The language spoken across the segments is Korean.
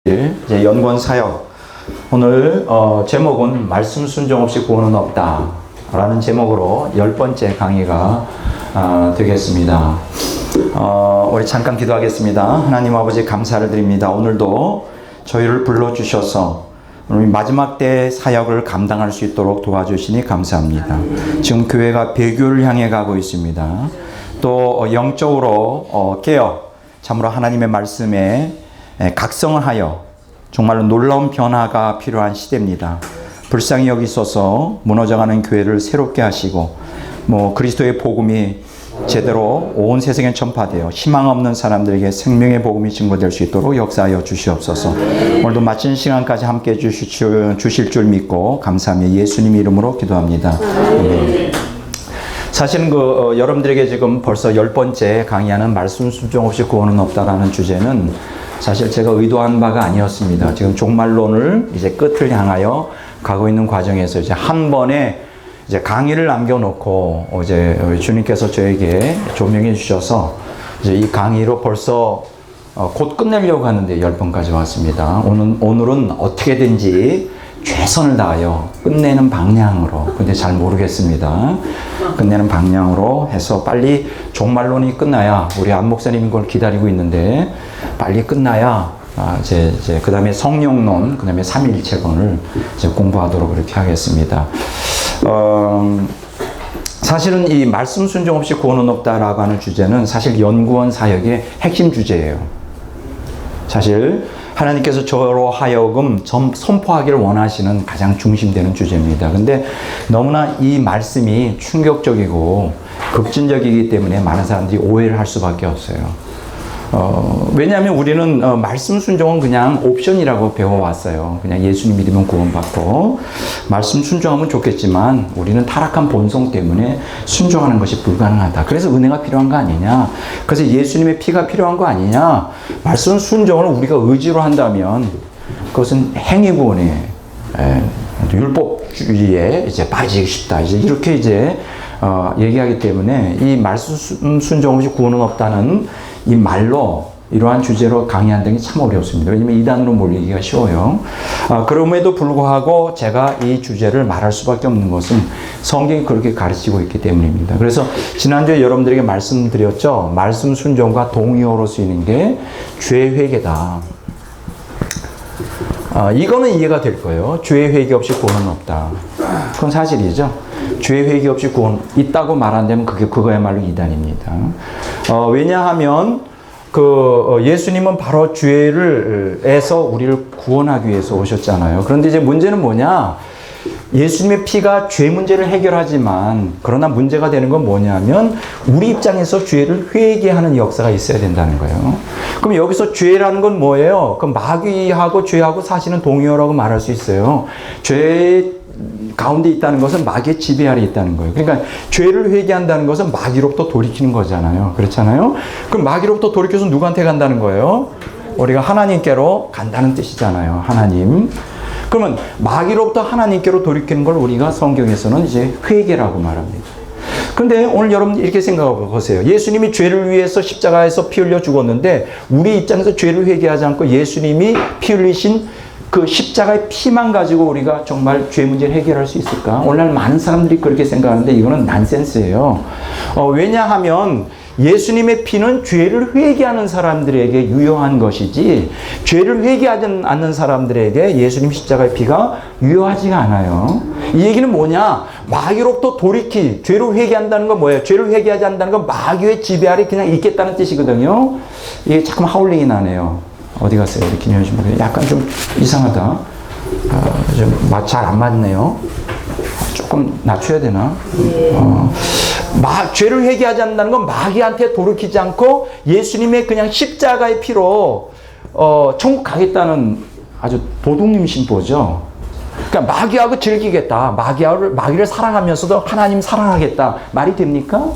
이제 연구원 사역 오늘 제목은 말씀 순종 없이 구원은 없다 라는 제목으로 10번째 강의가 되겠습니다. 우리 잠깐 기도하겠습니다. 하나님 아버지 감사를 드립니다. 오늘도 저희를 불러주셔서 우리 마지막 때 사역을 감당할 수 있도록 도와주시니 감사합니다. 지금 교회가 배교를 향해 가고 있습니다. 또 영적으로 깨어 참으로 하나님의 말씀에 각성을 하여 정말로 놀라운 변화가 필요한 시대입니다. 불쌍히 여기소서 무너져가는 교회를 새롭게 하시고 그리스도의 복음이 제대로 온 세상에 전파되어 희망 없는 사람들에게 생명의 복음이 증거될 수 있도록 역사하여 주시옵소서. 오늘도 마친 시간까지 함께 주실 줄 믿고 감사하며 예수님 이름으로 기도합니다. 사실은 여러분들에게 지금 벌써 10번째 강의하는 말씀 순종 없이 구원은 없다라는 주제는 사실 제가 의도한 바가 아니었습니다. 지금 종말론을 이제 끝을 향하여 가고 있는 과정에서 이제 한 번에 이제 강의를 남겨놓고 이제 주님께서 저에게 조명해 주셔서 이제 이 강의로 벌써 곧 끝내려고 하는데 10번까지 왔습니다. 오늘은 어떻게든지 최선을 다하여 끝내는 방향으로, 근데 잘 모르겠습니다. 끝내는 방향으로 해서 빨리 종말론이 끝나야, 우리 안 목사님이 그걸 기다리고 있는데 빨리 끝나야 이제 그 다음에 성령론, 그 다음에 삼위일체론을 이제 공부하도록 그렇게 하겠습니다. 사실은 이 말씀 순종 없이 구원은 없다라고 하는 주제는 사실 연구원 사역의 핵심 주제예요. 사실 하나님께서 저로 하여금 선포하기를 원하시는 가장 중심되는 주제입니다. 근데 너무나 이 말씀이 충격적이고 급진적이기 때문에 많은 사람들이 오해를 할 수밖에 없어요. 왜냐하면 우리는 말씀 순종은 그냥 옵션이라고 배워왔어요. 그냥 예수님 믿으면 구원받고 말씀 순종하면 좋겠지만 우리는 타락한 본성 때문에 순종하는 것이 불가능하다. 그래서 은혜가 필요한 거 아니냐, 그래서 예수님의 피가 필요한 거 아니냐. 말씀 순종을 우리가 의지로 한다면 그것은 행위구원에 율법주의에 이제 빠지기 쉽다, 이제 이렇게 이제 얘기하기 때문에 이 말씀 순종 없이 구원은 없다는 이 말로 이러한 주제로 강의한다는 게 참 어렵습니다. 왜냐하면 이단으로 몰리기가 쉬워요. 그럼에도 불구하고 제가 이 주제를 말할 수밖에 없는 것은 성경이 그렇게 가르치고 있기 때문입니다. 그래서 지난주에 여러분들에게 말씀드렸죠. 말씀 순종과 동의어로 쓰이는 게 죄 회개다. 이거는 이해가 될 거예요. 죄 회개 없이 구원은 없다. 그건 사실이죠. 죄 회개 없이 구원 있다고 말한다면 그거야말로 이단입니다. 왜냐하면 예수님은 바로 죄에서 우리를 구원하기 위해서 오셨잖아요. 그런데 이제 문제는 뭐냐? 예수님의 피가 죄 문제를 해결하지만 그러나 문제가 되는 건 뭐냐면 우리 입장에서 죄를 회개하는 역사가 있어야 된다는 거예요. 그럼 여기서 죄라는 건 뭐예요? 그럼 마귀하고 죄하고 사실은 동의어라고 말할 수 있어요. 죄 가운데 있다는 것은 마귀의 지배 아래 있다는 거예요. 그러니까 죄를 회개한다는 것은 마귀로부터 돌이키는 거잖아요. 그렇잖아요. 그럼 마귀로부터 돌이켜서 누구한테 간다는 거예요? 우리가 하나님께로 간다는 뜻이잖아요. 하나님. 그러면 마귀로부터 하나님께로 돌이키는 걸 우리가 성경에서는 이제 회개라고 말합니다. 그런데 오늘 여러분 이렇게 생각해 보세요. 예수님이 죄를 위해서 십자가에서 피 흘려 죽었는데 우리 입장에서 죄를 회개하지 않고 예수님이 피 흘리신 그 십자가의 피만 가지고 우리가 정말 죄 문제를 해결할 수 있을까? 오늘날 많은 사람들이 그렇게 생각하는데 이거는 난센스예요. 왜냐하면 예수님의 피는 죄를 회개하는 사람들에게 유효한 것이지 죄를 회개하지 않는 사람들에게 예수님 십자가의 피가 유효하지가 않아요. 이 얘기는 뭐냐? 마귀로부터 죄를 회개한다는 건 뭐예요? 죄를 회개하지 않는다는 건 마귀의 지배 아래 그냥 있겠다는 뜻이거든요. 이게 자꾸 하울링이 나네요. 어디 갔어요? 우리 김현준 분. 약간 좀 이상하다. 좀 잘 안 맞네요. 조금 낮춰야 되나? 죄를 회개하지 않는다는 건 마귀한테 돌이키지 않고 예수님의 그냥 십자가의 피로 천국 가겠다는 아주 도둑님 신보죠. 그러니까 마귀하고 즐기겠다. 마귀를 사랑하면서도 하나님 사랑하겠다. 말이 됩니까?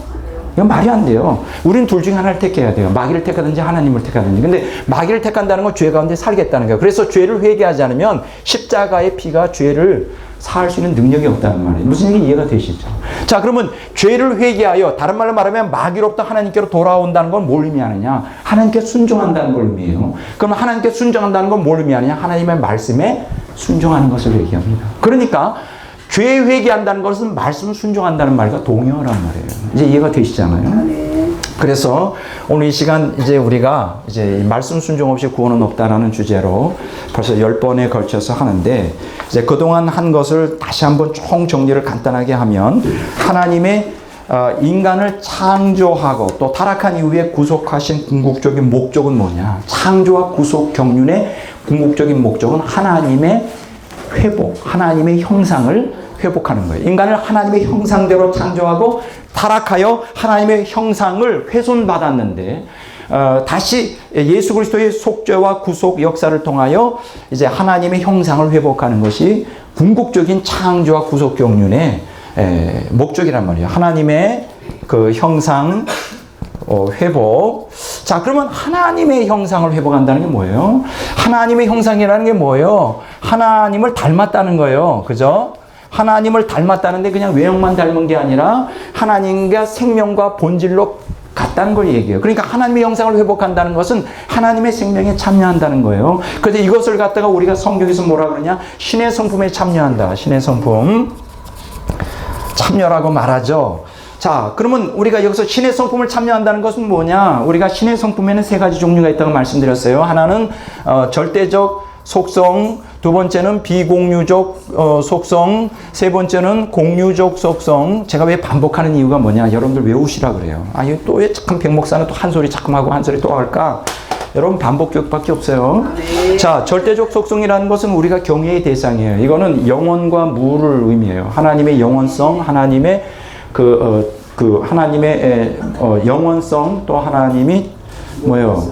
이건 말이 안 돼요. 우리는 둘 중에 하나를 택해야 돼요. 마귀를 택하든지 하나님을 택하든지. 근데 마귀를 택한다는 건 죄 가운데 살겠다는 거예요. 그래서 죄를 회개하지 않으면 십자가의 피가 죄를 사할 수 있는 능력이 없다는 말이에요. 무슨 얘기 이해가 되시죠? 자, 그러면 죄를 회개하여, 다른 말로 말하면 마귀로부터 하나님께로 돌아온다는 건 뭘 의미하느냐? 하나님께 순종한다는 걸 의미해요. 그럼 하나님께 순종한다는 건 뭘 의미하느냐? 하나님의 말씀에 순종하는 것을 얘기합니다. 그러니까 죄 회개한다는 것은 말씀을 순종한다는 말과 동의어란 말이에요. 이제 이해가 되시잖아요. 그래서 오늘 이 시간 이제 우리가 이제 말씀 순종 없이 구원은 없다라는 주제로 벌써 10번에 걸쳐서 하는데, 이제 그동안 한 것을 다시 한번 총 정리를 간단하게 하면, 하나님의 인간을 창조하고 또 타락한 이후에 구속하신 궁극적인 목적은 뭐냐? 창조와 구속 경륜의 궁극적인 목적은 하나님의 회복, 하나님의 형상을 회복하는 거예요. 인간을 하나님의 형상대로 창조하고 타락하여 하나님의 형상을 훼손받았는데, 다시 예수 그리스도의 속죄와 구속 역사를 통하여 이제 하나님의 형상을 회복하는 것이 궁극적인 창조와 구속 경륜의 목적이란 말이에요. 하나님의 그 형상 회복. 자, 그러면 하나님의 형상을 회복한다는 게 뭐예요? 하나님의 형상이라는 게 뭐예요? 하나님을 닮았다는 거예요. 그죠? 하나님을 닮았다는데 그냥 외형만 닮은 게 아니라 하나님과 생명과 본질로 같다는 걸 얘기해요. 그러니까 하나님의 형상을 회복한다는 것은 하나님의 생명에 참여한다는 거예요. 그런데 이것을 갖다가 우리가 성경에서 뭐라 그러냐? 신의 성품에 참여한다. 신의 성품. 참여라고 말하죠. 자, 그러면 우리가 여기서 신의 성품을 참여한다는 것은 뭐냐? 우리가 신의 성품에는 세 가지 종류가 있다고 말씀드렸어요. 하나는 절대적 속성, 두 번째는 비공유적 속성, 세 번째는 공유적 속성. 제가 왜 반복하는 이유가 뭐냐? 여러분들 외우시라 그래요. 아니, 또 왜 자꾸 백 목사는 또 한 소리 자꾸 하고 한 소리 또 할까? 여러분 반복 교육밖에 없어요. 네. 자, 절대적 속성이라는 것은 우리가 경외의 대상이에요. 이거는 영원과 무를 의미해요. 하나님의 영원성, 하나님의 하나님의 영원성, 또 하나님이 뭐예요?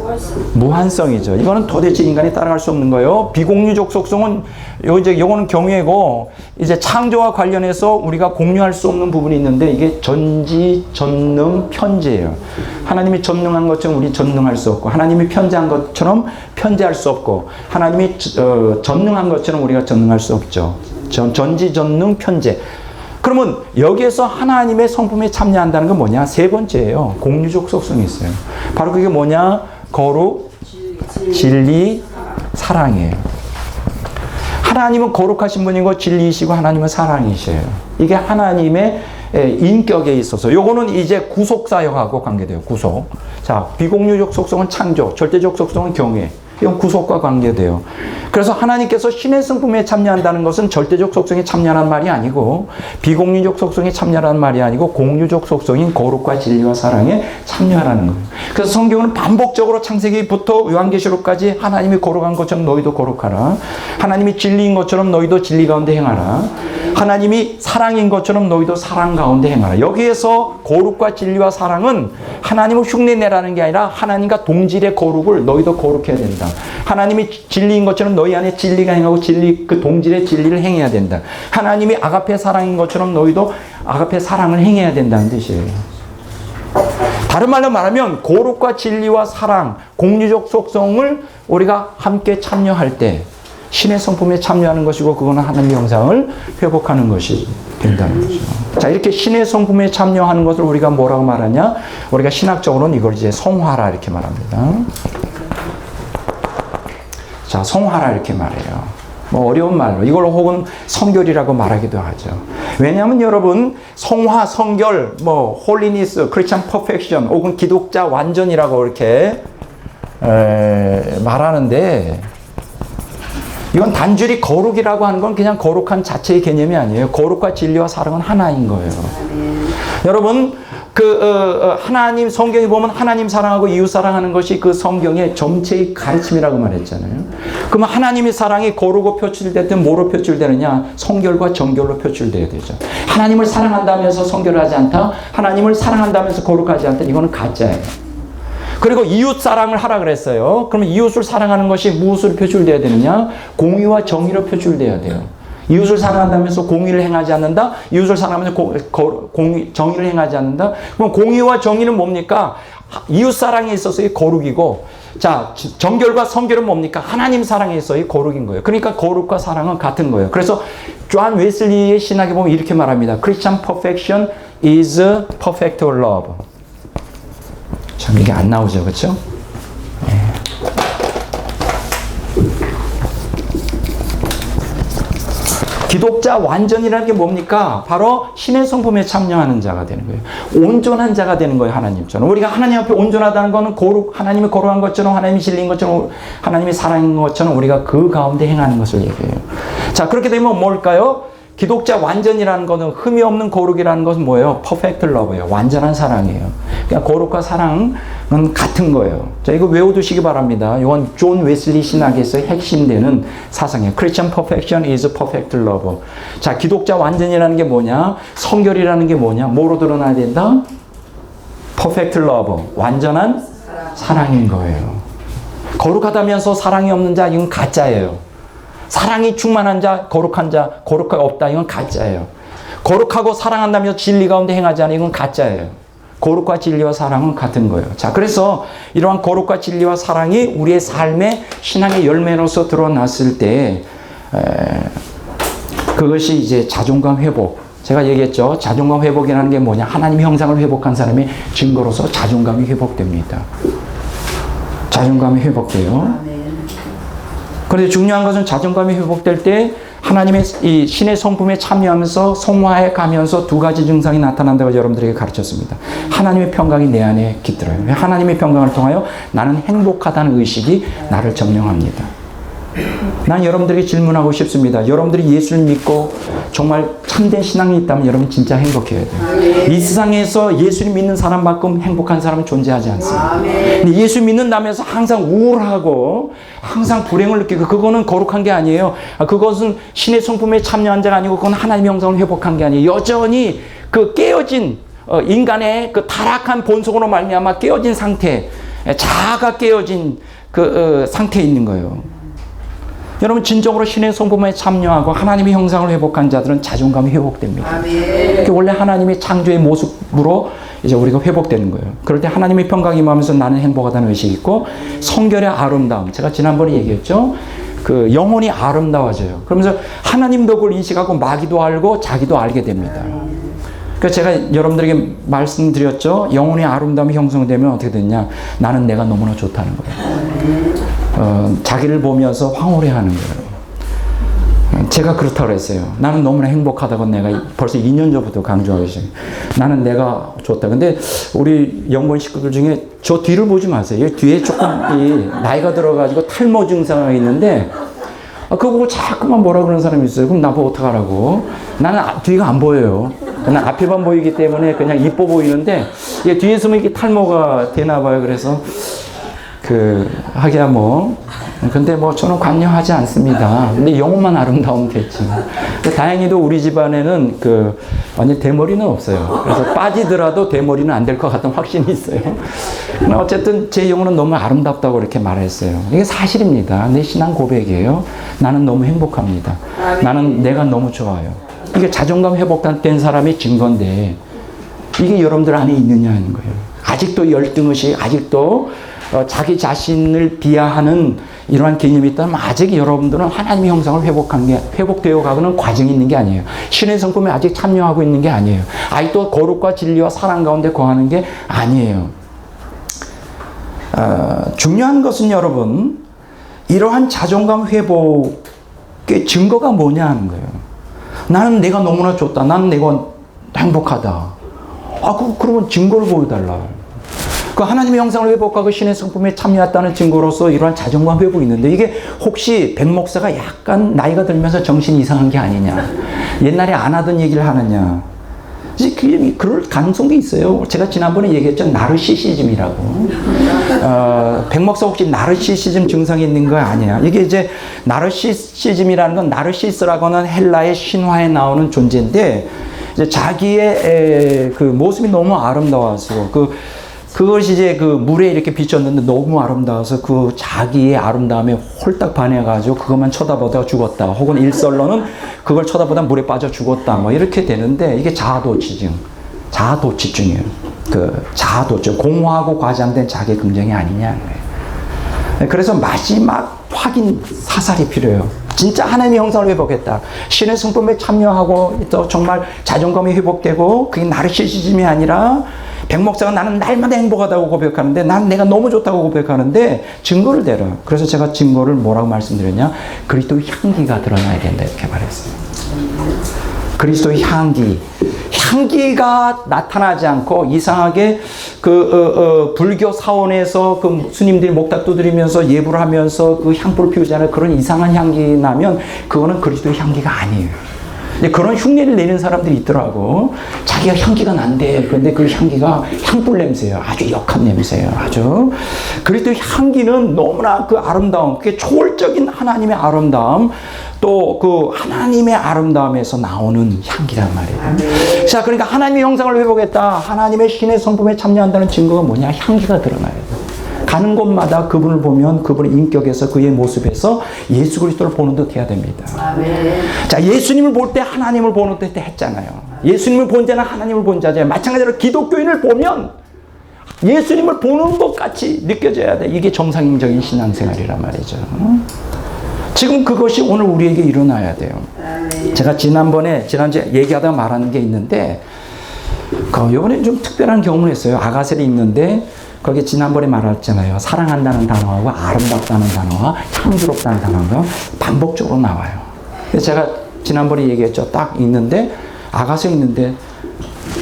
무한성이죠. 이거는 도대체 인간이 따라갈 수 없는 거예요. 비공유적 속성은 요거는 경외고, 이제 창조와 관련해서 우리가 공유할 수 없는 부분이 있는데, 이게 전지, 전능, 편재예요. 하나님이 전능한 것처럼 우리 전능할 수 없고, 하나님이 편재한 것처럼 편재할 수 없고, 하나님이 전능한 것처럼 우리가 전능할 수 없죠. 전지, 전능, 편재. 그러면 여기에서 하나님의 성품에 참여한다는 건 뭐냐? 세 번째예요. 공유적 속성이 있어요. 바로 그게 뭐냐? 거룩, 진리, 사랑이에요. 하나님은 거룩하신 분이고 진리이시고 하나님은 사랑이셔요. 이게 하나님의 인격에 있어서 요거는 이제 구속 사역하고 관계돼요. 구속. 자, 비공유적 속성은 창조, 절대적 속성은 경외. 이건 구속과 관계돼요. 그래서 하나님께서 신의 성품에 참여한다는 것은 절대적 속성에 참여하는 말이 아니고, 비공유적 속성에 참여하는 말이 아니고, 공유적 속성인 거룩과 진리와 사랑에 참여하라는 거예요. 그래서 성경은 반복적으로 창세기부터 요한계시록까지 하나님이 거룩한 것처럼 너희도 거룩하라. 하나님이 진리인 것처럼 너희도 진리 가운데 행하라. 하나님이 사랑인 것처럼 너희도 사랑 가운데 행하라. 여기에서 거룩과 진리와 사랑은 하나님을 흉내내라는 게 아니라 하나님과 동질의 거룩을 너희도 거룩해야 된다. 하나님이 진리인 것처럼 너희 안에 진리가 행하고 진리, 그 동질의 진리를 행해야 된다. 하나님이 아가페 사랑인 것처럼 너희도 아가페 사랑을 행해야 된다는 뜻이에요. 다른 말로 말하면 거룩과 진리와 사랑, 공유적 속성을 우리가 함께 참여할 때 신의 성품에 참여하는 것이고, 그거는 하나님의 형상을 회복하는 것이 된다는 거죠. 자, 이렇게 신의 성품에 참여하는 것을 우리가 뭐라고 말하냐? 우리가 신학적으로는 이걸 이제 성화라 이렇게 말합니다. 자, 성화라 이렇게 말해요. 뭐 어려운 말로 이걸 혹은 성결이라고 말하기도 하죠. 왜냐하면 여러분, 성화, 성결, 뭐 홀리니스, 크리스천 퍼펙션 혹은 기독자 완전이라고 이렇게 말하는데, 이건 단줄이 거룩이라고 하는 건 그냥 거룩한 자체의 개념이 아니에요. 거룩과 진리와 사랑은 하나인 거예요. 여러분, 하나님, 성경에 보면 하나님 사랑하고 이웃 사랑하는 것이 그 성경의 전체의 가르침이라고 말했잖아요. 그러면 하나님의 사랑이 거룩으로 표출됐든 뭐로 표출되느냐? 성결과 정결로 표출돼야 되죠. 하나님을 사랑한다면서 성결하지 않다? 하나님을 사랑한다면서 거룩하지 않다? 이거는 가짜예요. 그리고 이웃 사랑을 하라 그랬어요. 그러면 이웃을 사랑하는 것이 무엇으로 표출돼야 되느냐? 공의와 정의로 표출돼야 돼요. 이웃을 사랑한다면서 공의를 행하지 않는다? 이웃을 사랑하면서 정의를 행하지 않는다? 그럼 공의와 정의는 뭡니까? 이웃 사랑에 있어서의 거룩이고, 자, 정결과 성결은 뭡니까? 하나님 사랑에 있어서의 거룩인 거예요. 그러니까 거룩과 사랑은 같은 거예요. 그래서 존 웨슬리의 신학에 보면 이렇게 말합니다. Christian perfection is perfect love. 참 이게 안 나오죠, 그렇죠? 기독자 완전이라는 게 뭡니까? 바로 신의 성품에 참여하는 자가 되는 거예요. 온전한 자가 되는 거예요, 하나님처럼. 우리가 하나님 앞에 온전하다는 거는 하나님이 거룩한 것처럼, 하나님이 진리인 것처럼, 하나님이 사랑인 것처럼 우리가 그 가운데 행하는 것을 얘기해요. 자, 그렇게 되면 뭘까요? 기독자 완전이라는 것은, 흠이 없는 거룩이라는 것은 뭐예요? 퍼펙트 러브예요. 완전한 사랑이에요. 그러니까 거룩과 사랑은 같은 거예요. 자, 이거 외워두시기 바랍니다. 이건 존 웨슬리 신학에서 핵심되는 사상이에요. Christian perfection is perfect love. 자, 기독자 완전이라는 게 뭐냐? 성결이라는 게 뭐냐? 뭐로 드러나야 된다? perfect love. 완전한 사랑인 거예요. 거룩하다면서 사랑이 없는 자, 이건 가짜예요. 사랑이 충만한 자, 거룩한 자, 거룩하가 없다. 이건 가짜예요. 거룩하고 사랑한다면서 진리 가운데 행하지 않아. 이건 가짜예요. 거룩과 진리와 사랑은 같은 거예요. 자, 그래서 이러한 거룩과 진리와 사랑이 우리의 삶의 신앙의 열매로서 드러났을 때, 그것이 이제 자존감 회복. 제가 얘기했죠. 자존감 회복이라는 게 뭐냐. 하나님의 형상을 회복한 사람의 증거로서 자존감이 회복됩니다. 자존감이 회복돼요. 그런데 중요한 것은 자존감이 회복될 때 하나님의 이 신의 성품에 참여하면서 성화해 가면서 두 가지 증상이 나타난다고 여러분들에게 가르쳤습니다. 하나님의 평강이 내 안에 깃들어요. 하나님의 평강을 통하여 나는 행복하다는 의식이 나를 점령합니다. 난 여러분들에게 질문하고 싶습니다. 여러분들이 예수를 믿고 정말 참된 신앙이 있다면 여러분 진짜 행복해야 돼요. 이 세상에서 예수를 믿는 사람만큼 행복한 사람은 존재하지 않습니다. 근데 예수 믿는다면서 항상 우울하고 항상 불행을 느끼고 그거는 거룩한 게 아니에요. 그것은 신의 성품에 참여한 자가 아니고 그건 하나님의 형상을 회복한 게 아니에요. 여전히 그 깨어진 인간의 그 타락한 본성으로 말미암아 깨어진 상태, 자아가 깨어진 그 상태에 있는 거예요. 여러분 진정으로 신의 성품에 참여하고 하나님의 형상을 회복한 자들은 자존감이 회복됩니다. 원래 하나님의 창조의 모습으로 이제 우리가 회복되는 거예요. 그럴 때 하나님의 평강이 임하면서 나는 행복하다는 의식이 있고 성결의 아름다움. 제가 지난번에 얘기했죠. 그 영혼이 아름다워져요. 그러면서 하나님 덕을 인식하고 마귀도 알고 자기도 알게 됩니다. 그래서 제가 여러분들에게 말씀드렸죠. 영혼의 아름다움이 형성되면 어떻게 되냐. 나는 내가 너무나 좋다는 거예요. 자기를 보면서 황홀해하는 거예요. 제가 그렇다고 그랬어요. 나는 너무나 행복하다고 내가 벌써 2년 전부터 강조하고 있어요. 나는 내가 좋다. 근데 우리 영본 식구들 중에 저 뒤를 보지 마세요. 뒤에 조금 나이가 들어가지고 탈모 증상이 있는데 그거 보고 자꾸만 뭐라 그러는 사람이 있어요. 그럼 나보고 어떡하라고. 나는 뒤가 안 보여요. 그냥 앞에만 보이기 때문에 그냥 이뻐 보이는데 이게 뒤에 있으면 이게 탈모가 되나 봐요. 그래서 하기야 뭐. 근데 뭐 저는 관여하지 않습니다. 근데 영혼만 아름다우면 됐지. 다행히도 우리 집안에는 완전 대머리는 없어요. 그래서 빠지더라도 대머리는 안 될 것 같은 확신이 있어요. 어쨌든 제 영혼은 너무 아름답다고 이렇게 말했어요. 이게 사실입니다. 내 신앙 고백이에요. 나는 너무 행복합니다. 나는 내가 너무 좋아요. 이게 자존감 회복된 사람의 증거인데 이게 여러분들 안에 있느냐 하는 거예요. 아직도 열등의식, 아직도 자기 자신을 비하하는 이러한 개념이 있다면 아직 여러분들은 하나님의 형상을 회복되어 가고는 과정이 있는 게 아니에요. 신의 성품에 아직 참여하고 있는 게 아니에요. 아직도 거룩과 진리와 사랑 가운데 거하는 게 아니에요. 중요한 것은 여러분, 이러한 자존감 회복의 증거가 뭐냐 하는 거예요. 나는 내가 너무나 좋다. 나는 내가 행복하다. 그러면 증거를 보여달라. 하나님의 형상을 회복하고 신의 성품에 참여했다는 증거로서 이러한 자존감 회복이 있는데 이게 혹시 백 목사가 약간 나이가 들면서 정신이 이상한 게 아니냐. 옛날에 안 하던 얘기를 하느냐. 그럴 가능성도 있어요. 제가 지난번에 얘기했죠. 나르시시즘이라고. 백 목사 혹시 나르시시즘 증상이 있는 거 아니야. 이게 이제 나르시시즘이라는 건 나르시스라고 하는 헬라의 신화에 나오는 존재인데 이제 자기의 그 모습이 너무 아름다워서 그것이 이제 그 물에 이렇게 비쳤는데 너무 아름다워서 그 자기의 아름다움에 홀딱 반해가지고 그것만 쳐다보다가 죽었다. 혹은 일설로는 그걸 쳐다보다 물에 빠져 죽었다. 뭐 이렇게 되는데 이게 자아도취증. 자아도취증이에요. 그 자아도취. 공허하고 과장된 자기 긍정이 아니냐는 거예요. 그래서 마지막 확인 사살이 필요해요. 진짜 하나님의 형상을 회복했다. 신의 성품에 참여하고 또 정말 자존감이 회복되고 그게 나르시시즘이 아니라 백목사가 나는 날마다 행복하다고 고백하는데 난 내가 너무 좋다고 고백하는데 증거를 대라. 그래서 제가 증거를 뭐라고 말씀드렸냐? 그리스도의 향기가 드러나야 된다 이렇게 말했어요. 그리스도의 향기가 나타나지 않고 이상하게 불교 사원에서 그 스님들이 목탁 두드리면서 예불을 하면서 그 향불을 피우잖아요. 그런 이상한 향기 나면 그거는 그리스도의 향기가 아니에요. 근데 그런 흉내를 내는 사람들이 있더라고. 자기가 향기가 난대. 그런데 그 향기가 향불 냄새예요. 아주 역한 냄새예요. 아주. 그리스도의 향기는 너무나 그 아름다움, 그게 초월적인 하나님의 아름다움, 또 그 하나님의 아름다움에서 나오는 향기란 말이에요. 자, 그러니까 하나님의 형상을 회복했다. 하나님의 신의 성품에 참여한다는 증거가 뭐냐? 향기가 드러나야 돼요. 가는 곳마다 그분을 보면 그분의 인격에서 그의 모습에서 예수 그리스도를 보는 듯 해야 됩니다. 아멘. 자, 예수님을 볼 때 하나님을 보는 듯 했잖아요. 예수님을 본 자는 하나님을 본 자잖아요. 마찬가지로 기독교인을 보면 예수님을 보는 것 같이 느껴져야 돼. 이게 정상적인 신앙생활이란 말이죠. 지금 그것이 오늘 우리에게 일어나야 돼요. 제가 지난주에 얘기하다가 말하는 게 있는데, 이번에 좀 특별한 경험을 했어요. 아가셀이 있는데, 거기 지난번에 말했잖아요. 사랑한다는 단어하고 아름답다는 단어와 향기롭다는 단어가 반복적으로 나와요. 그래서 제가 지난번에 얘기했죠. 딱 있는데, 아가셀이 있는데,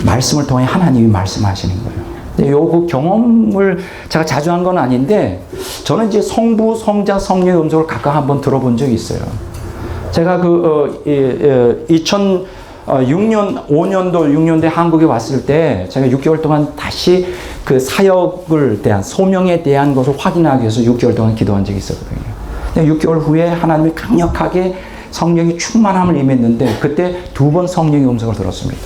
말씀을 통해 하나님이 말씀하시는 거예요. 그 경험을 제가 자주 한 건 아닌데, 저는 이제 성부, 성자, 성령의 음성을 각각 한번 들어본 적이 있어요. 제가 2006년, 6년도에 한국에 왔을 때, 제가 6개월 동안 다시 그 사역을 대한, 소명에 대한 것을 확인하기 위해서 6개월 동안 기도한 적이 있었거든요. 6개월 후에 하나님이 강력하게 성령이 충만함을 임했는데, 그때 2번 성령의 음성을 들었습니다.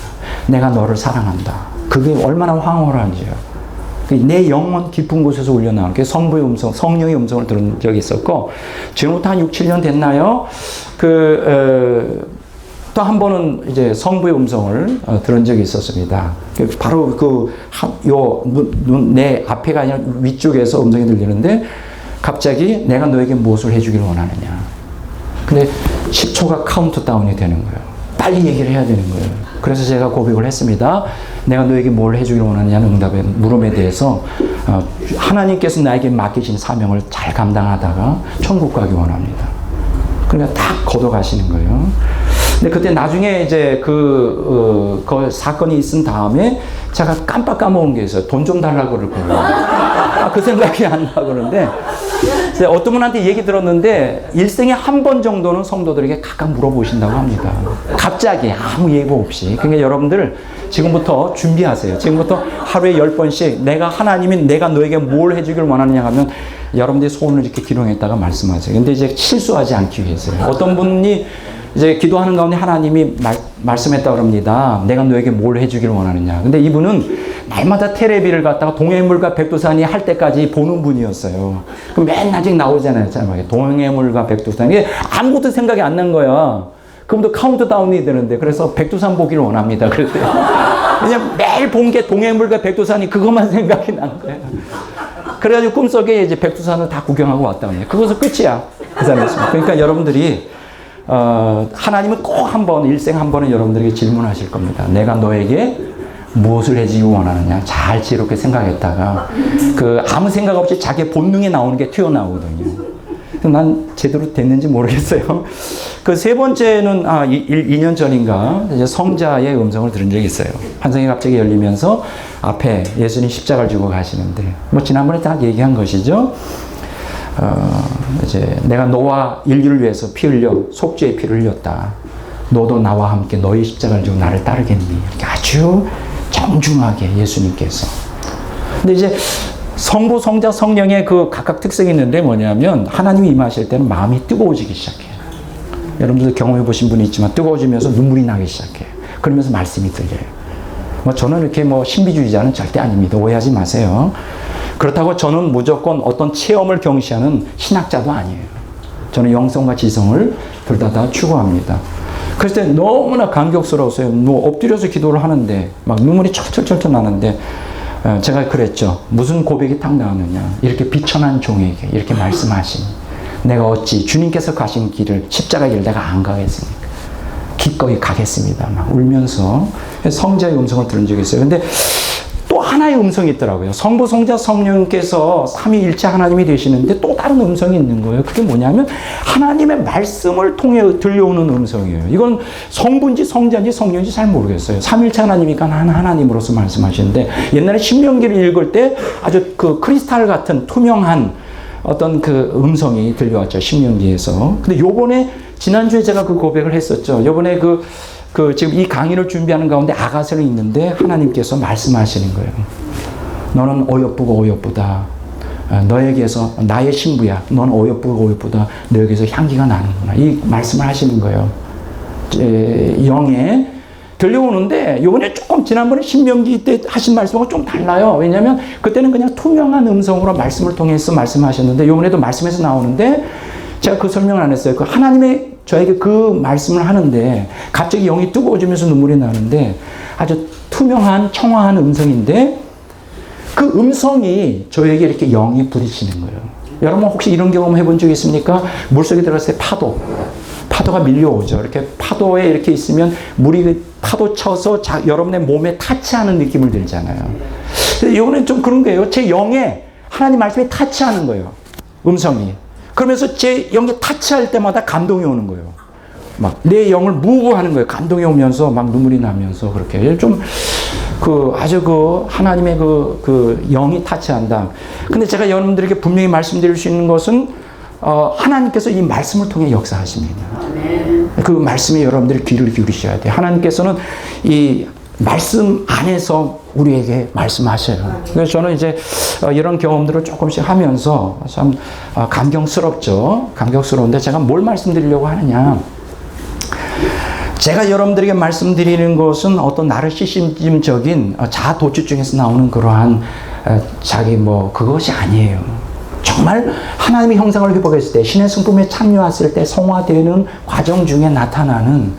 내가 너를 사랑한다. 그게 얼마나 황홀한지요. 내 영혼 깊은 곳에서 울려나오는 게 성부의 음성, 성령의 음성을 들은 적이 있었고, 지금부터 한 6, 7년 됐나요? 또 한 번은 이제 성부의 음성을 들은 적이 있었습니다. 바로 내 앞에가 아니라 위쪽에서 음성이 들리는데, 갑자기 내가 너에게 무엇을 해주길 원하느냐. 근데 10초가 카운트다운이 되는 거예요. 빨리 얘기를 해야 되는 거예요. 그래서 제가 고백을 했습니다. 내가 너에게 뭘 해주길 원하느냐는 응답의 물음에 대해서 하나님께서 나에게 맡기신 사명을 잘 감당하다가 천국 가기 원합니다. 그러니까 딱 걷어가시는 거예요. 근데 그때 나중에 이제 그 사건이 있은 다음에 제가 깜빡 까먹은 게 있어요. 돈 좀 달라고 그러거든요. 그 생각이 안 나고 그러는데, 어떤 분한테 얘기 들었는데, 일생에 한 번 정도는 성도들에게 각각 물어보신다고 합니다. 갑자기 아무 예고 없이. 그러니까 여러분들 지금부터 준비하세요. 지금부터 하루에 10번씩 하나님이 내가 너에게 뭘 해주길 원하느냐 하면 여러분들이 소원을 이렇게 기록했다가 말씀하세요. 근데 이제 실수하지 않기 위해서요. 어떤 분이 이제 기도하는 가운데 하나님이 말씀했다고 합니다. 내가 너에게 뭘 해주길 원하느냐. 근데 이분은 날마다 테레비를 갖다가 동해물과 백두산이 할 때까지 보는 분이었어요. 그럼 맨 아직 나오잖아요. 동해물과 백두산이 아무것도 생각이 안 난 거야. 그럼도 카운트다운이 되는데, 그래서 백두산 보기를 원합니다. 그랬어요. 그냥 매일 본 게 동해물과 백두산이 그것만 생각이 난 거예요. 그래가지고 꿈속에 이제 백두산을 다 구경하고 왔다고요. 그것은 끝이야. 그 사람이었습니다. 그러니까 여러분들이 하나님은 꼭 일생 한 번은 여러분들에게 질문하실 겁니다. 내가 너에게 무엇을 해주기 원하느냐. 잘 지혜롭게 생각했다가 아무 생각 없이 자기 본능에 나오는 게 튀어나오거든요. 난 제대로 됐는지 모르겠어요. 그 세 번째는 2년 전인가 이제 성자의 음성을 들은 적이 있어요. 환상이 갑자기 열리면서 앞에 예수님 십자가를 지고 가시는데, 지난번에 다 얘기한 것이죠. 이제 내가 너와 인류를 위해서 피 흘려 속죄의 피를 흘렸다. 너도 나와 함께 너의 십자가를 지고 나를 따르겠니? 이렇게 아주 정중하게 예수님께서. 근데 이제 성부, 성자, 성령의 그 각각 특성이 있는데 뭐냐면, 하나님이 임하실 때는 마음이 뜨거워지기 시작해요. 여러분들도 경험해 보신 분이 있지만 뜨거워지면서 눈물이 나기 시작해요. 그러면서 말씀이 들려요. 뭐 저는 이렇게 뭐 신비주의자는 절대 아닙니다. 오해하지 마세요. 그렇다고 저는 무조건 어떤 체험을 경시하는 신학자도 아니에요. 저는 영성과 지성을 둘 다 추구합니다. 그럴 때 너무나 감격스러웠어요. 뭐 엎드려서 기도를 하는데 막 눈물이 철철철철 나는데 제가 그랬죠. 무슨 고백이 딱 나왔느냐. 이렇게 비천한 종에게 이렇게 말씀하시니 내가 어찌 주님께서 가신 길을 십자가 길 내가 안 가겠습니까? 기꺼이 가겠습니다. 막 울면서 성자의 음성을 들은 적이 있어요. 근데 또 하나의 음성이 있더라고요. 성부, 성자, 성령께서 삼위일체 하나님이 되시는데 또 다른 음성이 있는 거예요. 그게 뭐냐면 하나님의 말씀을 통해 들려오는 음성이에요. 이건 성부인지 성자인지 성령인지 잘 모르겠어요. 삼위일체 하나님이니까 하나님으로서 말씀하시는데 옛날에 신명기를 읽을 때 아주 그 크리스탈 같은 투명한 어떤 그 음성이 들려왔죠. 신명기에서. 근데 요번에 지난주에 제가 그 고백을 했었죠. 요번에 지금 이 강의를 준비하는 가운데 아가서는 있는데 하나님께서 말씀하시는 거예요. 너는 어여쁘고 어여쁘다. 너에게서 나의 신부야. 너는 어여쁘고 어여쁘다. 너에게서 향기가 나는구나. 이 말씀을 하시는 거예요. 영에 들려오는데 이번에 조금 지난번에 신명기 때 하신 말씀하고 좀 달라요. 왜냐하면 그때는 그냥 투명한 음성으로 말씀을 통해서 말씀하셨는데 이번에도 말씀에서 나오는데 제가 그 설명을 안 했어요. 그 하나님의 저에게 그 말씀을 하는데 갑자기 영이 뜨거워지면서 눈물이 나는데 아주 투명한 청아한 음성인데 그 음성이 저에게 이렇게 영이 부딪히는 거예요. 여러분 혹시 이런 경험 해본 적 있습니까? 물속에 들어갔을 때 파도가 밀려오죠. 이렇게 파도에 이렇게 있으면 물이 파도 쳐서 여러분의 몸에 타치하는 느낌을 들잖아요. 근데 이거는 좀 그런 거예요. 제 영에 하나님 말씀이 타치하는 거예요. 음성이. 그러면서 제 영에 타치할 때마다 감동이 오는 거예요. 막 내 영을 무브하는 거예요. 감동이 오면서 막 눈물이 나면서 그렇게 좀 아주 하나님의 영이 타치한다. 근데 제가 여러분들에게 분명히 말씀드릴 수 있는 것은 하나님께서 이 말씀을 통해 역사하십니다. 그 말씀에 여러분들이 귀를 기울이셔야 돼요. 하나님께서는 이 말씀 안에서 우리에게 말씀하셔요. 그래서 저는 이제 이런 경험들을 조금씩 하면서 참 감격스럽죠. 감격스러운데 제가 뭘 말씀드리려고 하느냐. 제가 여러분들에게 말씀드리는 것은 어떤 나르시시즘적인 자아 도취증에서 나오는 그러한 그것이 아니에요. 정말 하나님의 형상을 회복했을 때 신의 성품에 참여했을 때 성화되는 과정 중에 나타나는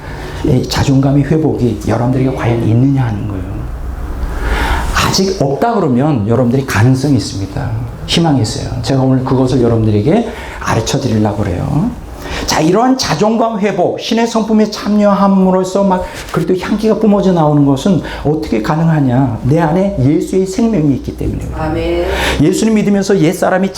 자존감의 회복이 여러분들에게 과연 있느냐 하는 거예요. 아직 없다 그러면 여러분들이 가능성이 있습니다. 희망이 있어요. 제가 오늘 그것을 여러분들에게 가르쳐 드리려고 그래요. 자, 이러한 자존감 회복, 신의 성품에 참여함으로써 그래도 향기가 뿜어져 나오는 것은 어떻게 가능하냐? 내 안에 예수의 생명이 있기 때문에. 아멘. 예수님 믿으면서 옛사람이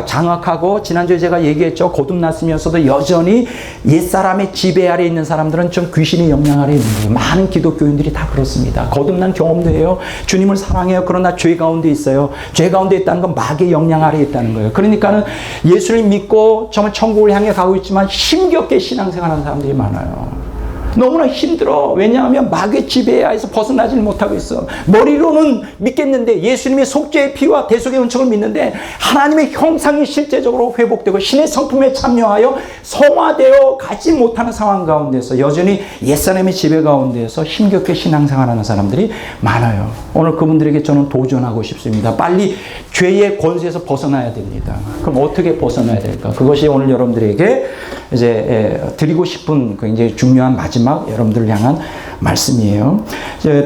장악하고, 지난주에 제가 얘기했죠. 거듭났으면서도 여전히 옛사람의 지배 아래 있는 사람들은 좀 귀신의 영향 아래 있는 거예요. 많은 기독교인들이 다 그렇습니다. 거듭난 경험도 해요. 주님을 사랑해요. 그러나 죄 가운데 있어요. 죄 가운데 있다는 건 마귀의 영향 아래 있다는 거예요. 그러니까는 예수를 믿고 정말 천국을 향해 가고 있지만 힘겹게 신앙생활하는 사람들이 많아요. 너무나 힘들어. 왜냐하면 마귀의 지배하에서 벗어나지 못하고 있어. 머리로는 믿겠는데 예수님의 속죄의 피와 대속의 은총을 믿는데 하나님의 형상이 실제적으로 회복되고 신의 성품에 참여하여 성화되어 가지 못하는 상황 가운데서 여전히 옛사람의 지배 가운데서 힘겹게 신앙생활하는 사람들이 많아요. 오늘 그분들에게 저는 도전하고 싶습니다. 빨리 죄의 권세에서 벗어나야 됩니다. 그럼 어떻게 벗어나야 될까? 그것이 오늘 여러분들에게 이제 드리고 싶은 굉장히 중요한 마지막 여러분들을 향한 말씀이에요.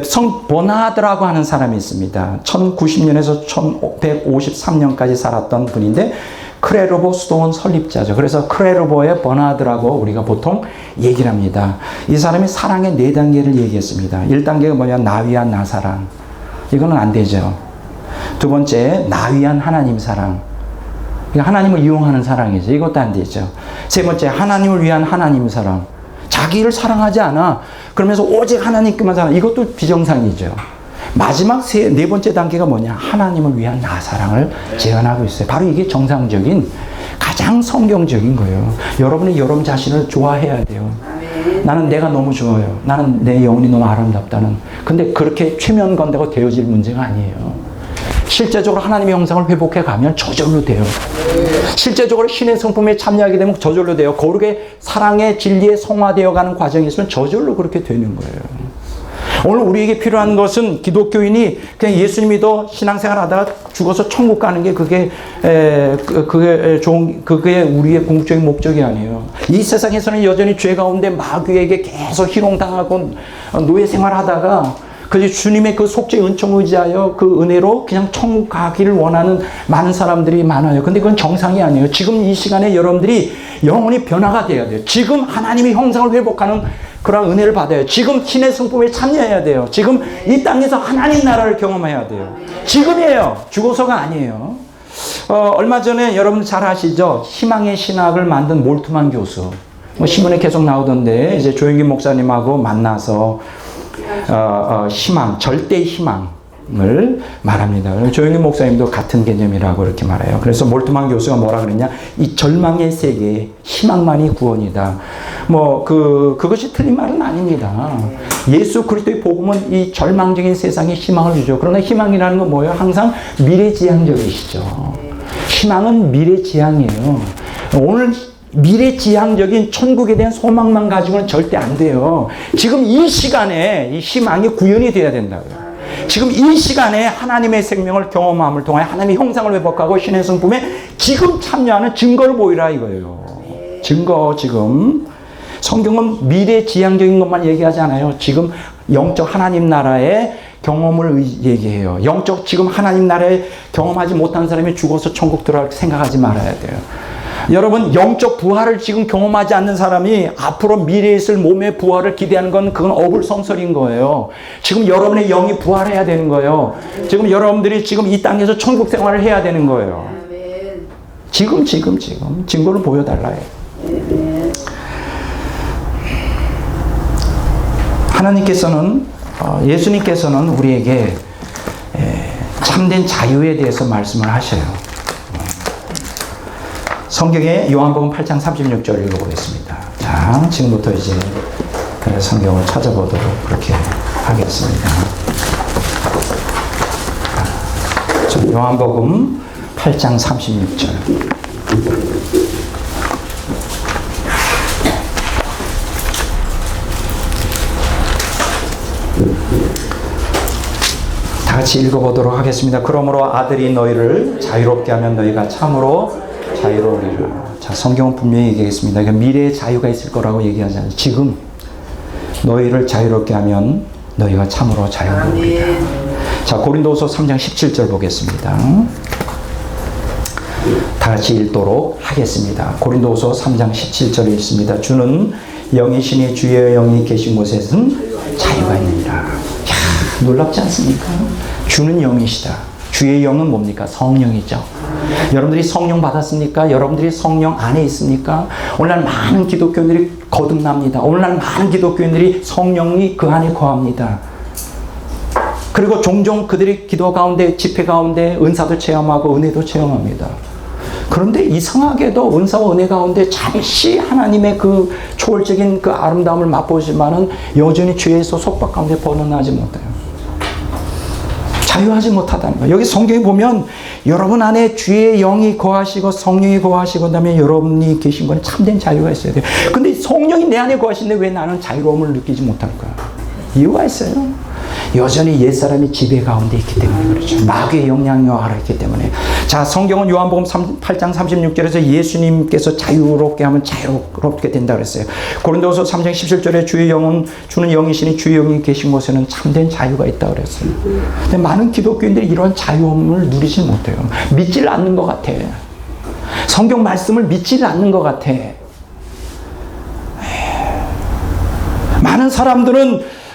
성 버나드라고 하는 사람이 있습니다. 1090년에서 1153년까지 살았던 분인데 크레르보 수도원 설립자죠. 그래서 크레르보의 버나드라고 우리가 보통 얘기를 합니다. 이 사람이 사랑의 4단계를 얘기했습니다. 1단계가 뭐냐? 나 위한 나 사랑. 이거는 안 되죠. 두 번째, 나 위한 하나님 사랑. 하나님을 이용하는 사랑이죠. 이것도 안 되죠. 세 번째, 하나님을 위한 하나님 사랑. 자기를 사랑하지 않아. 그러면서 오직 하나님께만 사랑. 이것도 비정상이죠. 마지막 네 번째 단계가 뭐냐? 하나님을 위한 나 사랑을 제안하고 있어요. 바로 이게 정상적인, 가장 성경적인 거예요. 여러분이 여러분 자신을 좋아해야 돼요. 나는 내가 너무 좋아요. 나는 내 영혼이 너무 아름답다는. 근데 그렇게 최면건대가 되어질 문제가 아니에요. 실제적으로 하나님의 형상을 회복해 가면 저절로 돼요. 실제적으로 신의 성품에 참여하게 되면 저절로 돼요. 거룩의 사랑의 진리에 성화되어 가는 과정이 있으면 저절로 그렇게 되는 거예요. 오늘 우리에게 필요한 것은 기독교인이 그냥 예수 믿어 신앙생활 하다가 죽어서 천국 가는 게 그게 우리의 궁극적인 목적이 아니에요. 이 세상에서는 여전히 죄 가운데 마귀에게 계속 희롱당하고 노예 생활하다가 그래서 주님의 그 속죄 은총 의지하여 그 은혜로 그냥 천국 가기를 원하는 많은 사람들이 많아요. 근데 그건 정상이 아니에요. 지금 이 시간에 여러분들이 영혼이 변화가 돼야 돼요. 지금 하나님의 형상을 회복하는 그런 은혜를 받아요. 지금 신의 성품에 참여해야 돼요. 지금 이 땅에서 하나님 나라를 경험해야 돼요. 지금이에요. 죽어서가 아니에요. 얼마 전에 여러분 잘 아시죠? 희망의 신학을 만든 몰트만 교수. 신문에 계속 나오던데 이제 조영기 목사님하고 만나서 희망, 절대 희망을 말합니다. 조영기 목사님도 같은 개념이라고 이렇게 말해요. 그래서 몰트만 교수가 뭐라 그랬냐? 이 절망의 세계, 희망만이 구원이다. 그것이 틀린 말은 아닙니다. 예수 그리스도의 복음은 이 절망적인 세상에 희망을 주죠. 그러나 희망이라는 건 뭐예요? 항상 미래지향적이시죠. 희망은 미래지향이에요. 오늘 미래지향적인 천국에 대한 소망만 가지고는 절대 안 돼요. 지금 이 시간에 이 희망이 구현이 돼야 된다고요. 지금 이 시간에 하나님의 생명을 경험함을 통해 하나님의 형상을 회복하고 신의 성품에 지금 참여하는 증거를 보이라 이거예요. 증거 지금. 성경은 미래지향적인 것만 얘기하지 않아요. 지금 영적 하나님 나라의 경험을 얘기해요. 영적 지금 하나님 나라에 경험하지 못한 사람이 죽어서 천국 들어갈 생각하지 말아야 돼요. 여러분 영적 부활을 지금 경험하지 않는 사람이 앞으로 미래에 있을 몸의 부활을 기대하는 건 그건 어불성설인 거예요. 지금 여러분의 영이 부활해야 되는 거예요. 지금 여러분들이 지금 이 땅에서 천국 생활을 해야 되는 거예요. 지금 증거를 보여달라요. 하나님께서는 예수님께서는 우리에게 참된 자유에 대해서 말씀을 하셔요. 성경의 요한복음 8장 36절 읽어보겠습니다. 자, 지금부터 이제 성경을 찾아보도록 그렇게 하겠습니다. 요한복음 8장 36절. 다 같이 읽어보도록 하겠습니다. 그러므로 아들이 너희를 자유롭게 하면 너희가 참으로 자유로우리라. 자, 성경은 분명히 얘기하겠습니다. 그러니까 미래의 자유가 있을 거라고 얘기하지 않아요. 지금 너희를 자유롭게 하면 너희가 참으로 자유로우리라. 자, 고린도후서 3장 17절 보겠습니다. 다 같이 읽도록 하겠습니다. 고린도후서 3장 17절에 있습니다. 주는 영이시니 주의 영이 계신 곳에는 자유가 있느니라. 이야, 놀랍지 않습니까? 주는 영이시다. 주의 영은 뭡니까? 성령이죠. 여러분들이 성령 받았습니까? 여러분들이 성령 안에 있습니까? 오늘날 많은 기독교인들이 거듭납니다. 오늘날 많은 기독교인들이 성령이 그 안에 거합니다. 그리고 종종 그들이 기도 가운데, 집회 가운데 은사도 체험하고 은혜도 체험합니다. 그런데 이상하게도 은사와 은혜 가운데 잠시 하나님의 그 초월적인 그 아름다움을 맛보지만은 여전히 죄에서 속박 가운데 벗어나지 못해요. 자유하지 못하다는 거예요. 여기 성경에 보면 여러분 안에 주의 영이 거하시고 성령이 거하시고 그다음에 여러분이 계신 건 참된 자유가 있어야 돼요. 근데 성령이 내 안에 거하시는데 왜 나는 자유로움을 느끼지 못할까? 이유가 있어요. 여전히 옛사람이 지배 가운데 있기 때문에 그렇죠. 마귀의 영향력 아래 있기 때문에. 자, 성경은 요한복음 8장 36절에서 예수님께서 자유롭게 하면 자유롭게 된다 그랬어요. 고린도후서 3장 17절에 주의 영은 주는 영이시니 주의 영이 계신 곳에는 참된 자유가 있다 그랬어요. 근데 많은 기독교인들이 이런 자유함을 누리지 못해요. 믿질 않는 것 같아. 성경 말씀을 믿질 않는 것 같아. 많은 사람들은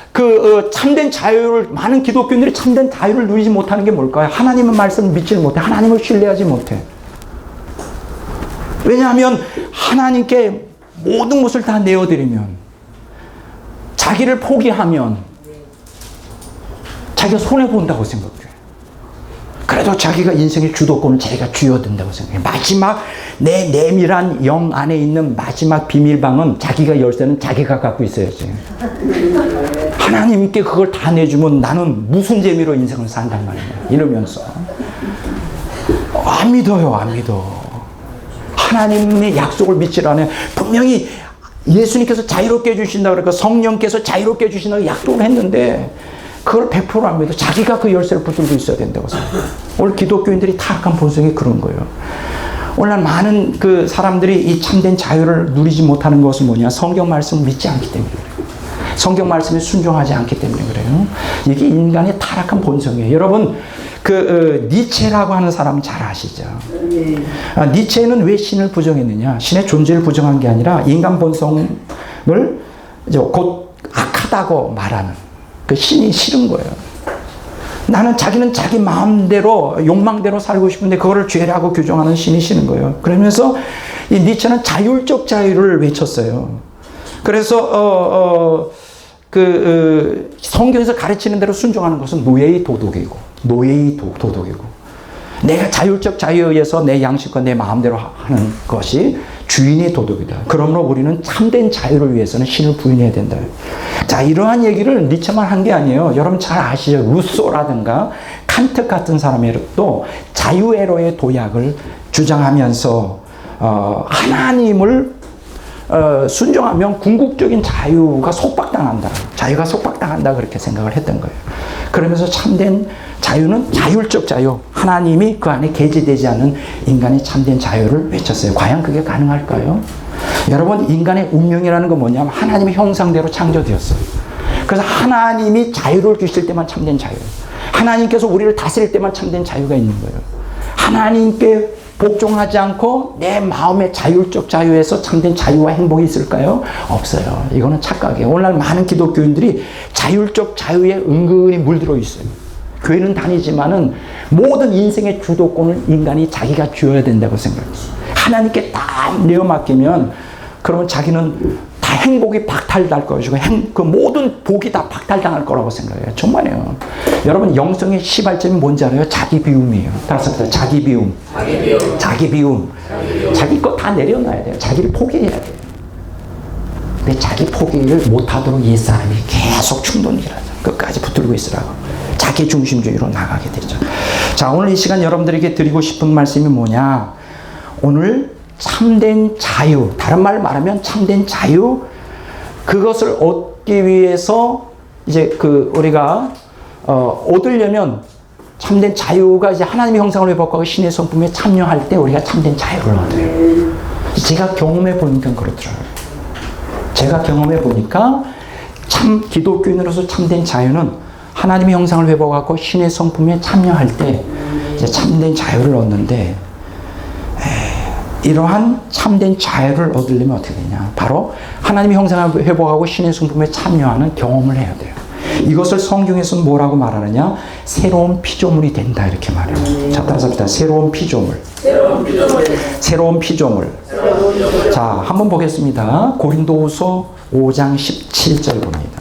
참된 자유를, 많은 기독교인들이 참된 자유를 누리지 못하는 게 뭘까요? 하나님의 말씀을 믿지 못해. 하나님을 신뢰하지 못해. 왜냐하면 하나님께 모든 것을 다 내어드리면, 자기를 포기하면 자기가 손해본다고 생각해. 그래도 자기가 인생의 주도권을 자기가 쥐어든다고 생각해. 마지막 내 내밀한 영 안에 있는 마지막 비밀방은 자기가 열쇠는 자기가 갖고 있어야지. 하나님께 그걸 다 내주면 나는 무슨 재미로 인생을 산단 말이야. 이러면서. 안 믿어요, 안 믿어. 하나님의 약속을 믿질 않아요. 분명히 예수님께서 자유롭게 해주신다 그러니까 성령께서 자유롭게 해주신다고 약속을 했는데 그걸 100% 안 믿어. 자기가 그 열쇠를 붙들고 있어야 된다고 생각해요. 오늘 기독교인들이 타락한 본성이 그런 거예요. 오늘날 많은 그 사람들이 이 참된 자유를 누리지 못하는 것은 뭐냐? 성경 말씀을 믿지 않기 때문에 그래요. 성경 말씀에 순종하지 않기 때문에 그래요. 이게 인간의 타락한 본성이에요. 여러분, 니체라고 하는 사람 잘 아시죠? 니체는 왜 신을 부정했느냐? 신의 존재를 부정한 게 아니라 인간 본성을 곧 악하다고 말하는 그 신이 싫은 거예요. 나는 자기는 자기 마음대로 욕망대로 살고 싶은데 그거를 죄라고 규정하는 신이 싫은 거예요. 그러면서 이 니체는 자율적 자유를 외쳤어요. 그래서 성경에서 가르치는 대로 순종하는 것은 노예의 도덕이고 내가 자율적 자유에 의해서 내 양식과 내 마음대로 하는 것이 주인의 도덕이다. 그러므로 우리는 참된 자유를 위해서는 신을 부인해야 된다. 자, 이러한 얘기를 니체만 한 게 아니에요. 여러분 잘 아시죠? 루소라든가 칸트 같은 사람들도 자유애로의 도약을 주장하면서 하나님을 순종하면 궁극적인 자유가 속박당한다. 자유가 속박당한다. 그렇게 생각을 했던 거예요. 그러면서 참된 자유는 자율적 자유. 하나님이 그 안에 개재되지 않는 인간의 참된 자유를 외쳤어요. 과연 그게 가능할까요? 여러분, 인간의 운명이라는 건 뭐냐면 하나님의 형상대로 창조되었어요. 그래서 하나님이 자유를 주실 때만 참된 자유예요. 하나님께서 우리를 다스릴 때만 참된 자유가 있는 거예요. 하나님께 복종하지 않고 내 마음의 자율적 자유에서 참된 자유와 행복이 있을까요? 없어요. 이거는 착각이에요. 오늘날 많은 기독교인들이 자율적 자유에 은근히 물들어 있어요. 교회는 다니지만은 모든 인생의 주도권을 인간이 자기가 쥐어야 된다고 생각해요. 하나님께 다 내어 맡기면 그러면 자기는 다 행복이 박탈될 것이고 그 모든 복이 다 박탈당할 거라고 생각해요. 정말이에요. 여러분, 영성의 시발점이 뭔지 알아요? 자기 비움이에요. 다섯 번 자기 비움. 자기 거 다 내려놔야 돼요. 자기를 포기해야 돼요. 근데 자기 포기를 못하도록 옛사람이 계속 충동이라죠. 끝까지 붙들고 있으라고. 자기 중심주의로 나가게 되죠. 자, 오늘 이 시간 여러분들에게 드리고 싶은 말씀이 뭐냐? 오늘 참된 자유, 다른 말로 말하면 참된 자유, 그것을 얻기 위해서 이제 우리가 얻으려면 참된 자유가 이제 하나님의 형상을 회복하고 신의 성품에 참여할 때 우리가 참된 자유를 얻어요. 제가 경험해 보니까 그렇더라고요. 제가 경험해 보니까 참 기독교인으로서 참된 자유는 하나님의 형상을 회복하고 신의 성품에 참여할 때 이제 참된 자유를 얻는데, 이러한 참된 자유를 얻으려면 어떻게 되냐? 바로 하나님의 형상을 회복하고 신의 성품에 참여하는 경험을 해야 돼요. 이것을 성경에서는 뭐라고 말하느냐? 새로운 피조물이 된다, 이렇게 말해요. 자, 따라서 합시다. 새로운 피조물. 자, 한번 보겠습니다. 고린도후서 5장 17절 봅니다.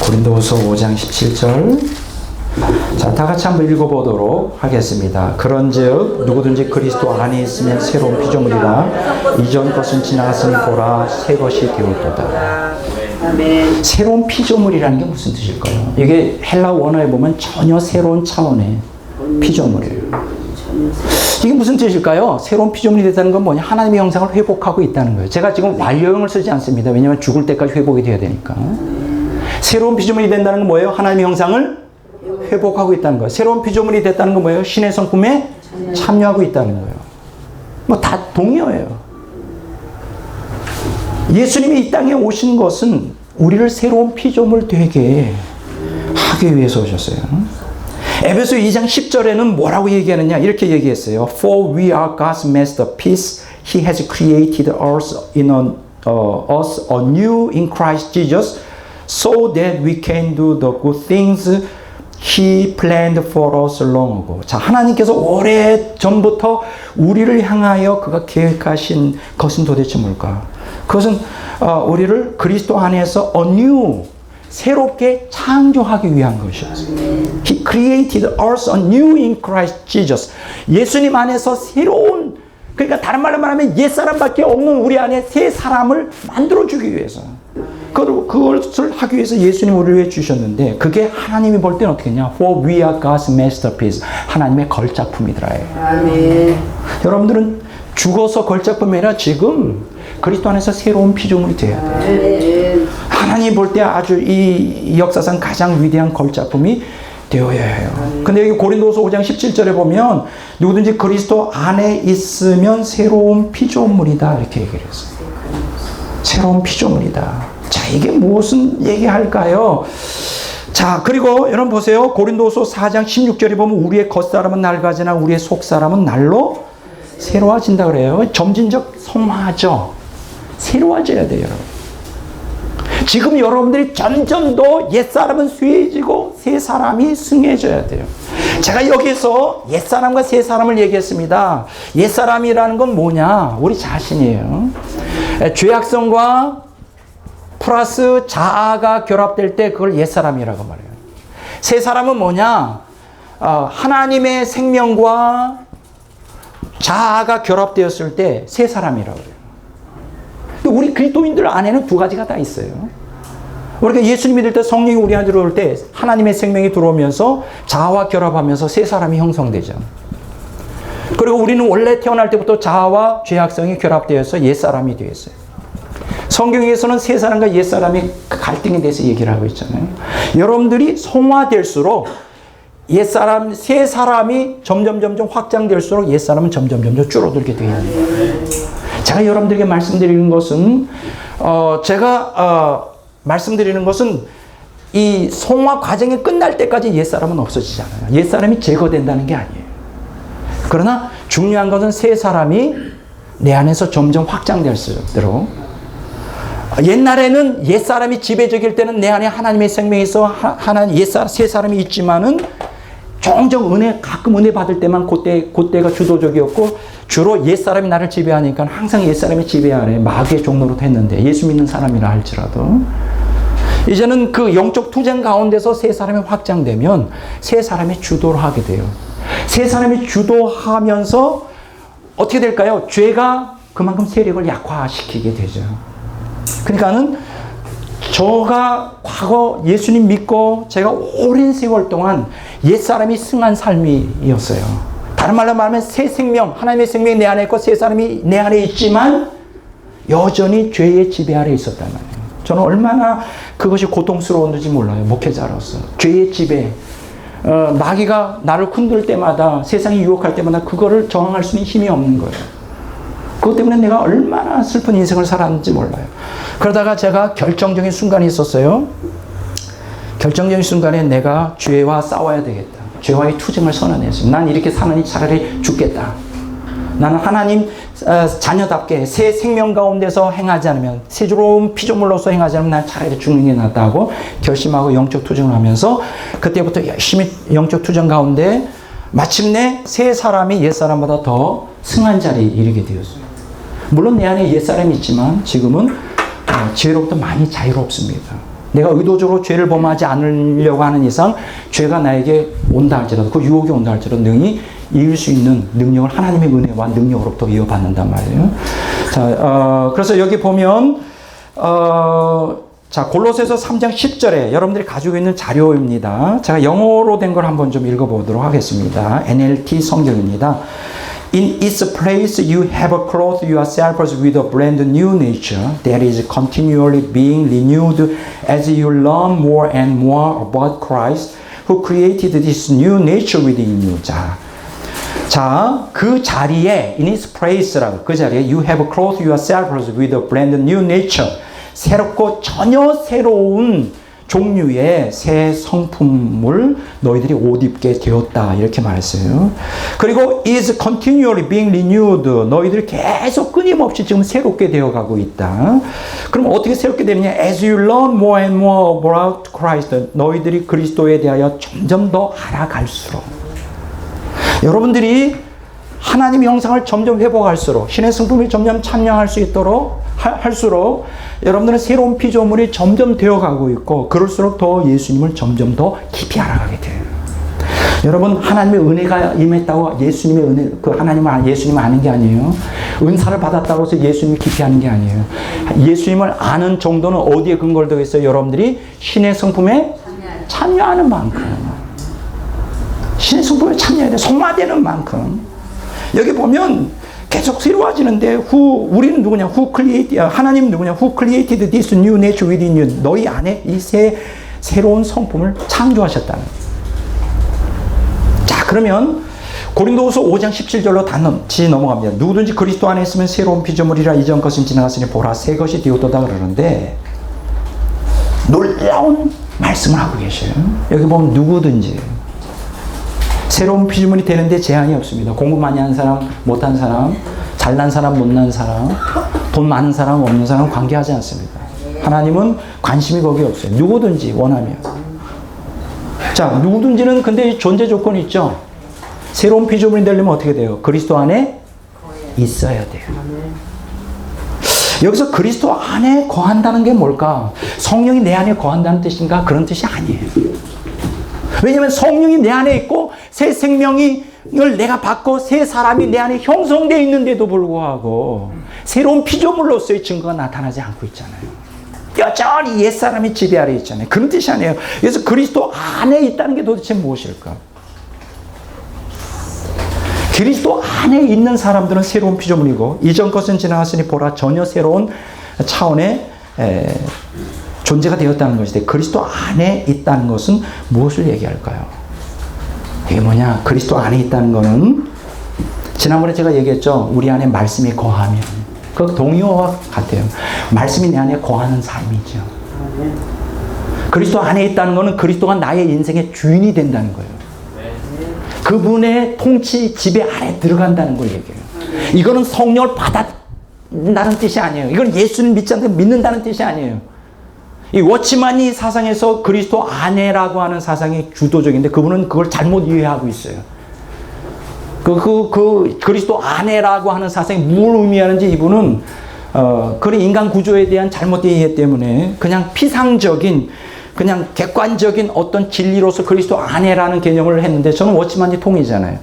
고린도후서 5장 17절. 자, 다 같이 한번 읽어보도록 하겠습니다. 그런즉 누구든지 그리스도 안에 있으면 새로운 피조물이라 이전 것은 지나갔으니 보라 새 것이 되었도다. 새로운 피조물이라는 게 무슨 뜻일까요? 이게 헬라 원어에 보면 전혀 새로운 차원의 피조물이에요. 이게 무슨 뜻일까요? 새로운 피조물이 됐다는 건 뭐냐? 하나님의 형상을 회복하고 있다는 거예요. 제가 지금 완료형을 쓰지 않습니다. 왜냐하면 죽을 때까지 회복이 돼야 되니까. 새로운 피조물이 된다는 건 뭐예요? 하나님의 형상을 회복하고 있다는 거예요. 새로운 피조물이 됐다는 건 뭐예요? 신의 성품에 참여하고 있다는 거예요. 뭐 다 동의어예요. 예수님이 이 땅에 오신 것은 우리를 새로운 피조물 되게 하기 위해서 오셨어요. 에베소 2장 10절에는 뭐라고 얘기하느냐? 이렇게 얘기했어요. For we are God's masterpiece. He has created us anew in Christ Jesus so that we can do the good things He planned for us long ago. 자, 하나님께서 오래 전부터 우리를 향하여 그가 계획하신 것은 도대체 뭘까? 그것은 우리를 그리스도 안에서 anew, 새롭게 창조하기 위한 것이었어요. He created us anew in Christ Jesus. 예수님 안에서 새로운, 그러니까 다른 말로 말하면 옛사람밖에 없는 우리 안에 새 사람을 만들어주기 위해서. 그것을 하기 위해서 예수님 우리를 위해 주셨는데 그게 하나님이 볼 때는 어떻게 했냐? For we are God's masterpiece. 하나님의 걸작품이더라요. 아멘. 여러분들은 죽어서 걸작품이 아니라 지금 그리스도 안에서 새로운 피조물이 되어야 돼요. 아멘. 하나님 볼 때 아주 이 역사상 가장 위대한 걸작품이 되어야 해요. 근데 여기 고린도서 5장 17절에 보면 누구든지 그리스도 안에 있으면 새로운 피조물이다 이렇게 얘기를 했어요. 새로운 피조물이다. 자, 이게 무슨 얘기할까요? 자, 그리고 여러분 보세요. 고린도서 4장 16절에 보면 우리의 겉사람은 낡아지나 우리의 속사람은 날로 새로워진다 그래요. 점진적 성화죠. 새로워져야 돼요, 여러분. 지금 여러분들이 점점 더 옛사람은 쇠해지고 새사람이 승해져야 돼요. 제가 여기서 옛사람과 새사람을 얘기했습니다. 옛사람이라는 건 뭐냐? 우리 자신이에요. 죄악성과 플러스 자아가 결합될 때 그걸 옛사람이라고 말해요. 새사람은 뭐냐? 하나님의 생명과 자아가 결합되었을 때 새사람이라고 해요. 우리 그리스도인들 안에는 두 가지가 다 있어요. 우리가 예수님 믿을 때 성령이 우리 안에 들어올 때 하나님의 생명이 들어오면서 자아와 결합하면서 새 사람이 형성되죠. 그리고 우리는 원래 태어날 때부터 자아와 죄악성이 결합되어서 옛 사람이 되었어요. 성경에서는 새 사람과 옛 사람의 갈등에 대해서 얘기를 하고 있잖아요. 여러분들이 성화될수록 옛 사람, 새 사람이 점점 확장될수록 옛 사람은 점점 줄어들게 되어 있는 거예요. 제가 여러분들에게 말씀드리는 것은 말씀드리는 것은 이 성화 과정이 끝날 때까지 옛사람은 없어지지 않아요. 옛사람이 제거된다는 게 아니에요. 그러나 중요한 것은 새 사람이 내 안에서 점점 확장될수록 옛날에는 옛사람이 지배적일 때는 내 안에 하나님의 생명이 있어 하나님 새 사람이 있지만은 종종 가끔 은혜 받을 때만 그때가 주도적이었고 주로 옛사람이 나를 지배하니까 항상 옛사람이 지배하래. 마귀의 종로로 했는데 예수 믿는 사람이라 할지라도 이제는 그 영적 투쟁 가운데서 새 사람이 확장되면 새 사람이 주도를 하게 돼요. 새 사람이 주도하면서 어떻게 될까요? 죄가 그만큼 세력을 약화시키게 되죠. 그러니까는 저가 과거 예수님 믿고 제가 오랜 세월 동안 옛사람이 승한 삶이었어요. 다른 말로 말하면 새 생명, 하나님의 생명이 내 안에 있고 새 사람이 내 안에 있지만 여전히 죄의 지배 아래 있었단 말이에요. 저는 얼마나 그것이 고통스러웠는지 몰라요. 목회자로서. 죄의 지배. 마귀가 나를 흔들 때마다 세상이 유혹할 때마다 그거를 저항할 수 있는 힘이 없는 거예요. 그것 때문에 내가 얼마나 슬픈 인생을 살았는지 몰라요. 그러다가 제가 결정적인 순간이 있었어요. 결정적인 순간에 내가 죄와 싸워야 되겠다. 죄와의 투쟁을 선언했어요. 난 이렇게 사느니 차라리 죽겠다. 나는 하나님 자녀답게 새 생명 가운데서 행하지 않으면 새로운 피조물로서 행하지 않으면 난 차라리 죽는 게 낫다고 결심하고 영적 투쟁을 하면서 그때부터 열심히 영적 투쟁 가운데 마침내 새 사람이 옛 사람보다 더 승한 자리에 이르게 되었어요. 물론 내 안에 옛 사람이 있지만 지금은 죄로부터 많이 자유롭습니다. 내가 의도적으로 죄를 범하지 않으려고 하는 이상 죄가 나에게 온다 할지라도 그 유혹이 온다 할지라도 능히 이길 수 있는 능력을 하나님의 은혜와 능력으로부터 이어받는단 말이에요. 자, 그래서 여기 보면 자, 골로새서 3장 10절에 여러분들이 가지고 있는 자료입니다. 제가 영어로 된 걸 한번 좀 읽어보도록 하겠습니다. NLT 성경입니다. In its place you have clothed yourselves with a brand new nature that is continually being renewed as you learn more and more about Christ who created this new nature within you. 자, 그 자리에 in its place라고 그 자리에 you have clothed yourselves with a brand new nature. 새롭고 전혀 새로운 종류의 새 성품을 너희들이 옷 입게 되었다 이렇게 말했어요. 그리고 is continually being renewed. 너희들이 계속 끊임없이 지금 새롭게 되어가고 있다. 그럼 어떻게 새롭게 되느냐? As you learn more and more about Christ. 너희들이 그리스도에 대하여 점점 더 알아갈수록 여러분들이 하나님의 형상을 점점 회복할수록 신의 성품이 점점 찬양할 수 있도록 할수록 여러분들은 새로운 피조물이 점점 되어가고 있고 그럴수록 더 예수님을 점점 더 깊이 알아가게 돼요. 여러분 하나님의 은혜가 임했다고 예수님의 은혜 그 하나님을 예수님을 아는 게 아니에요. 은사를 받았다고 해서 예수님이 기피하는 게 아니에요. 예수님을 아는 정도는 어디에 근거를 두고 있어요? 여러분들이 신의 성품에 참여하는 만큼. 신의 성품에 참여해야 돼. 성화되는 만큼. 여기 보면 계속 새로워지는데 우리는 누구냐? 하나님 누구냐? Who created this new nature within you? 너희 안에 이 새로운 성품을 창조하셨다는. 자, 그러면 고린도후서 5장 17절로 단지 넘어갑니다. 누구든지 그리스도 안에 있으면 새로운 피조물이라 이전 것은 지나갔으니 보라 새 것이 되었도다 그러는데 놀라운 말씀을 하고 계셔요. 여기 보면 누구든지 새로운 피조물이 되는데 제한이 없습니다. 공부 많이 한 사람, 못한 사람, 잘난 사람, 못난 사람, 돈 많은 사람, 없는 사람 관계하지 않습니다. 하나님은 관심이 거기에 없어요. 누구든지 원하면. 자, 누구든지는 근데 존재 조건이 있죠. 새로운 피조물이 되려면 어떻게 돼요? 그리스도 안에 있어야 돼요. 여기서 그리스도 안에 거한다는 게 뭘까? 성령이 내 안에 거한다는 뜻인가? 그런 뜻이 아니에요. 왜냐하면 성령이 내 안에 있고 새 생명을 내가 받고 새 사람이 내 안에 형성되어 있는데도 불구하고 새로운 피조물로서의 증거가 나타나지 않고 있잖아요. 여전히 옛사람이 지배 아래 있잖아요. 그런 뜻이 아니에요. 그래서 그리스도 안에 있다는 게 도대체 무엇일까? 그리스도 안에 있는 사람들은 새로운 피조물이고 이전 것은 지나갔으니 보라 전혀 새로운 차원의 존재가 되었다는 것인데 그리스도 안에 있다는 것은 무엇을 얘기할까요? 이게 뭐냐? 그리스도 안에 있다는 것은 지난번에 제가 얘기했죠. 우리 안에 말씀이 거하면 그 동의어와 같아요. 말씀이 내 안에 거하는 삶이죠. 그리스도 안에 있다는 것은 그리스도가 나의 인생의 주인이 된다는 거예요. 그분의 통치 지배 아래 들어간다는 걸 얘기해요. 이거는 성령을 받았다는 뜻이 아니에요. 이건 예수를 믿지 않고 믿는다는 뜻이 아니에요. 이 워치만이 사상에서 그리스도 안에라고 하는 사상이 주도적인데 그분은 그걸 잘못 이해하고 있어요. 그리스도 안에라고 하는 사상이 뭘 의미하는지 이분은 그런 인간 구조에 대한 잘못된 이해 때문에 그냥 피상적인 그냥 객관적인 어떤 진리로서 그리스도 안에라는 개념을 했는데 저는 워치만이 통이잖아요.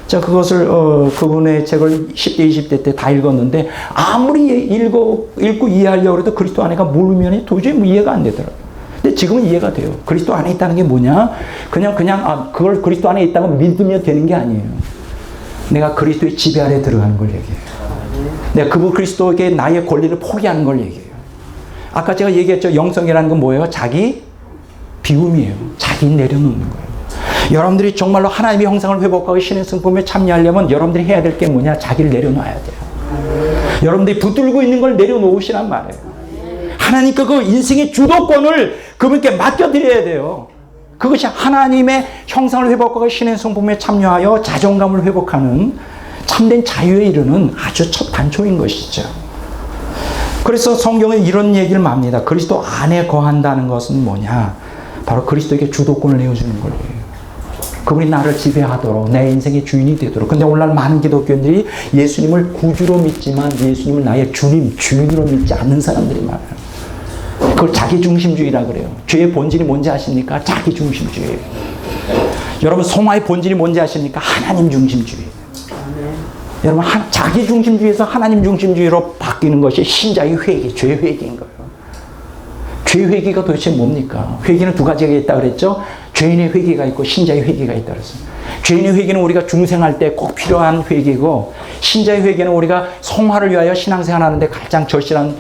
제가 그것을 그분의 책을 10대 20대 때 다 읽었는데 아무리 읽고 이해하려고 해도 그리스도 안에가 뭘 의미하는지 도저히 이해가 안 되더라고요. 근데 지금은 이해가 돼요. 그리스도 안에 있다는 게 뭐냐? 그걸 그리스도 안에 있다고 믿으면 되는 게 아니에요. 내가 그리스도의 지배 아래 들어가는 걸 얘기해요. 내가 그리스도에게 나의 권리를 포기하는 걸 얘기해요. 아까 제가 얘기했죠. 영성이라는 건 뭐예요? 자기 비움이에요. 자기 내려놓는 거예요. 여러분들이 정말로 하나님의 형상을 회복하고 신의 성품에 참여하려면 여러분들이 해야 될 게 뭐냐? 자기를 내려놔야 돼요. 여러분들이 붙들고 있는 걸 내려놓으시란 말이에요. 하나님께 그 인생의 주도권을 그분께 맡겨드려야 돼요. 그것이 하나님의 형상을 회복하고 신의 성품에 참여하여 자존감을 회복하는 참된 자유에 이르는 아주 첫 단초인 것이죠. 그래서 성경은 이런 얘기를 합니다. 그리스도 안에 거한다는 것은 뭐냐? 바로 그리스도에게 주도권을 내어주는 거예요. 그분이 나를 지배하도록 내 인생의 주인이 되도록. 근데 오늘날 많은 기독교인들이 예수님을 구주로 믿지만 예수님을 나의 주인으로 믿지 않는 사람들이 많아요. 그걸 자기중심주의라 그래요. 죄의 본질이 뭔지 아십니까? 자기중심주의예요. 여러분 성화의 본질이 뭔지 아십니까? 하나님 중심주의. 여러분 자기중심주의에서 하나님 중심주의로 바뀌는 것이 신자의 회개, 죄 회개인 거예요. 죄 회개가 도대체 뭡니까? 회개는 두 가지가 있다고 그랬죠? 죄인의 회개가 있고 신자의 회개가 있다고 그랬어요. 죄인의 회개는 우리가 중생할 때 꼭 필요한 회개고 신자의 회개는 우리가 성화를 위하여 신앙생활 하는데 가장 절실한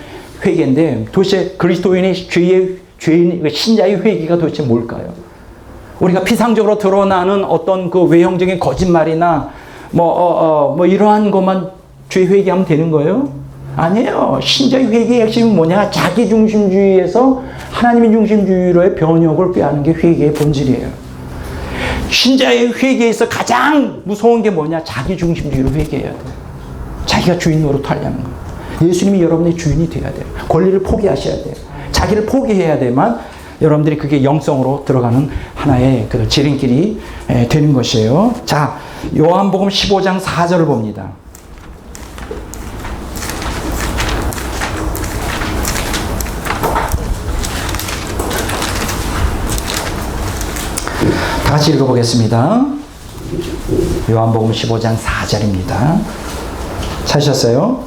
회개인데 도대체 그리스도인의 신자의 회개가 도대체 뭘까요? 우리가 피상적으로 드러나는 어떤 그 외형적인 거짓말이나 이러한 것만 죄 회개하면 되는 거예요? 아니에요. 신자의 회개의 핵심은 뭐냐? 자기중심주의에서 하나님의 중심주의로의 변혁을 꾀하는 게 회개의 본질이에요. 신자의 회개에서 가장 무서운 게 뭐냐? 자기중심주의로 회개해야 돼요. 자기가 주인 노릇하려는 거예요. 예수님이 여러분의 주인이 돼야 돼요. 권리를 포기하셔야 돼요. 자기를 포기해야 되만 여러분들이 그게 영성으로 들어가는 하나의 그 지름길이 되는 것이에요. 자, 요한복음 15장 4절을 봅니다. 다시 읽어보겠습니다. 요한복음 15장 4절입니다. 찾으셨어요?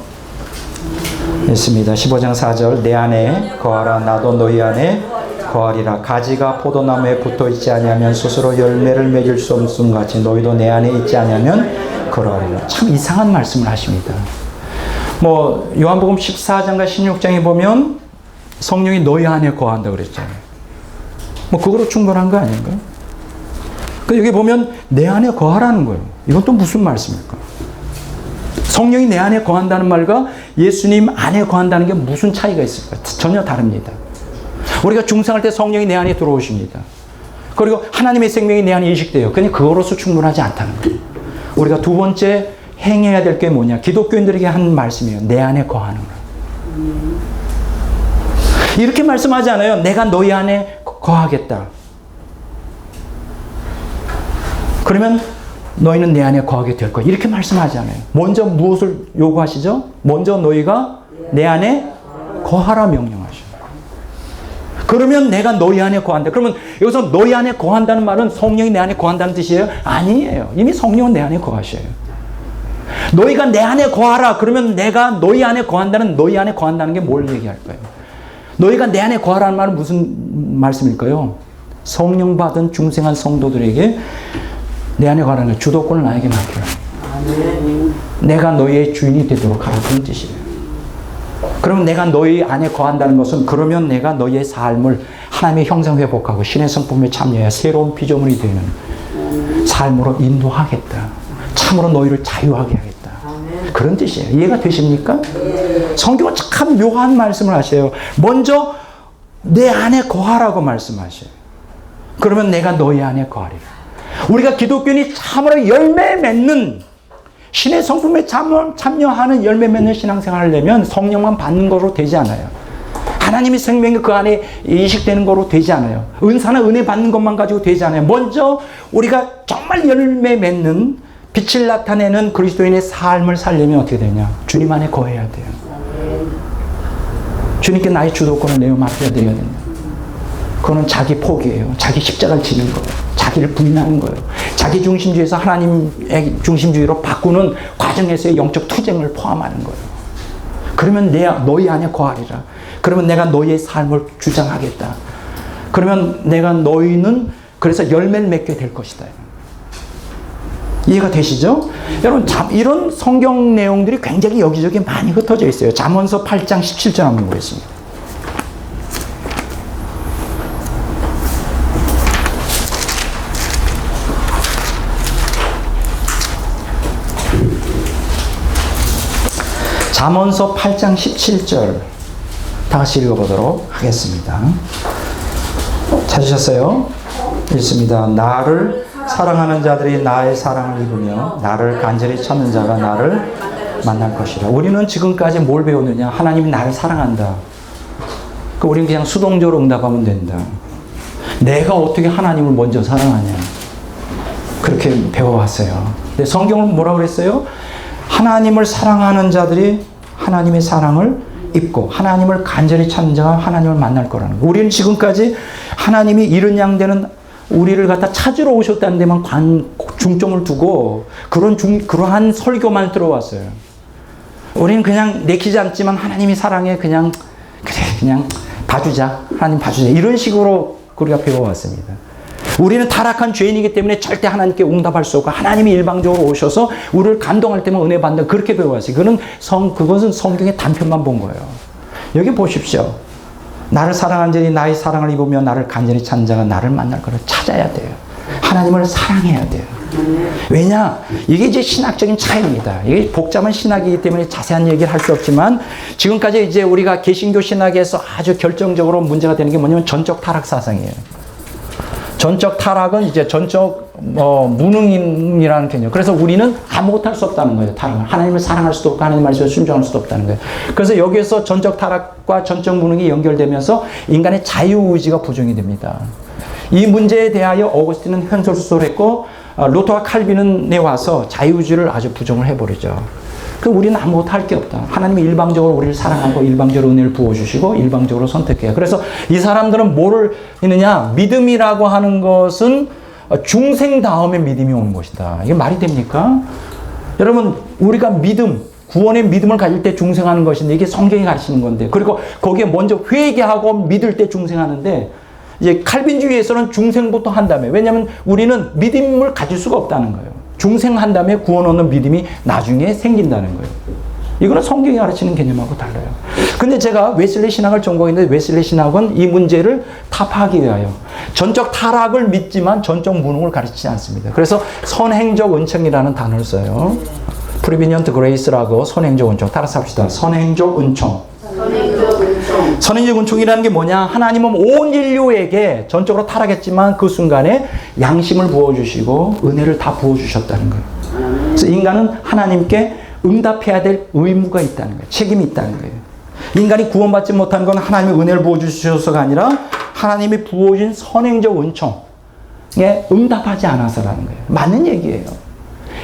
있습니다. 15장 4절. 내 안에 거하라 나도 너희 안에 거하리라. 가지가 포도나무에 붙어 있지 아니하면 스스로 열매를 맺을 수 없음 같이 너희도 내 안에 있지 아니하면 그러하리라. 참 이상한 말씀을 하십니다. 뭐 요한복음 14장과 16장에 보면 성령이 너희 안에 거한다 그랬잖아요. 뭐 그거로 충분한 거 아닌가요? 여기 보면 내 안에 거하라는 거예요. 이건 또 무슨 말씀일까? 성령이 내 안에 거한다는 말과 예수님 안에 거한다는 게 무슨 차이가 있을까? 전혀 다릅니다. 우리가 중생할 때 성령이 내 안에 들어오십니다. 그리고 하나님의 생명이 내 안에 이식돼요. 그냥 그거로서 충분하지 않다는 거예요. 우리가 두 번째 행해야 될 게 뭐냐? 기독교인들에게 한 말씀이에요. 내 안에 거하는 거예요. 이렇게 말씀하지 않아요. 내가 너희 안에 거하겠다. 그러면 너희는 내 안에 거하게 될 거야. 이렇게 말씀하지 않아요. 먼저 무엇을 요구하시죠? 먼저 너희가 내 안에 거하라 명령하셔요. 그러면 내가 너희 안에 거한다. 그러면 여기서 너희 안에 거한다는 말은 성령이 내 안에 거한다는 뜻이에요? 아니에요. 이미 성령은 내 안에 거하셔요. 너희가 내 안에 거하라. 그러면 내가 너희 안에 거한다는 게 뭘 얘기할까요? 너희가 내 안에 거하라는 말은 무슨 말씀일까요? 성령 받은 중생한 성도들에게 내 안에 거하라는 게 주도권을 나에게 맡겨라. 내가 너희의 주인이 되도록 하라. 그런 뜻이에요. 그러면 내가 너희 안에 거한다는 것은 그러면 내가 너희의 삶을 하나님의 형상 회복하고 신의 성품에 참여해 새로운 피조물이 되는 삶으로 인도하겠다. 참으로 너희를 자유하게 하겠다. 그런 뜻이에요. 이해가 되십니까? 성경은 참 묘한 말씀을 하셔요. 먼저 내 안에 거하라고 말씀하셔요. 그러면 내가 너희 안에 거하리라. 우리가 기독교인이 참으로 열매 맺는 신의 성품에 참여하는 열매 맺는 신앙생활을 하려면 성령만 받는 거로 되지 않아요. 하나님의 생명이 그 안에 이식되는 거로 되지 않아요. 은사나 은혜 받는 것만 가지고 되지 않아요. 먼저 우리가 정말 열매 맺는 빛을 나타내는 그리스도인의 삶을 살려면 어떻게 되냐? 주님 안에 거해야 돼요. 주님께 나의 주도권을 내어 맡겨드려야 된다. 그거는 자기 포기예요. 자기 십자가를 지는 거예요. 자기를 부인하는 거예요. 자기 중심주의에서 하나님의 중심주의로 바꾸는 과정에서의 영적 투쟁을 포함하는 거예요. 그러면 너희 안에 거하리라. 그러면 내가 너희의 삶을 주장하겠다. 그러면 너희는 그래서 열매를 맺게 될 것이다. 이해가 되시죠? 여러분, 이런 성경 내용들이 굉장히 여기저기 많이 흩어져 있어요. 잠언서 8장 17절 한번 보겠습니다. 잠언서 8장 17절 다 같이 읽어보도록 하겠습니다. 찾으셨어요? 읽습니다. 나를 사랑하는 자들이 나의 사랑을 입으며 나를 간절히 찾는 자가 나를 만날 것이라. 우리는 지금까지 뭘 배웠느냐? 하나님이 나를 사랑한다. 우리는 그냥 수동적으로 응답하면 된다. 내가 어떻게 하나님을 먼저 사랑하냐? 그렇게 배워왔어요. 근데 성경은 뭐라고 그랬어요? 하나님을 사랑하는 자들이 하나님의 사랑을 입고 하나님을 간절히 찾는 자가 하나님을 만날 거라는 거. 우리는 지금까지 하나님이 이른 양 되는 우리를 갖다 찾으러 오셨다는 데만 중점을 두고 그러한 설교만 들어왔어요. 우리는 그냥 내키지 않지만 하나님이 사랑해 그냥 봐주자. 하나님 봐주자. 이런 식으로 우리가 배워왔습니다. 우리는 타락한 죄인이기 때문에 절대 하나님께 응답할 수 없고 하나님이 일방적으로 오셔서 우리를 감동할 때만 은혜 받는다. 그렇게 배워왔어요. 그것은 성경의 단편만 본 거예요. 여기 보십시오. 나를 사랑한 자니 나의 사랑을 입으며 나를 간절히 찾는 자가 나를 만날 거를 찾아야 돼요. 하나님을 사랑해야 돼요. 왜냐? 이게 이제 신학적인 차이입니다. 이게 복잡한 신학이기 때문에 자세한 얘기를 할 수 없지만 지금까지 이제 우리가 개신교 신학에서 아주 결정적으로 문제가 되는 게 뭐냐면 전적 타락 사상이에요. 전적 타락은 이제 전적 무능이라는 개념. 그래서 우리는 아무것도 할 수 없다는 거예요. 타락은. 하나님을 사랑할 수도 없고 하나님 말씀에 순종할 수도 없다는 거예요. 그래서 여기에서 전적 타락과 전적 무능이 연결되면서 인간의 자유의지가 부정이 됩니다. 이 문제에 대하여 어거스틴은 현설수설을 했고 루터와 칼빈은 내와서 자유의지를 아주 부정을 해버리죠. 우리는 아무것도 할 게 없다. 하나님이 일방적으로 우리를 사랑하고 일방적으로 은혜를 부어주시고 일방적으로 선택해요. 그래서 이 사람들은 뭐를 했느냐? 믿음이라고 하는 것은 중생 다음에 믿음이 오는 것이다. 이게 말이 됩니까? 여러분, 우리가 믿음, 구원의 믿음을 가질 때 중생하는 것인데 이게 성경이 가르치는 건데 그리고 거기에 먼저 회개하고 믿을 때 중생하는데 이제 칼빈주의에서는 중생부터 한 다음에 왜냐하면 우리는 믿음을 가질 수가 없다는 거예요. 중생한 다음에 구원 얻는 믿음이 나중에 생긴다는 거예요. 이거는 성경이 가르치는 개념하고 달라요. 근데 제가 웨슬리 신학을 전공했는데 웨슬리 신학은 이 문제를 타파하기 위하여 전적 타락을 믿지만 전적 무능을 가르치지 않습니다. 그래서 선행적 은총이라는 단어를 써요. 프리비니언트 그레이스라고 선행적 은총. 따라서 합시다. 선행적 은총. 선행적 은총이라는 게 뭐냐? 하나님은 온 인류에게 전적으로 타락했지만 그 순간에 양심을 부어주시고 은혜를 다 부어주셨다는 거예요. 그래서 인간은 하나님께 응답해야 될 의무가 있다는 거예요. 책임이 있다는 거예요. 인간이 구원받지 못한 건 하나님의 은혜를 부어주셔서가 아니라 하나님이 부어준 선행적 은총에 응답하지 않아서라는 거예요. 맞는 얘기예요.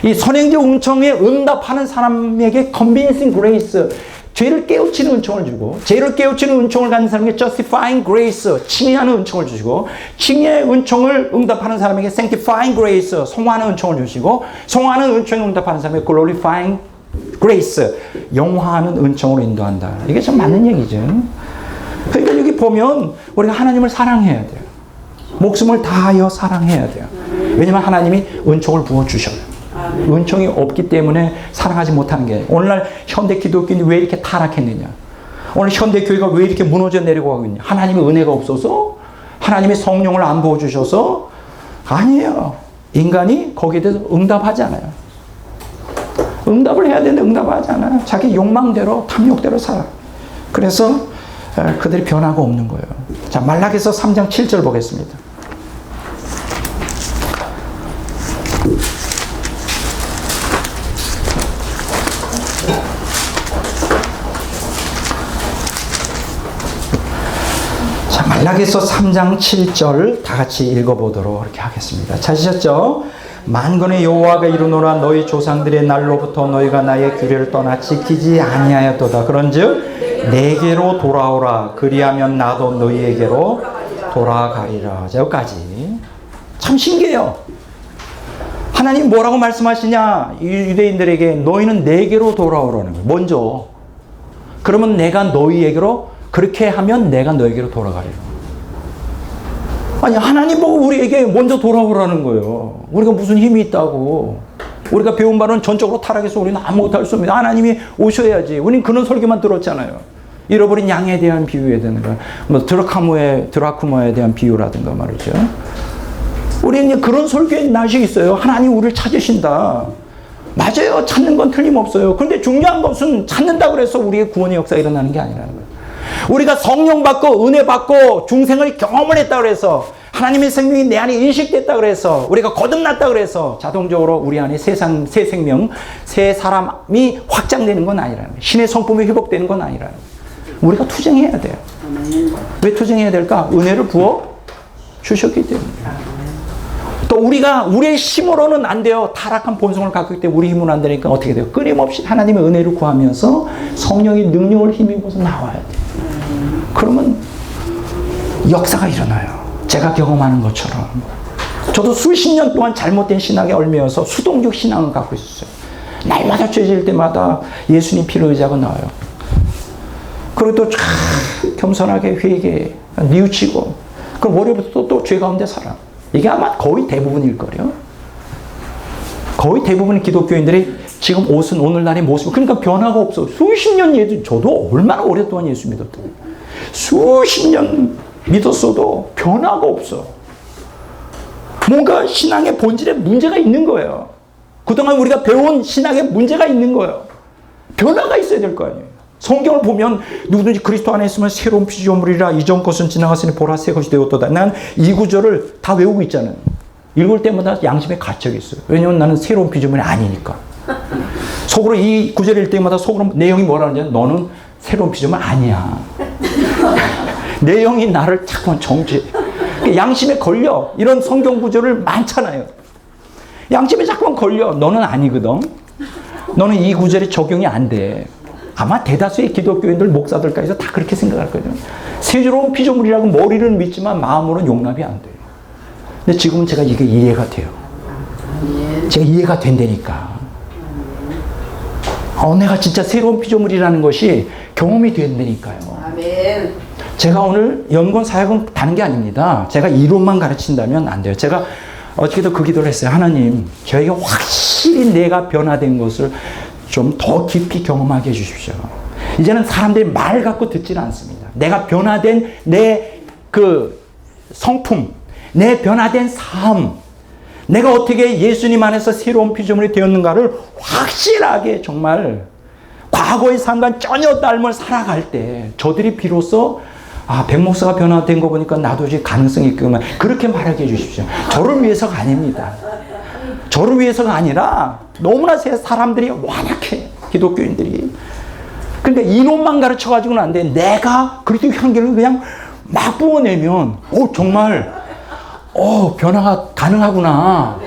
이 선행적 은총에 응답하는 사람에게 convincing grace, 죄를 깨우치는 은총을 주고 죄를 깨우치는 은총을 가진 사람에게 justifying grace, 칭의하는 은총을 주시고 칭의의 은총을 응답하는 사람에게 sanctifying grace, 성화하는 은총을 주시고 성화하는 은총에 응답하는 사람에게 glorifying grace, 영화하는 은총으로 인도한다. 이게 참 맞는 얘기죠. 그러니까 여기 보면 우리가 하나님을 사랑해야 돼요. 목숨을 다하여 사랑해야 돼요. 왜냐하면 하나님이 은총을 부어주셔요. 은총이 없기 때문에 사랑하지 못하는 게 오늘날 현대 기독교인이 왜 이렇게 타락했느냐? 오늘 현대 교회가 왜 이렇게 무너져 내려가고 있냐? 하나님의 은혜가 없어서? 하나님의 성령을 안 부어주셔서? 아니에요. 인간이 거기에 대해서 응답하지 않아요. 응답을 해야 되는데 응답하지 않아요. 자기 욕망대로 탐욕대로 살아. 그래서 그들이 변화가 없는 거예요. 자, 말라기서 3장 7절 보겠습니다. 말라기서 3장 7절 다 같이 읽어보도록 이렇게 하겠습니다. 찾으셨죠? 만군의 여호와가 이르노라 너희 조상들의 날로부터 너희가 나의 규례를 떠나 지키지 아니하였도다. 그런즉 내게로 돌아오라. 그리하면 나도 너희에게로 돌아가리라. 여기까지. 참 신기해요. 하나님 뭐라고 말씀하시냐? 유대인들에게 너희는 내게로 돌아오라는 거예요. 먼저. 그러면 내가 너희에게로 그렇게 하면 내가 너에게로 돌아가리라. 아니 하나님 보고 우리에게 먼저 돌아오라는 거예요. 우리가 무슨 힘이 있다고. 우리가 배운 바는 전적으로 타락해서 우리는 아무것도 할 수 없습니다. 하나님이 오셔야지. 우리는 그런 설교만 들었잖아요. 잃어버린 양에 대한 비유라든가 뭐 드라크모에 대한 비유라든가 말이죠. 우리는 그런 설교에 낯이 있어요. 하나님 우리를 찾으신다. 맞아요. 찾는 건 틀림없어요. 그런데 중요한 것은 찾는다고 해서 우리의 구원의 역사가 일어나는 게 아니라는 거예요. 우리가 성령 받고 은혜 받고 중생을 경험을 했다 그래서 하나님의 생명이 내 안에 인식됐다 그래서 우리가 거듭났다 그래서 자동적으로 우리 안에 새 생명, 새 사람이 확장되는 건 아니라는 거예요. 신의 성품이 회복되는 건 아니라는 거예요. 우리가 투쟁해야 돼요. 왜 투쟁해야 될까? 은혜를 부어 주셨기 때문에. 또 우리가 우리의 힘으로는 안 돼요. 타락한 본성을 갖고 있기 때문에 우리 힘으로는 안 되니까 어떻게 돼요? 끊임없이 하나님의 은혜를 구하면서 성령의 능력을 힘입어서 나와야 돼요. 그러면 역사가 일어나요. 제가 경험하는 것처럼. 저도 수십 년 동안 잘못된 신학에 얽매여서 수동적 신앙을 갖고 있었어요. 날마다 죄 지을 때마다 예수님 피를 의지하고 나와요. 그리고 또 겸손하게 회개해 뉘우치고 그럼 월요일부터 또 죄 가운데 살아. 이게 아마 거의 대부분일 거예요. 거의 대부분의 기독교인들이 지금 옷은 오늘날의 모습. 그러니까 변화가 없어. 수십 년 저도 얼마나 오랫동안 예수 믿었더니 수십 년 믿었어도 변화가 없어. 뭔가 신앙의 본질에 문제가 있는 거예요. 그동안 우리가 배운 신학에 문제가 있는 거예요. 변화가 있어야 될 거 아니에요. 성경을 보면 누구든지 그리스도 안에 있으면 새로운 피조물이라 이전 것은 지나갔으니 보라 새 것이 되었도다. 난 이 구절을 다 외우고 있잖아요. 읽을 때마다 양심에 갇혀 있어요. 왜냐하면 나는 새로운 피조물이 아니니까. 속으로 이 구절을 읽을 때마다 속으로 내용이 뭐라 하냐면 너는 새로운 피조물 아니야. 내용이 나를 자꾸만 정죄. 양심에 걸려. 이런 성경 구절을 많잖아요. 양심에 자꾸만 걸려. 너는 아니거든. 너는 이 구절이 적용이 안 돼. 아마 대다수의 기독교인들, 목사들까지도 다 그렇게 생각할 거예요. 새로운 피조물이라고 머리는 믿지만 마음으로는 용납이 안 돼요. 근데 지금은 제가 이게 이해가 돼요. 제가 이해가 된다니까. 내가 진짜 새로운 피조물이라는 것이 경험이 된다니까요. 아멘. 제가 오늘 연구원 사역은 다는 게 아닙니다. 제가 이론만 가르친다면 안 돼요. 제가 어저께도 그 기도를 했어요. 하나님, 저에게 확실히 내가 변화된 것을 좀 더 깊이 경험하게 해주십시오. 이제는 사람들이 말 갖고 듣지는 않습니다. 내가 변화된 내 그 성품, 내 변화된 삶, 내가 어떻게 예수님 안에서 새로운 피조물이 되었는가를 확실하게 정말 과거의 삶과 전혀 다름을 살아갈 때 저들이 비로소 백 목사가 변화된 거 보니까 나도 이제 가능성이 있구나. 그렇게 말하게 해주십시오. 저를 위해서가 아닙니다. 저를 위해서가 아니라 너무나 사람들이 완약해. 기독교인들이. 그러니까 이론만 가르쳐가지고는 안 돼. 내가 그리스도 향기를 그냥 막 부어내면 정말 변화가 가능하구나.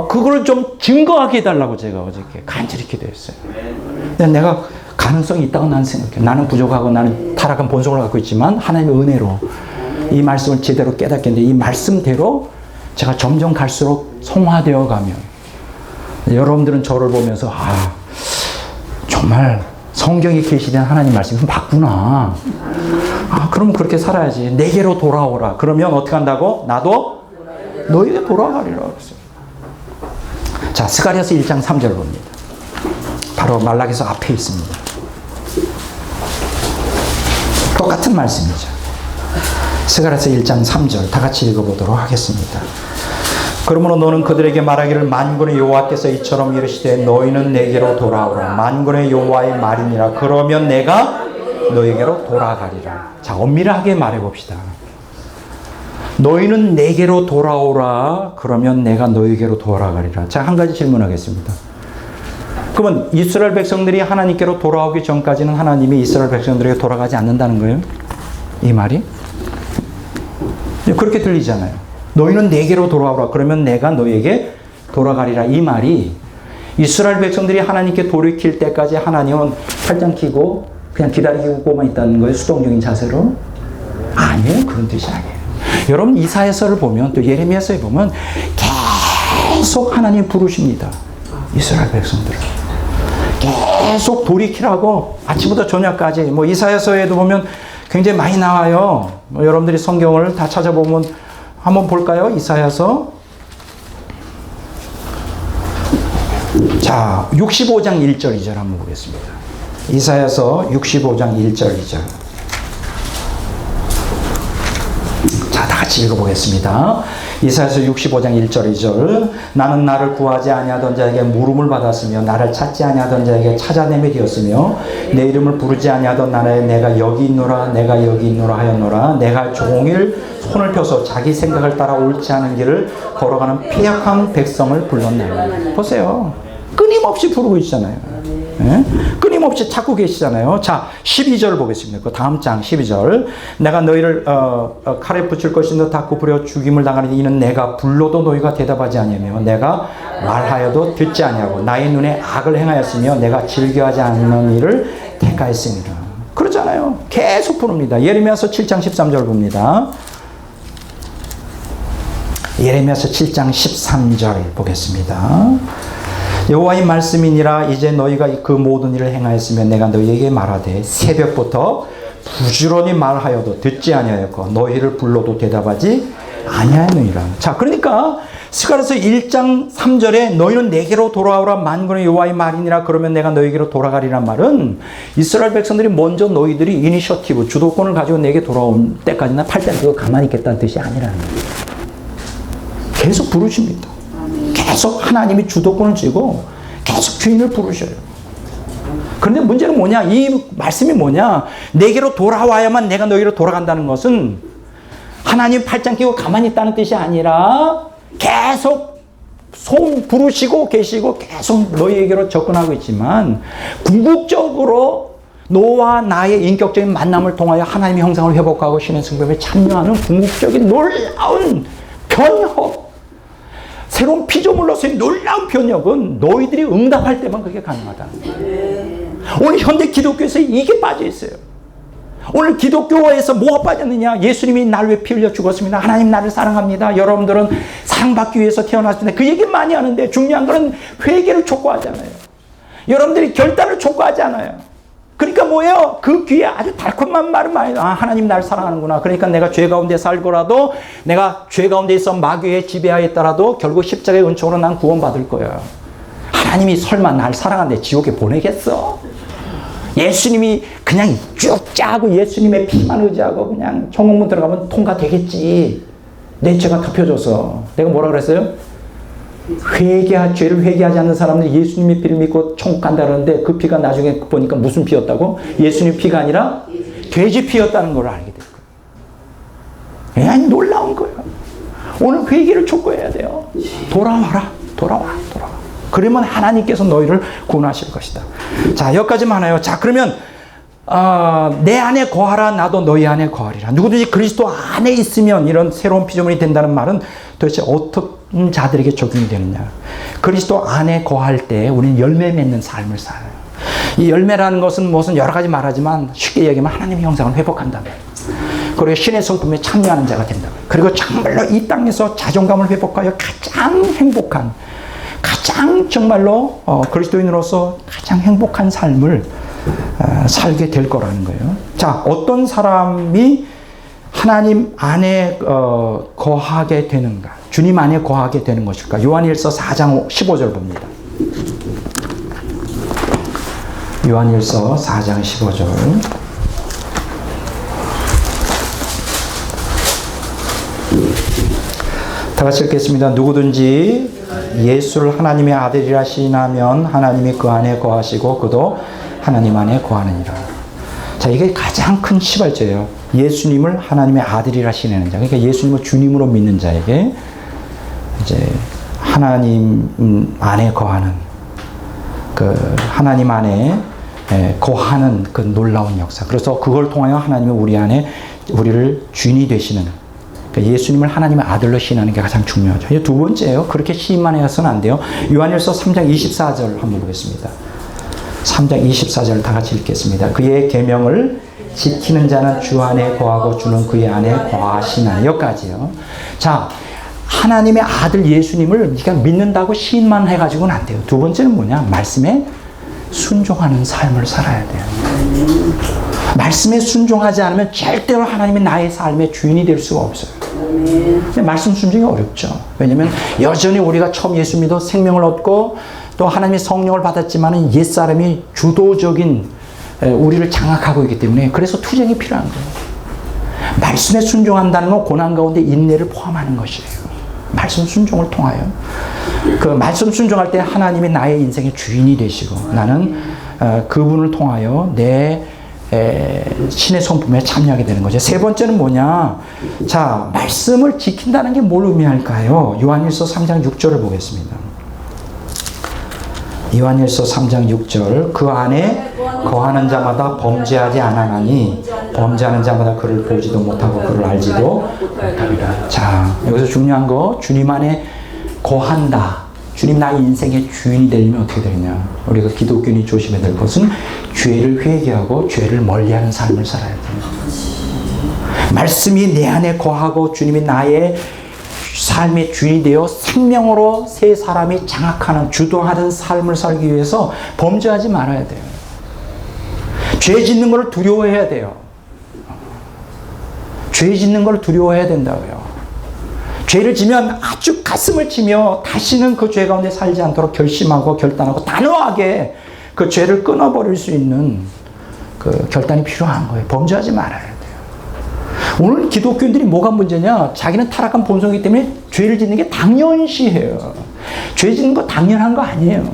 그거를 좀 증거하게 해달라고 제가 어저께 간절히 기도했어요. 내가 가능성이 있다고 나는 생각해요. 나는 부족하고 나는 타락한 본성을 갖고 있지만 하나님의 은혜로 이 말씀을 제대로 깨닫겠는데 이 말씀대로 제가 점점 갈수록 성화되어 가면 여러분들은 저를 보면서 정말 성경에 계시된 하나님 말씀이 맞구나. 그럼 그렇게 살아야지. 내게로 돌아오라. 그러면 어떻게 한다고? 나도 너에게 돌아가리라 그랬어요. 자, 스가랴서 1장 3절 봅니다. 바로 말라기서 앞에 있습니다. 똑같은 말씀이죠. 스가랴서 1장 3절 다 같이 읽어보도록 하겠습니다. 그러므로 너는 그들에게 말하기를 만군의 여호와께서 이처럼 이르시되 너희는 내게로 돌아오라. 만군의 여호와의 말이니라. 그러면 내가 너에게로 돌아가리라. 자, 엄밀하게 말해봅시다. 너희는 내게로 돌아오라. 그러면 내가 너에게로 돌아가리라. 자, 한 가지 질문하겠습니다. 그러면 이스라엘 백성들이 하나님께로 돌아오기 전까지는 하나님이 이스라엘 백성들에게 돌아가지 않는다는 거예요? 이 말이? 그렇게 들리잖아요. 너희는 내게로 돌아오라. 그러면 내가 너에게 돌아가리라. 이 말이 이스라엘 백성들이 하나님께 돌이킬 때까지 하나님은 팔짱 끼고 그냥 기다리고만 있다는 거예요? 수동적인 자세로? 아니에요. 그런 뜻이 아니에요. 여러분 이사야서를 보면 또 예레미야서에 보면 계속 하나님 부르십니다. 이스라엘 백성들을. 계속 돌이키라고 아침부터 저녁까지 이사야서에도 보면 굉장히 많이 나와요. 여러분들이 성경을 다 찾아보면 한번 볼까요? 이사야서. 자, 65장 1절 2절 한번 보겠습니다. 이사야서 65장 1절 2절. 자, 다 같이 읽어보겠습니다. 이사야서 65장 1절 2절. 나는 나를 구하지 아니하던 자에게 물음을 받았으며 나를 찾지 아니하던 자에게 찾아내게 되었으며 내 이름을 부르지 아니하던 나라에 내가 여기 있노라 내가 여기 있노라 하였노라. 내가 종일 손을 펴서 자기 생각을 따라 옳지 않은 길을 걸어가는 폐역한 백성을 불렀나니. 보세요. 끊임없이 부르고 있잖아요. 네? 끊임없이 찾고 계시잖아요. 자, 12절 보겠습니다. 그 다음 장 12절. 내가 너희를 칼에 붙일 것인데 닫고 부려 죽임을 당하니 이는 내가 불러도 너희가 대답하지 아니하며 내가 말하여도 듣지 아니하고 나의 눈에 악을 행하였으며 내가 즐겨하지 않는 일을 택하였으니라. 그러잖아요. 계속 부릅니다. 예레미야서 7장 13절 봅니다. 예레미야서 7장 13절 보겠습니다. 여호와의 말씀이니라. 이제 너희가 그 모든 일을 행하였으면 내가 너희에게 말하되 새벽부터 부지런히 말하여도 듣지 아니하였고 너희를 불러도 대답하지 아니하였느니라. 자, 그러니까 스가랴서 1장 3절에 너희는 내게로 돌아오라 만군의 여호와의 말이니라. 그러면 내가 너희에게로 돌아가리란 말은 이스라엘 백성들이 먼저 너희들이 이니셔티브 주도권을 가지고 내게 돌아올 때까지나 팔짱 끼고 가만히 있겠다는 뜻이 아니라는 거예요. 계속 부르십니다. 계속 하나님이 주도권을 쥐고 계속 주인을 부르셔요. 그런데 문제는 뭐냐? 이 말씀이 뭐냐? 내게로 돌아와야만 내가 너희로 돌아간다는 것은 하나님 팔짱 끼고 가만히 있다는 뜻이 아니라 계속 손 부르시고 계시고 계속 너희에게로 접근하고 있지만 궁극적으로 너와 나의 인격적인 만남을 통하여 하나님의 형상을 회복하고 신의 승범에 참여하는 궁극적인 놀라운 변혁, 새로운 피조물로서의 놀라운 변혁은 너희들이 응답할 때만 그게 가능하다는 거예요. 오늘 현대 기독교에서 이게 빠져 있어요. 오늘 기독교에서 뭐가 빠졌느냐? 예수님이 날 위해 피 흘려 죽었습니다. 하나님 나를 사랑합니다. 여러분들은 사랑받기 위해서 태어났습니다. 그 얘기 많이 하는데 중요한 거는 회개를 촉구하잖아요. 여러분들이 결단을 촉구하지 않아요. 그러니까 뭐예요? 그 귀에 아주 달콤한 말은 많이, 하나님 날 사랑하는구나. 그러니까 내가 죄 가운데 살고라도, 내가 죄 가운데 있어 마귀의 지배하였더라도 결국 십자가의 은총으로 난 구원받을 거야. 하나님이 설마 날 사랑하는데 지옥에 보내겠어? 예수님이 그냥 쭉 짜고 예수님의 피만 의지하고 그냥 천국문 들어가면 통과되겠지. 내 죄가 덮여줘서. 내가 뭐라 그랬어요? 죄를 회개하지 않는 사람은 예수님의 피를 믿고 천국 간다 그러는데 그 피가 나중에 보니까 무슨 피였다고? 예수님 피가 아니라 돼지 피였다는 걸 알게 될 거예요. 아니, 놀라운 거예요. 오늘 회개를 촉구해야 돼요. 돌아와라. 그러면 하나님께서 너희를 구원하실 것이다. 자, 여기까지만 하나요. 자, 그러면 내 안에 거하라, 나도 너희 안에 거하리라. 누구든지 그리스도 안에 있으면, 이런 새로운 피조물이 된다는 말은 도대체 어떤 자들에게 적용이 되느냐. 그리스도 안에 거할 때 우리는 열매 맺는 삶을 살아요. 이 열매라는 것은 무슨 여러 가지 말하지만 쉽게 얘기하면 하나님의 형상을 회복한다며. 그리고 신의 성품에 참여하는 자가 된다며. 그리고 정말로 이 땅에서 자존감을 회복하여 가장 행복한, 가장 정말로 그리스도인으로서 가장 행복한 삶을 살게 될 거라는 거예요. 자, 어떤 사람이 하나님 안에 거하게 되는가? 주님 안에 거하게 되는 것일까? 요한일서 4장 15절 봅니다. 요한일서 4장 15절. 다 같이 읽겠습니다. 누구든지 예수를 하나님의 아들이라 시인하면 하나님이 그 안에 거하시고 그도 하나님 안에 거하느니라. 자, 이게 가장 큰 시발점이에요. 예수님을 하나님의 아들이라 시인하는 자. 그러니까 예수님을 주님으로 믿는 자에게 이제 하나님 안에 거하는, 그 하나님 안에 거하는 그 놀라운 역사. 그래서 그걸 통하여 하나님이 우리 안에 우리를 주인이 되시는, 그러니까 예수님을 하나님의 아들로 시인하는 게 가장 중요하죠. 두 번째예요. 그렇게 시인만 해서는 안 돼요. 요한일서 3장 24절 한번 보겠습니다. 3장 24절 다 같이 읽겠습니다. 그의 계명을 지키는 자는 주 안에 거하고 주는 그의 안에 거하시나니. 여기까지요. 자, 하나님의 아들 예수님을 네가 믿는다고 시인만 해가지고는 안 돼요. 두 번째는 뭐냐? 말씀에 순종하는 삶을 살아야 돼요. 말씀에 순종하지 않으면 절대로 하나님이 나의 삶의 주인이 될 수가 없어요. 근데 말씀 순종이 어렵죠. 왜냐하면 여전히 우리가 처음 예수 믿어 생명을 얻고 또 하나님의 성령을 받았지만 옛사람이 주도적인 우리를 장악하고 있기 때문에, 그래서 투쟁이 필요한 거예요. 말씀에 순종한다는 건 고난 가운데 인내를 포함하는 것이에요. 말씀 순종을 통하여 그 말씀 순종할 때 하나님이 나의 인생의 주인이 되시고 나는 그분을 통하여 내 신의 성품에 참여하게 되는 거죠. 세 번째는 뭐냐? 자, 말씀을 지킨다는 게 뭘 의미할까요? 요한일서 3장 6절을 보겠습니다. 요한일서 3장 6절. 그 안에 거하는 자마다 범죄하지 않아나니 범죄하는 자마다 그를 보지도 못하고 그를 알지도 못하리라. 자, 여기서 중요한 거, 주님 안에 거한다. 주님 나의 인생의 주인이 되려면 어떻게 되느냐? 우리가 기독교인이 조심해야 될 것은 죄를 회개하고 죄를 멀리하는 삶을 살아야 돼요. 말씀이 내 안에 거하고 주님이 나의 삶의 주인이 되어 생명으로 새 사람이 장악하는, 주도하는 삶을 살기 위해서 범죄하지 말아야 돼요. 죄 짓는 걸 두려워해야 돼요. 죄 짓는 걸 두려워해야 된다고요. 죄를 지면 아주 가슴을 치며 다시는 그 죄 가운데 살지 않도록 결심하고 결단하고 단호하게 그 죄를 끊어버릴 수 있는 그 결단이 필요한 거예요. 범죄하지 말아야 돼요. 오늘 기독교인들이 뭐가 문제냐? 자기는 타락한 본성이기 때문에 죄를 짓는 게 당연시해요. 죄 짓는 거 당연한 거 아니에요.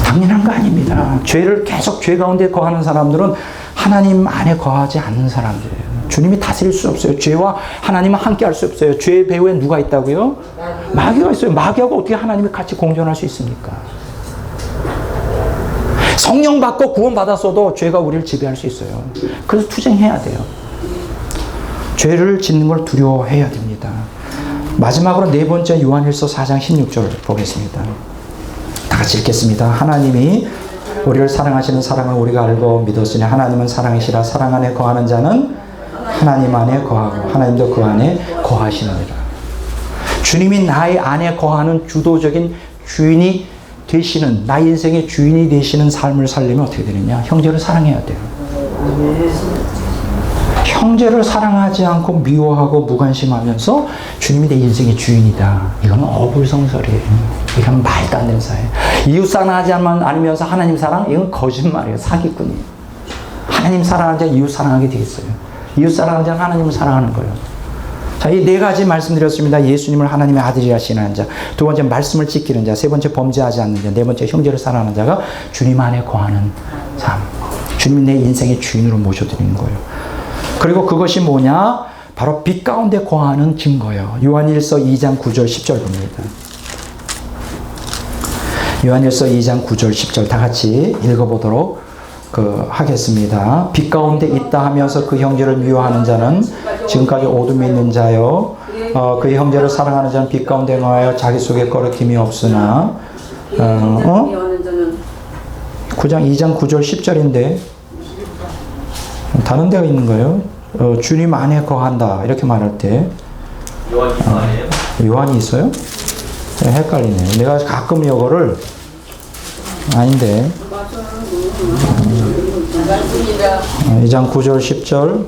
당연한 거 아닙니다. 죄를 계속 죄 가운데 거하는 사람들은 하나님 안에 거하지 않는 사람들이에요. 주님이 다스릴 수 없어요. 죄와 하나님은 함께 할 수 없어요. 죄의 배후에 누가 있다고요? 마귀가 있어요. 마귀하고 어떻게 하나님이 같이 공존할 수 있습니까? 성령 받고 구원 받았어도 죄가 우리를 지배할 수 있어요. 그래서 투쟁해야 돼요. 죄를 짓는 걸 두려워해야 됩니다. 마지막으로 네 번째 요한일서 4장 16절 보겠습니다. 다 같이 읽겠습니다. 하나님이 우리를 사랑하시는 사랑을 우리가 알고 믿었으니 하나님은 사랑이시라. 사랑 안에 거하는 자는 하나님 안에 거하고 하나님도 그 안에 거하시느니라. 주님이 나의 안에 거하는 주도적인 주인이 되시는, 나의 인생의 주인이 되시는 삶을 살려면 어떻게 되느냐? 형제를 사랑해야 돼요. 형제를 사랑하지 않고 미워하고 무관심하면서 주님이 내 인생의 주인이다. 이건 어불성설이에요. 이건 말도 안 되는 사예요. 이웃 사랑하지 않으면서 하나님 사랑? 이건 거짓말이에요. 사기꾼이에요. 하나님 사랑하지 않으면 이웃 사랑하게 되겠어요. 이웃 사랑하지 않으면 하나님을 사랑하는 거예요. 자, 이 네 가지 말씀드렸습니다. 예수님을 하나님의 아들이라 신하는 자, 두 번째 말씀을 지키는 자, 세 번째 범죄하지 않는 자, 네 번째 형제를 사랑하는 자가 주님 안에 거하는 삶. 주님이 내 인생의 주인으로 모셔드리는 거예요. 그리고 그것이 뭐냐? 바로 빛 가운데 거하는 증거예요. 요한일서 2장 9절 10절 봅니다. 요한일서 2장 9절 10절 다 같이 읽어보도록 하겠습니다. 빛 가운데 있다 하면서 그 형제를 미워하는 자는 지금까지 어둠에 있는 자요. 그 형제를 사랑하는 자는 빛 가운데 거하여 자기 속에 거룩힘이 없으나 9장 2장 9절 10절인데 다른 데가 있는 거예요. 주님 안에 거한다 이렇게 말할 때 요한이 있어요? 네, 헷갈리네요. 내가 가끔 이거를 아닌데 2장 9절 10절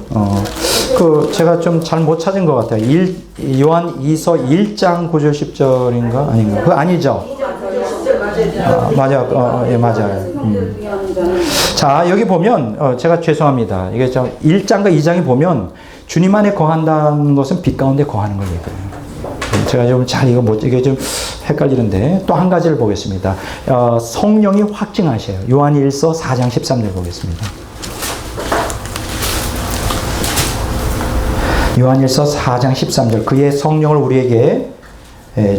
제가 좀 잘 못 찾은 것 같아요. 요한 2서 1장 9절 10절인가? 아닌가? 그거 아니죠? 맞아요. 예, 맞아요. 자, 여기 보면, 제가 죄송합니다. 이게 1장과 2장에 보면, 주님 안에 거한다는 것은 빛 가운데 거하는 걸 얘기해요. 제가 좀 잘 이게 좀 헷갈리는데, 또 한 가지를 보겠습니다. 성령이 확증하셔요. 요한 1서 4장 13절 보겠습니다. 요한 1서 4장 13절. 그의 성령을 우리에게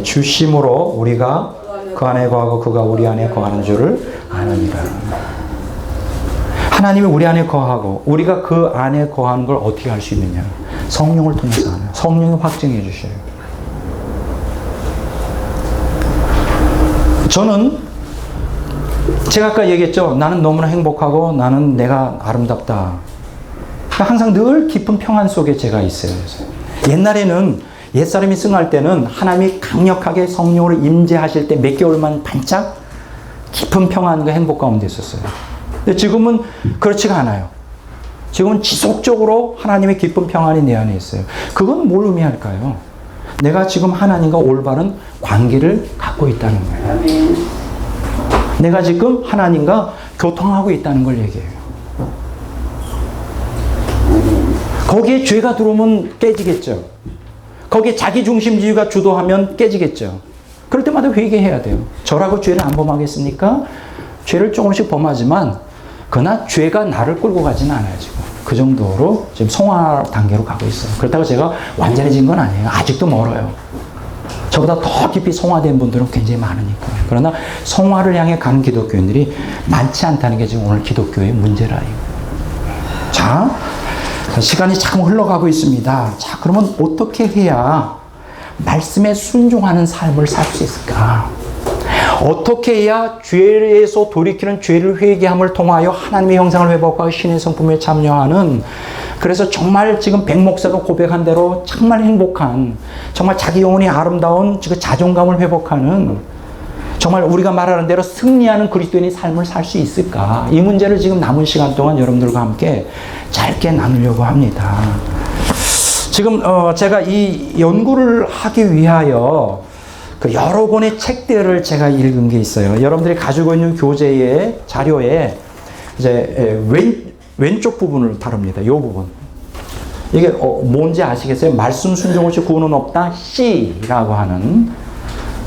주심으로 우리가 그 안에 거하고 그가 우리 안에 거하는 줄을 아느니라. 하나님이 우리 안에 거하고 우리가 그 안에 거하는 걸 어떻게 알 수 있느냐? 성령을 통해서 하는. 성령이 확증해 주셔요. 저는 제가 아까 얘기했죠. 나는 너무나 행복하고 나는 내가 아름답다. 항상 늘 깊은 평안 속에 제가 있어요. 옛날에는 옛사람이 승할 때는 하나님이 강력하게 성령을 임재하실 때 몇 개월만 반짝 깊은 평안과 행복 가운데 있었어요. 근데 지금은 그렇지가 않아요. 지금은 지속적으로 하나님의 깊은 평안이 내 안에 있어요. 그건 뭘 의미할까요? 내가 지금 하나님과 올바른 관계를 갖고 있다는 거예요. 내가 지금 하나님과 교통하고 있다는 걸 얘기해요. 거기에 죄가 들어오면 깨지겠죠. 거기에 자기중심주의가 주도하면 깨지겠죠. 그럴 때마다 회개해야 돼요. 저라고 죄를 안 범하겠습니까? 죄를 조금씩 범하지만 그러나 죄가 나를 끌고 가지는 않아요. 지금. 그 정도로 지금 성화 단계로 가고 있어요. 그렇다고 제가 완전해진 건 아니에요. 아직도 멀어요. 저보다 더 깊이 성화된 분들은 굉장히 많으니까. 그러나 성화를 향해 가는 기독교인들이 많지 않다는 게 지금 오늘 기독교의 문제라. 자, 시간이 자꾸 흘러가고 있습니다. 자, 그러면 어떻게 해야 말씀에 순종하는 삶을 살 수 있을까? 어떻게 해야 죄에서 돌이키는 죄를 회개함을 통하여 하나님의 형상을 회복하고 신의 성품에 참여하는, 그래서 정말 지금 백 목사가 고백한 대로 정말 행복한, 정말 자기 영혼이 아름다운 그 자존감을 회복하는, 정말 우리가 말하는 대로 승리하는 그리스도인의 삶을 살 수 있을까? 이 문제를 지금 남은 시간 동안 여러분들과 함께 짧게 나누려고 합니다. 지금 제가 이 연구를 하기 위하여 그 여러 권의 책들을 제가 읽은 게 있어요. 여러분들이 가지고 있는 교재의 자료에 이제 왼쪽 부분을 다룹니다. 이 부분. 이게 뭔지 아시겠어요? 말씀 순종 없이 구원은 없다. C라고 하는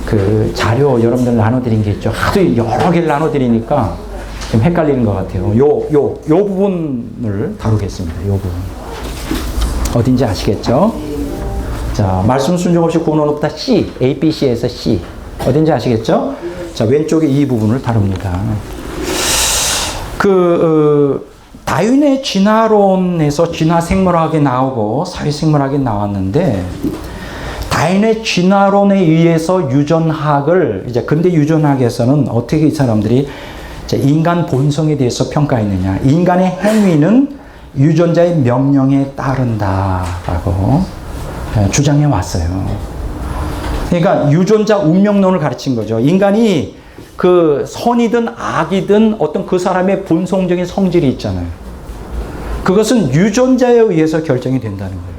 그 자료 여러분들 나눠드린 게 있죠. 하도 여러 개를 나눠드리니까 좀 헷갈리는 것 같아요. 요 부분을 다루겠습니다. 요 부분. 어딘지 아시겠죠? 자, 말씀 순종 없이 구원은 없다. C. ABC에서 C. 어딘지 아시겠죠? 자, 왼쪽에 이 부분을 다룹니다. 다윈의 진화론에서 진화생물학이 나오고 사회생물학이 나왔는데, 다윈의 진화론에 의해서 유전학을, 이제 근대 유전학에서는 어떻게 이 사람들이 인간 본성에 대해서 평가했느냐. 인간의 행위는 유전자의 명령에 따른다라고 주장해 왔어요. 그러니까 유존자 운명론을 가르친 거죠. 인간이 그 선이든 악이든 어떤 그 사람의 본성적인 성질이 있잖아요. 그것은 유존자에 의해서 결정이 된다는 거예요.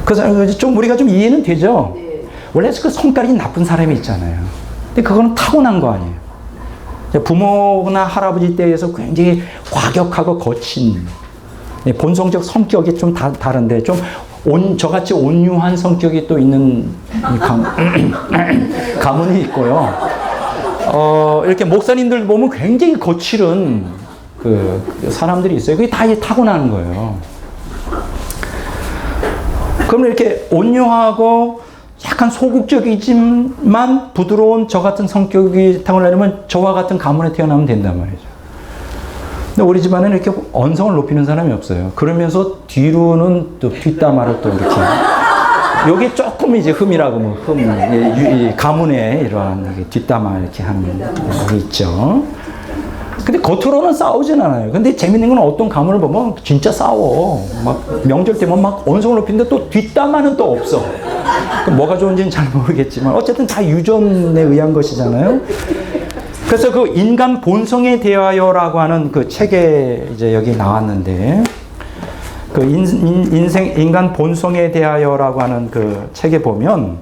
그 사람 좀 우리가 좀 이해는 되죠. 원래 그 성깔이 나쁜 사람이 있잖아요. 근데 그거는 타고난 거 아니에요. 부모나 할아버지 때에서 굉장히 과격하고 거친 본성적 성격이 좀 다른데 좀 저같이 온유한 성격이 또 있는 가문이 있고요. 이렇게 목사님들 보면 굉장히 거칠은 그 사람들이 있어요. 그게 다 타고나는 거예요. 그러면 이렇게 온유하고 약간 소극적이지만 부드러운 저 같은 성격이 타고나려면 저와 같은 가문에 태어나면 된단 말이죠. 근데 우리 집안에는 이렇게 언성을 높이는 사람이 없어요. 그러면서 뒤로는 또 뒷담화를 또 이렇게. 요게 조금 이제 흠이라고 흠, 가문에 이러한 뒷담화 이렇게 하는 게 있죠. 근데 겉으로는 싸우진 않아요. 근데 재밌는 건 어떤 가문을 보면 진짜 싸워. 막 명절 때면 막 언성을 높이는데 또 뒷담화는 또 없어. 뭐가 좋은지는 잘 모르겠지만 어쨌든 다 유전에 의한 것이잖아요. 그래서 그 인간 본성에 대하여라고 하는 그 책에 이제 여기 나왔는데 그 인간 본성에 대하여라고 하는 그 책에 보면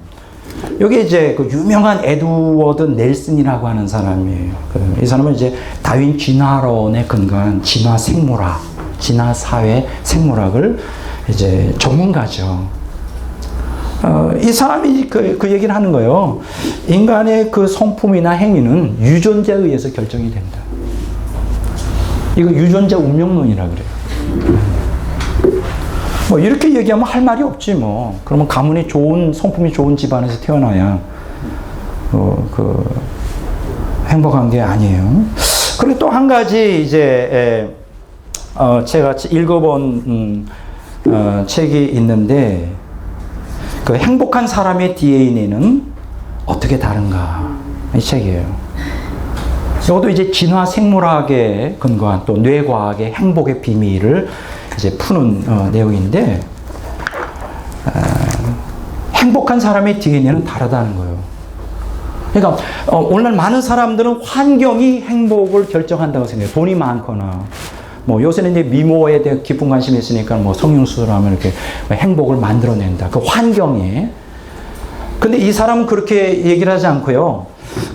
여기 이제 그 유명한 에드워드 넬슨이라고 하는 사람이에요. 이 사람은 이제 다윈 진화론에 근거한 진화 생물학, 진화 사회 생물학을 이제 전문가죠. 이 사람이 그 얘기를 하는 거예요. 인간의 그 성품이나 행위는 유전자에 의해서 결정이 된다. 이거 유전자 운명론이라 그래요. 뭐 이렇게 얘기하면 할 말이 없지 뭐. 그러면 가문이 좋은 성품이 좋은 집안에서 태어나야 행복한 게 아니에요. 그리고 또 한 가지 이제 제가 읽어본 책이 있는데. 그 행복한 사람의 DNA는 어떻게 다른가? 이 책이에요. 이것도 이제 진화 생물학에 근거한 또 뇌과학의 행복의 비밀을 이제 푸는 내용인데, 행복한 사람의 DNA는 다르다는 거예요. 그러니까 오늘날 많은 사람들은 환경이 행복을 결정한다고 생각해요. 돈이 많거나. 뭐 요새는 이제 미모에 대해 깊은 관심이 있으니까 뭐 성형수술하면 이렇게 행복을 만들어낸다. 그 환경에. 근데 이 사람은 그렇게 얘기를 하지 않고요.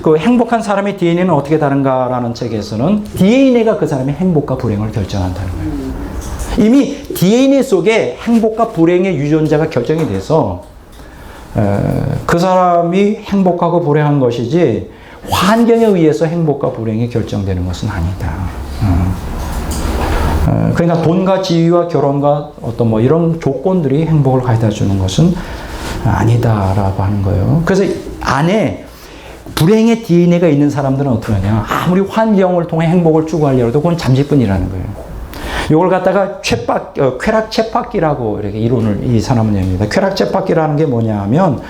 그 행복한 사람의 DNA는 어떻게 다른가라는 책에서는 DNA가 그 사람의 행복과 불행을 결정한다는 거예요. 이미 DNA 속에 행복과 불행의 유전자가 결정이 돼서 그 사람이 행복하고 불행한 것이지 환경에 의해서 행복과 불행이 결정되는 것은 아니다. 그러니까 돈과 지위와 결혼과 어떤 뭐 이런 조건들이 행복을 가져다 주는 것은 아니다라고 하는 거예요. 그래서 안에 불행의 DNA가 있는 사람들은 어떻게 하냐. 아무리 환경을 통해 행복을 추구하려고 해도 그건 잠시뿐이라는 거예요. 이걸 갖다가 쾌락 쳇바퀴라고 이렇게 이론을 이 사람은 냅니다. 쾌락 쳇바퀴라는 게 뭐냐 하면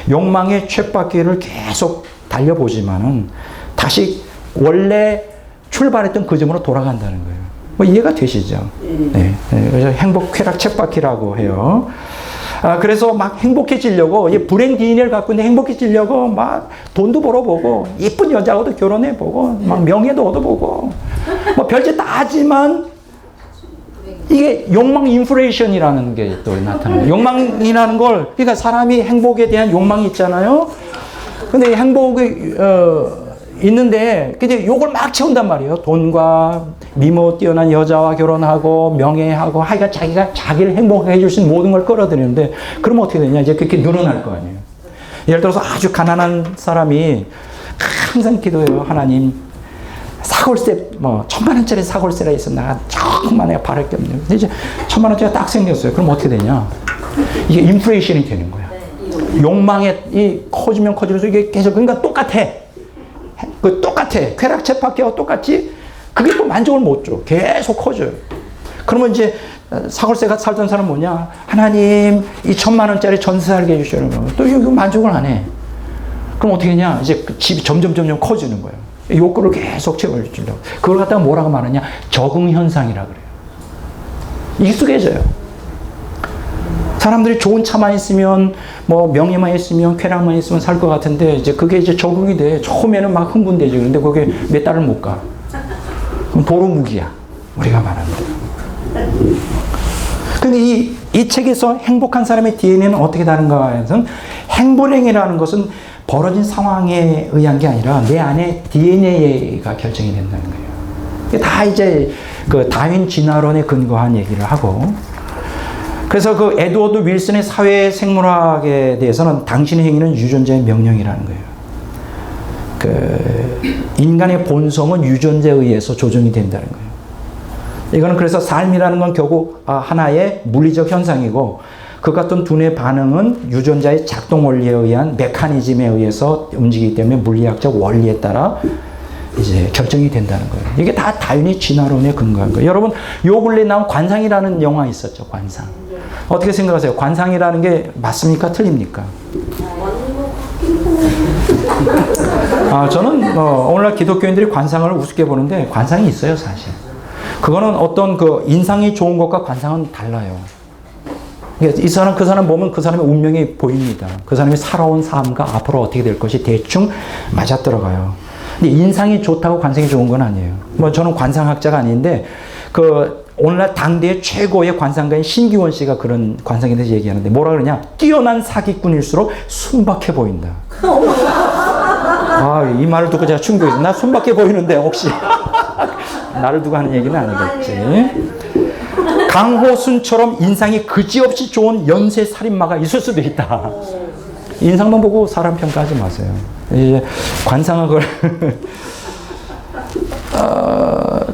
욕망의 쳇바퀴를 계속 달려보지만은 다시 원래 출발했던 그 점으로 돌아간다는 거예요. 뭐 이해가 되시죠? 네. 그래서 행복 쾌락 쳇바퀴라고 해요. 그래서 막 행복해지려고, 불행 DNA를 갖고 있는데 행복해지려고 막 돈도 벌어보고, 예쁜 여자하고도 결혼해보고, 막 명예도 얻어보고, 뭐 별짓 다 하지만, 이게 욕망 인플레이션이라는 게 또 나타나요. 욕망이라는 걸, 그러니까 사람이 행복에 대한 욕망이 있잖아요. 근데 행복이, 있는데, 근데 욕을 막 채운단 말이에요. 돈과 미모 뛰어난 여자와 결혼하고, 명예하고, 하여간 자기가 자기를 행복하게 해줄 수 있는 모든 걸 끌어들이는데, 그러면 어떻게 되냐? 이제 그렇게 늘어날 거 아니에요. 예를 들어서 아주 가난한 사람이 항상 기도해요. 하나님, 사골세, 뭐, 1,000,000원짜리 사골세가 있어. 나 조금만 내가 바랄 게 없네요. 근데 이제 1,000,000원짜리가 딱 생겼어요. 그럼 어떻게 되냐? 이게 인플레이션이 되는 거야. 욕망이 커지면 커지면서 이게 계속, 그러니까 똑같아. 똑같아. 쾌락 쳇바퀴하고 똑같이 그게 또 만족을 못 줘. 계속 커져요. 그러면 이제 사골세가 살던 사람 뭐냐? 하나님, 이 1,000,000원짜리 전세 살게 해주시는 거예요. 또 이거 만족을 안 해. 그럼 어떻게 했냐? 이제 그 집이 점점 커지는 거예요. 욕구를 계속 채워주려고. 그걸 갖다가 뭐라고 말하냐? 적응현상이라 그래요. 익숙해져요. 사람들이 좋은 차만 있으면, 뭐 명예만 있으면, 쾌락만 있으면 살 것 같은데, 이제 그게 이제 적응이 돼. 처음에는 막 흥분되지. 근데 그게 몇 달을 못 가. 그럼 도루묵이야. 우리가 말하는 대로. 근데 이 책에서 행복한 사람의 DNA는 어떻게 다른가 해서, 행복행위라는 것은 벌어진 상황에 의한 게 아니라 내 안에 DNA가 결정이 된다는 거예요. 다 이제 그 다윈 진화론에 근거한 얘기를 하고, 그래서 그 에드워드 윌슨의 사회 생물학에 대해서는 당신의 행위는 유전자의 명령이라는 거예요. 그 인간의 본성은 유전자에 의해서 조정이 된다는 거예요. 이거는 그래서 삶이라는 건 결국 하나의 물리적 현상이고, 그 같은 두뇌 반응은 유전자의 작동 원리에 의한 메커니즘에 의해서 움직이기 때문에 물리학적 원리에 따라 이제 결정이 된다는 거예요. 이게 다 다윈의 진화론에 근거한 거예요. 여러분, 요 근래 나온 관상이라는 영화 있었죠. 관상. 어떻게 생각하세요? 관상이라는 게 맞습니까? 틀립니까? 저는 오늘날 기독교인들이 관상을 우습게 보는데 관상이 있어요, 사실. 그거는 어떤 그 인상이 좋은 것과 관상은 달라요. 이 사람, 그 사람 보면 그 사람의 운명이 보입니다. 그 사람이 살아온 삶과 앞으로 어떻게 될 것이 대충 맞아들어가요. 근데 인상이 좋다고 관상이 좋은 건 아니에요. 뭐 저는 관상학자가 아닌데, 그 오늘날 당대의 최고의 관상가인 신기원 씨가 그런 관상에 대해서 얘기하는데 뭐라 그러냐? 뛰어난 사기꾼일수록 순박해 보인다. 이 말을 듣고 제가 충격했어요. 나 순박해 보이는데 혹시 나를 두고 하는 얘기는 아니겠지. 강호순처럼 인상이 그지없이 좋은 연쇄 살인마가 있을 수도 있다. 인상만 보고 사람 평가하지 마세요. 이제 관상학을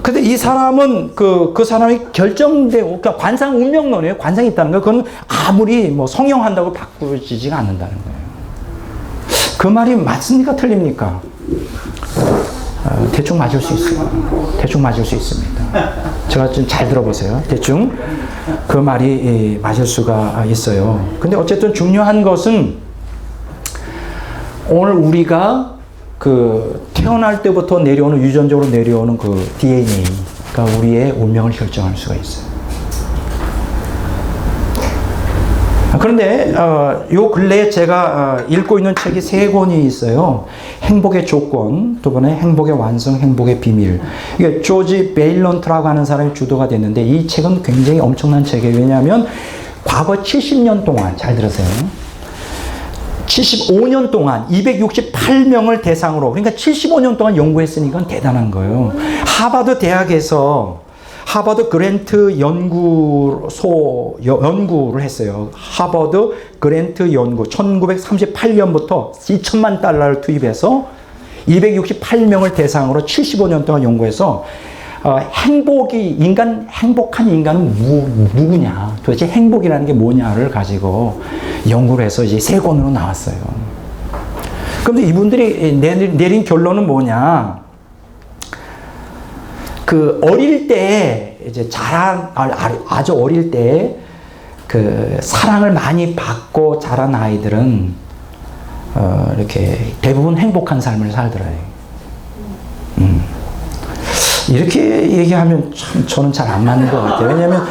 근데 이 사람은 그 사람이 결정되고, 그러니까 관상 운명론이에요. 관상이 있다는 거. 그건 아무리 뭐 성형한다고 바꾸지지가 않는다는 거예요. 그 말이 맞습니까? 틀립니까? 대충 맞을 수 있습니다. 대충 맞을 수 있습니다. 제가 좀 잘 들어보세요. 대충 그 말이 맞을 수가 있어요. 근데 어쨌든 중요한 것은 오늘 우리가 그 태어날 때부터 내려오는, 유전적으로 내려오는 그 DNA가 우리의 운명을 결정할 수가 있어요. 그런데 요 근래에 제가 읽고 있는 책이 3권이 있어요. 행복의 조건, 두 번에 행복의 완성, 행복의 비밀. 이게 조지 베일런트라고 하는 사람이 주도가 됐는데, 이 책은 굉장히 엄청난 책이에요. 왜냐하면 과거 70년 동안, 잘 들으세요. 75년 동안 268명을 대상으로, 그러니까 75년 동안 연구했으니까 대단한 거예요. 하버드 대학에서 하버드 그랜트 연구를 했어요. 하버드 그랜트 연구 1938년부터 2천만 달러를 투입해서 268명을 대상으로 75년 동안 연구해서 행복한 인간은 누구냐, 도대체 행복이라는 게 뭐냐를 가지고 연구를 해서 이제 3권으로 나왔어요. 그런데 이분들이 내린 결론은 뭐냐? 그 어릴 때 이제 아주 어릴 때 그 사랑을 많이 받고 자란 아이들은 이렇게 대부분 행복한 삶을 살더라고요. 이렇게 얘기하면 참 저는 잘 안 맞는 것 같아요. 왜냐면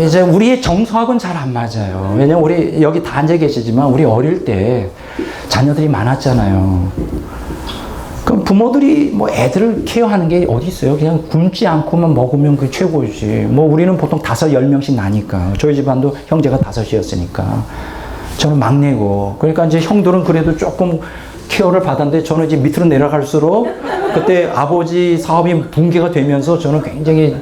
이제 우리의 정서하고는 잘 안 맞아요. 왜냐면 우리 여기 다 앉아 계시지만 우리 어릴 때 자녀들이 많았잖아요. 그럼 부모들이 뭐 애들을 케어하는 게 어디 있어요? 그냥 굶지 않고만 먹으면 그게 최고지. 뭐 우리는 보통 5, 10명씩 나니까. 저희 집안도 형제가 5이었으니까. 저는 막내고. 그러니까 이제 형들은 그래도 조금 케어를 받았는데, 저는 이제 밑으로 내려갈수록 그때 아버지 사업이 붕괴가 되면서 저는 굉장히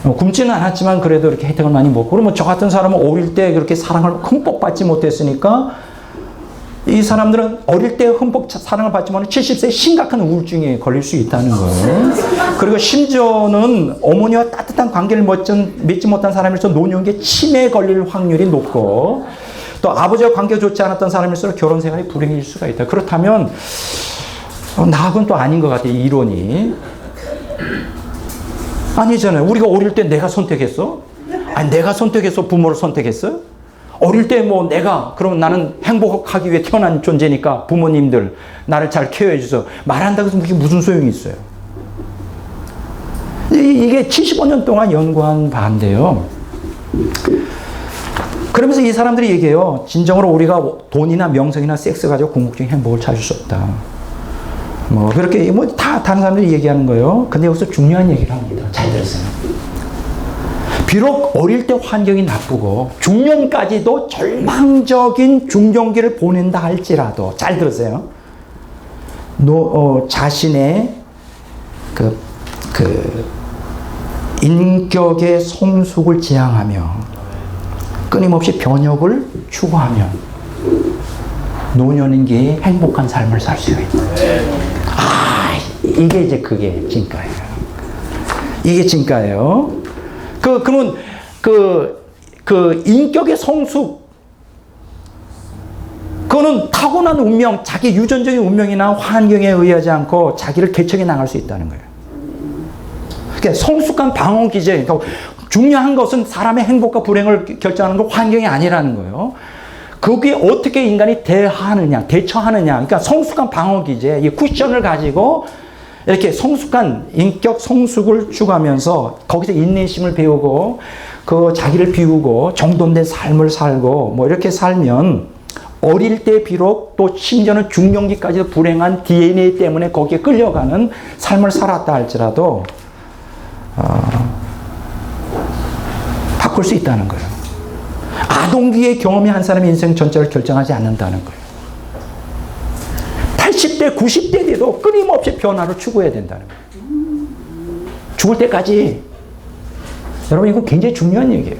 굶지는 않았지만 그래도 이렇게 혜택을 많이 먹고, 그러면 저 같은 사람은 어릴 때 그렇게 사랑을 흠뻑 받지 못했으니까 이 사람들은 어릴 때 흠뻑 사랑을 받지만 70세에 심각한 우울증에 걸릴 수 있다는 거예요. 그리고 심지어는 어머니와 따뜻한 관계를 맺지 못한 사람일서 노년기에 치매에 걸릴 확률이 높고, 또 아버지와 관계가 좋지 않았던 사람일수록 결혼 생활이 불행해질 수가 있다. 그렇다면 나하고는 또 아닌 것 같아요, 이 이론이. 아니잖아요. 우리가 어릴 때 내가 선택했어? 아니, 내가 선택해서 부모를 선택했어? 어릴 때 뭐 그러면 나는 행복하기 위해 태어난 존재니까 부모님들 나를 잘 케어해 주셔서 말한다고 해서 그게 무슨 소용이 있어요? 이게 75년 동안 연구한 바인데요. 그러면서 이 사람들이 얘기해요. 진정으로 우리가 돈이나 명성이나 섹스 가지고 궁극적인 행복을 찾을 수 없다. 뭐 그렇게 뭐 다 다른 사람들이 얘기하는 거예요. 근데 여기서 중요한 얘기를 합니다. 잘 들으세요. 비록 어릴 때 환경이 나쁘고 중년까지도 절망적인 중년기를 보낸다 할지라도 잘 들으세요. 자신의 인격의 성숙을 지향하며 끊임없이 변혁을 추구하면 노년기에 행복한 삶을 살 수가 있다. 이게 이제 그게 진가예요. 이게 진가예요. 그러면 인격의 성숙, 그거는 타고난 운명, 자기 유전적인 운명이나 환경에 의하지 않고 자기를 개척해 나갈 수 있다는 거예요. 그러니까 성숙한 방어 기제, 그러니까 중요한 것은 사람의 행복과 불행을 결정하는 건 환경이 아니라는 거예요. 거기에 어떻게 인간이 대처하느냐. 그러니까 성숙한 방어 기제, 이 쿠션을 가지고 이렇게 성숙한 인격 성숙을 추구하면서 거기서 인내심을 배우고 자기를 비우고 정돈된 삶을 살고 뭐 이렇게 살면 어릴 때 비록 또 심지어는 중년기까지도 불행한 DNA 때문에 거기에 끌려가는 삶을 살았다 할지라도 바꿀 수 있다는 거예요. 아동기의 경험이 한 사람의 인생 전체를 결정하지 않는다는 거예요. 80대, 90대 돼도 끊임없이 변화를 추구해야 된다는 거예요. 죽을 때까지. 여러분, 이거 굉장히 중요한 얘기예요.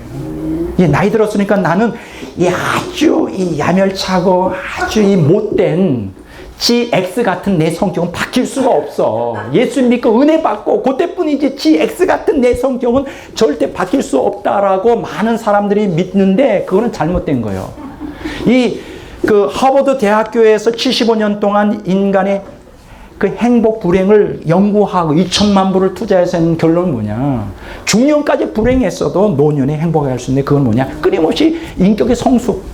나이 들었으니까 나는 아주 야멸차고 아주 못된 GX 같은 내 성격은 바뀔 수가 없어. 예수 믿고 은혜 받고 그때뿐이지 GX 같은 내 성격은 절대 바뀔 수 없다라고 많은 사람들이 믿는데 그거는 잘못된 거예요. 하버드 대학교에서 75년 동안 인간의 행복 불행을 연구하고 2천만 불을 투자해서 한 결론은 뭐냐? 중년까지 불행했어도 노년에 행복할 수 있는데 그건 뭐냐? 끊임없이 인격의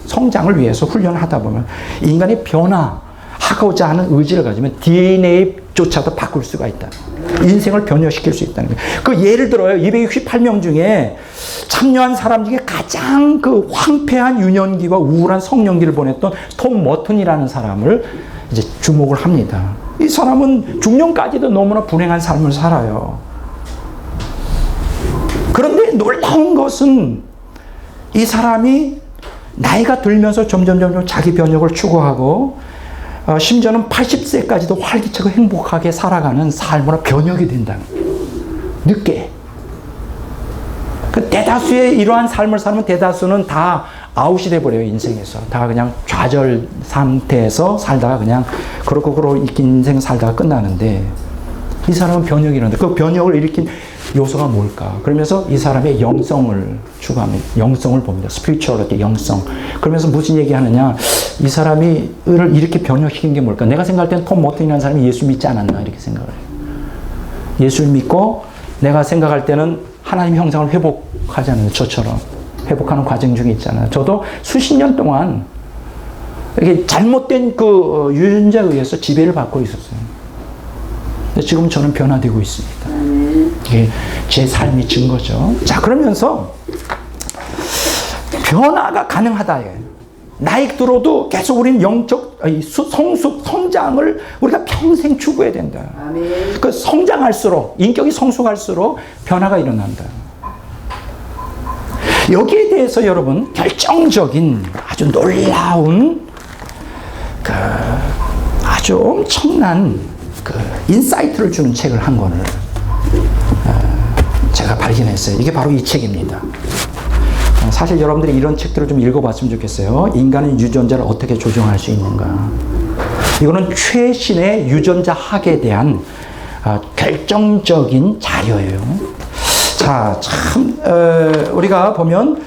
성장을 위해서 훈련을 하다 보면 인간의 변화하고자 하는 의지를 가지면 DNA조차도 바꿀 수가 있다. 인생을 변화시킬 수 있다는 거예요. 예를 들어요. 268명 중에 참여한 사람 중에 가장 황폐한 유년기와 우울한 성년기를 보냈던 톰 머튼이라는 사람을 이제 주목을 합니다. 이 사람은 중년까지도 너무나 불행한 삶을 살아요. 그런데 놀라운 것은 이 사람이 나이가 들면서 점점 자기 변혁을 추구하고 심지어는 80세까지도 활기차고 행복하게 살아가는 삶으로 변혁이 된다는 거예요. 늦게. 대다수의 이러한 삶을 살면 대다수는 다 아웃이 돼버려요, 인생에서. 다 그냥 좌절 상태에서 살다가 그냥 그렇고 인생 살다가 끝나는데 이 사람은 변혁이 일어나는데 그 변혁을 일으킨 요소가 뭘까? 그러면서 이 사람의 영성을 추구하면 영성을 봅니다. 스피리추얼리티, 영성. 그러면서 무슨 얘기하느냐? 이 사람이 이렇게 변혁시킨 게 뭘까? 내가 생각할 땐 톰 머튼이라는 사람이 예수 믿지 않았나 이렇게 생각을 해요. 예수를 믿고 내가 생각할 때는 하나님 형상을 회복하잖아요. 저처럼. 회복하는 과정 중에 있잖아요. 저도 수십 년 동안 이렇게 잘못된 유전자에 의해서 지배를 받고 있었어요. 근데 지금 저는 변화되고 있습니다. 이게 제 삶의 증거죠. 자, 그러면서 변화가 가능하다. 나이 들어도 계속 우리는 영적 성숙, 성장을 우리가 평생 추구해야 된다. 성장할수록, 인격이 성숙할수록 변화가 일어난다. 여기에 대해서 여러분 결정적인 아주 놀라운 아주 엄청난 인사이트를 주는 책을 한 권을 제가 발견했어요. 이게 바로 이 책입니다. 사실 여러분들이 이런 책들을 좀 읽어봤으면 좋겠어요. 인간의 유전자를 어떻게 조정할 수 있는가. 이거는 최신의 유전자 학에 대한 결정적인 자료예요. 자, 참, 우리가 보면,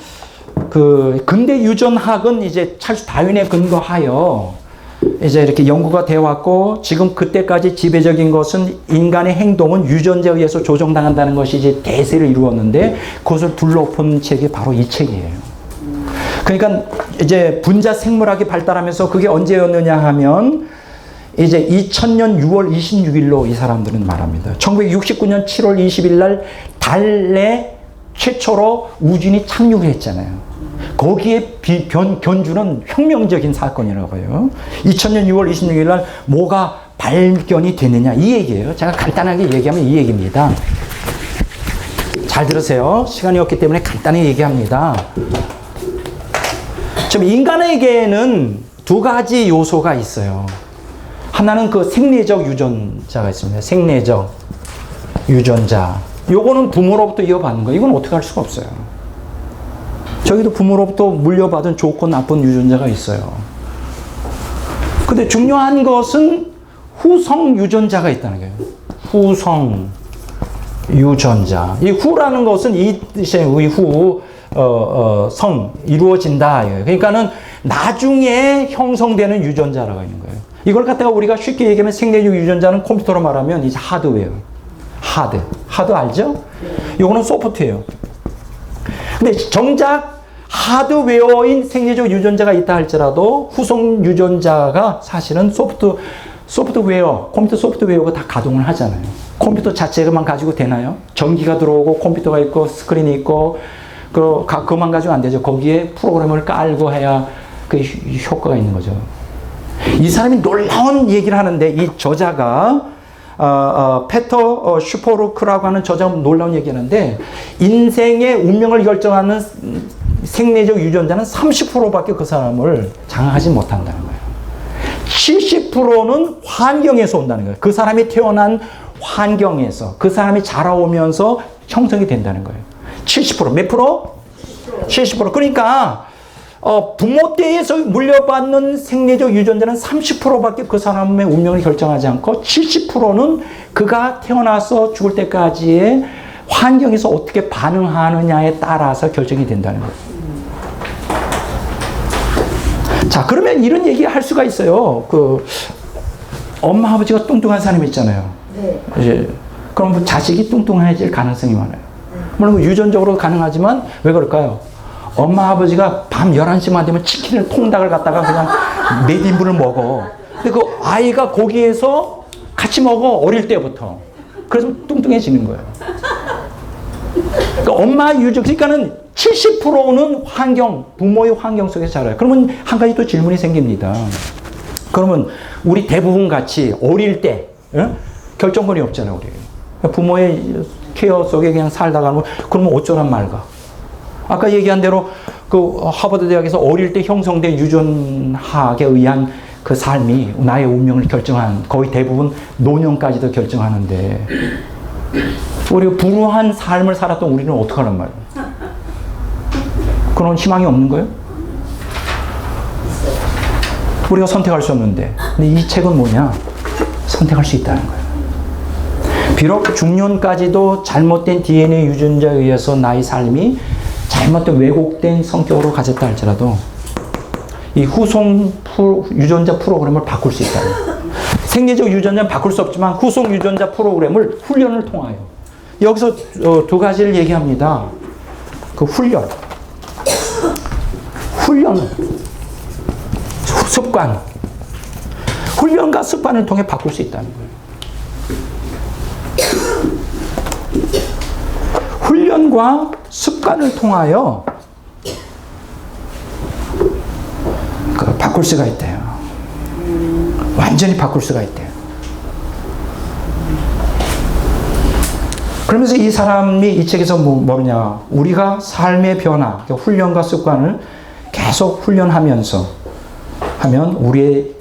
근대 유전학은 이제 찰스 다윈에 근거하여 이제 이렇게 연구가 되어 왔고, 지금 그때까지 지배적인 것은 인간의 행동은 유전자에 의해서 조정당한다는 것이 이제 대세를 이루었는데, 그것을 둘러본 책이 바로 이 책이에요. 그러니까 이제 분자 생물학이 발달하면서 그게 언제였느냐 하면, 이제 2000년 6월 26일로 이 사람들은 말합니다. 1969년 7월 20일 날 달에 최초로 우주인이 착륙을 했잖아요. 거기에 견주는 혁명적인 사건이라고 해요. 2000년 6월 26일 날 뭐가 발견이 됐느냐 이 얘기예요. 제가 간단하게 얘기하면 이 얘기입니다. 잘 들으세요. 시간이 없기 때문에 간단히 얘기합니다. 지금 인간에게는 두 가지 요소가 있어요. 하나는 그 생리적 유전자가 있습니다. 생리적 유전자. 요거는 부모로부터 이어받는 거예요. 이건 어떻게 할 수가 없어요. 저기도 부모로부터 물려받은 좋고 나쁜 유전자가 있어요. 근데 중요한 것은 후성 유전자가 있다는 거예요. 후성 유전자. 이 후라는 것은 이 뜻의 후, 성, 이루어진다. 그러니까는 나중에 형성되는 유전자라고 있는 거예요. 이걸 갖다가 우리가 쉽게 얘기하면 생리적 유전자는 컴퓨터로 말하면 이제 하드웨어. 하드 알죠? 이거는 소프트웨어. 근데 정작 하드웨어인 생리적 유전자가 있다 할지라도 후성 유전자가 사실은 소프트웨어, 컴퓨터 소프트웨어가 다 가동을 하잖아요. 컴퓨터 자체만 가지고 되나요? 전기가 들어오고 컴퓨터가 있고 스크린이 있고 그것만 가지고 안 되죠. 거기에 프로그램을 깔고 해야 그 효과가 있는 거죠. 이 사람이 놀라운 얘기를 하는데 이 저자가 페터 슈퍼루크라고 하는 저자가 놀라운 얘기를 하는데 인생의 운명을 결정하는 생리적 유전자는 30%밖에 그 사람을 장악하지 못한다는 거예요. 70%는 환경에서 온다는 거예요. 그 사람이 태어난 환경에서 그 사람이 자라오면서 형성이 된다는 거예요. 70% 몇 프로? 70%. 그러니까 부모 때에서 물려받는 생리적 유전자는 30%밖에 그 사람의 운명을 결정하지 않고 70%는 그가 태어나서 죽을 때까지의 환경에서 어떻게 반응하느냐에 따라서 결정이 된다는 거예요. 자, 그러면 이런 얘기 할 수가 있어요. 엄마, 아버지가 뚱뚱한 사람이 있잖아요. 네. 이제, 그럼 자식이 뚱뚱해질 가능성이 많아요. 물론 유전적으로 가능하지만 왜 그럴까요? 엄마, 아버지가 밤 11시만 되면 치킨을 통닭을 갖다가 그냥 몇 인분을 먹어. 근데 그 아이가 거기에서 같이 먹어, 어릴 때부터. 그래서 뚱뚱해지는 거예요. 그러니까 엄마 유전, 그러니까는 70%는 부모의 환경 속에서 자라요. 그러면 한 가지 또 질문이 생깁니다. 그러면 우리 대부분 같이 어릴 때, 결정권이 없잖아요, 우리. 부모의 케어 속에 그냥 살다가, 그러면 어쩌란 말까? 아까 얘기한 대로 그 하버드 대학에서 어릴 때 형성된 유전학에 의한 그 삶이 나의 운명을 결정한 거의 대부분 노년까지도 결정하는데 우리가 불우한 삶을 살았던 우리는 어떡하란 말이에요? 그런 희망이 없는 거예요? 우리가 선택할 수 없는데. 근데 이 책은 뭐냐? 선택할 수 있다는 거예요. 비록 중년까지도 잘못된 DNA 유전자에 의해서 나의 삶이 잘못된 왜곡된 성격으로 가졌다 할지라도 이 후속 유전자 프로그램을 바꿀 수 있다는 거예요. 생리적 유전자는 바꿀 수 없지만 후속 유전자 프로그램을 훈련을 통하여 여기서 두 가지를 얘기합니다. 그 훈련, 습관, 훈련과 습관을 통해 바꿀 수 있다는 거예요. 훈련과 습관을 통하여 바꿀 수가 있대요. 완전히 바꿀 수가 있대요. 그러면서 이 사람이 이 책에서 뭐냐? 우리가 삶의 변화, 훈련과 습관을 계속 훈련하면서 하면 우리의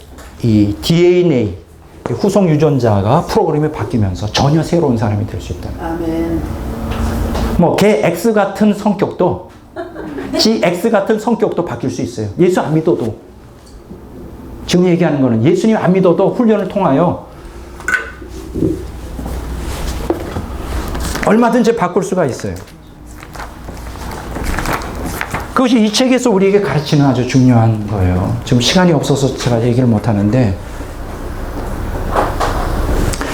이 DNA, 후속 유전자가 프로그램이 바뀌면서 전혀 새로운 사람이 될 수 있다. 아멘. 걔 X 같은 성격도, GX 같은 성격도 바뀔 수 있어요. 예수 안 믿어도. 지금 얘기하는 거는 예수님 안 믿어도 훈련을 통하여 얼마든지 바꿀 수가 있어요. 그것이 이 책에서 우리에게 가르치는 아주 중요한 거예요. 지금 시간이 없어서 제가 얘기를 못 하는데,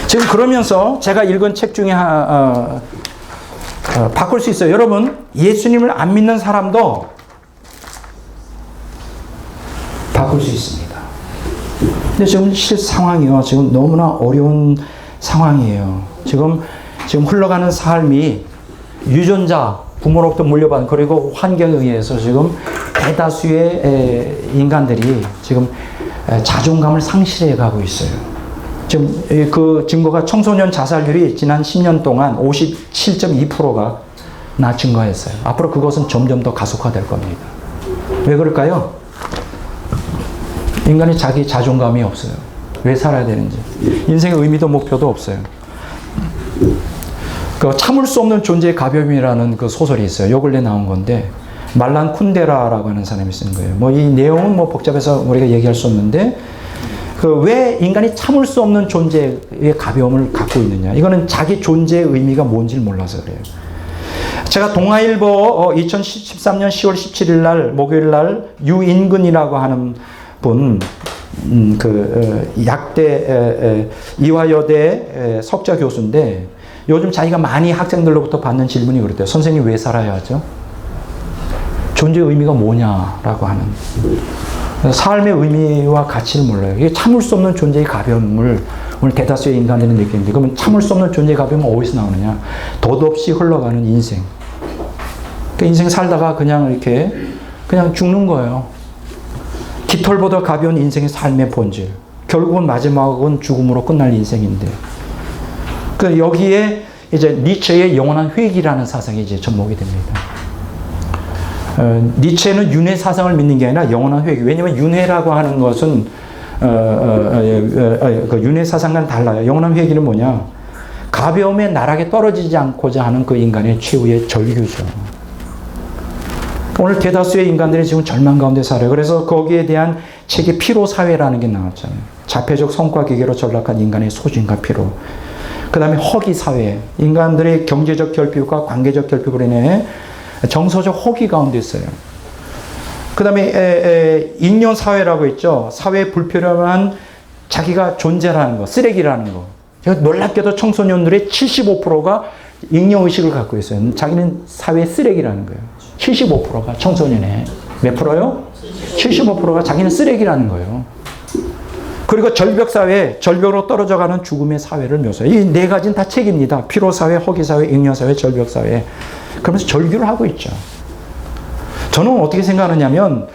지금 그러면서 제가 읽은 책 중에 바꿀 수 있어요. 여러분, 예수님을 안 믿는 사람도 바꿀 수 있습니다. 근데 지금 상황이요. 지금 너무나 어려운 상황이에요. 지금 흘러가는 삶이 유전자, 부모로부터 물려받은 그리고 환경에 의해서 지금 대다수의 인간들이 지금 자존감을 상실해 가고 있어요. 지금 그 증거가 청소년 자살률이 지난 10년 동안 57.2%가 증가했어요. 앞으로 그것은 점점 더 가속화될 겁니다. 왜 그럴까요? 인간이 자기 자존감이 없어요. 왜 살아야 되는지. 인생의 의미도 목표도 없어요. 그 참을 수 없는 존재의 가벼움이라는 그 소설이 있어요. 요 근래 나온 건데 말란 쿤데라라고 하는 사람이 쓴 거예요. 뭐 이 내용은 뭐 복잡해서 우리가 얘기할 수 없는데 그 왜 인간이 참을 수 없는 존재의 가벼움을 갖고 있느냐. 이거는 자기 존재의 의미가 뭔지를 몰라서 그래요. 제가 동아일보 2013년 10월 17일 날 목요일 날 유인근이라고 하는 분 약대 이화여대 석좌 교수인데 요즘 자기가 많이 학생들로부터 받는 질문이 그랬대요. 선생님 왜 살아야 하죠? 존재의 의미가 뭐냐라고 하는. 삶의 의미와 가치를 몰라요. 이게 참을 수 없는 존재의 가벼움을 오늘 대다수의 인간들이 느끼는데 그러면 참을 수 없는 존재의 가벼움은 어디서 나오느냐? 덧없이 흘러가는 인생. 그 인생 살다가 그냥 이렇게 그냥 죽는 거예요. 깃털보다 가벼운 인생의 삶의 본질. 결국은 마지막은 죽음으로 끝날 인생인데. 그 여기에 이제 니체의 영원한 회귀라는 사상이 이제 접목이 됩니다. 니체는 윤회 사상을 믿는 게 아니라 영원한 회귀. 왜냐하면 윤회라고 하는 것은 그 윤회 사상과는 달라요. 영원한 회귀는 뭐냐? 가벼움의 나락에 떨어지지 않고자 하는 그 인간의 최후의 절규죠. 오늘 대다수의 인간들이 지금 절망 가운데 살아요. 그래서 거기에 대한 책이 피로사회라는 게 나왔잖아요. 자폐적 성과 기계로 전락한 인간의 소진과 피로. 그 다음에 허기사회. 인간들의 경제적 결핍과 관계적 결핍으로 인해 정서적 허기 가운데 있어요. 그 다음에 인연사회라고 있죠. 사회에 불필요한 자기가 존재라는 거, 쓰레기라는 거. 놀랍게도 청소년들의 75%가 잉여의식을 갖고 있어요. 자기는 사회 쓰레기라는 거예요. 75%가 청소년의 몇 프로요? 75%가 자기는 쓰레기라는 거예요. 그리고 절벽사회, 절벽으로 떨어져가는 죽음의 사회를 묘사해요. 이 네 가지는 다 책입니다. 피로사회, 허기사회, 잉여사회, 절벽사회. 그러면서 절규를 하고 있죠. 저는 어떻게 생각하냐면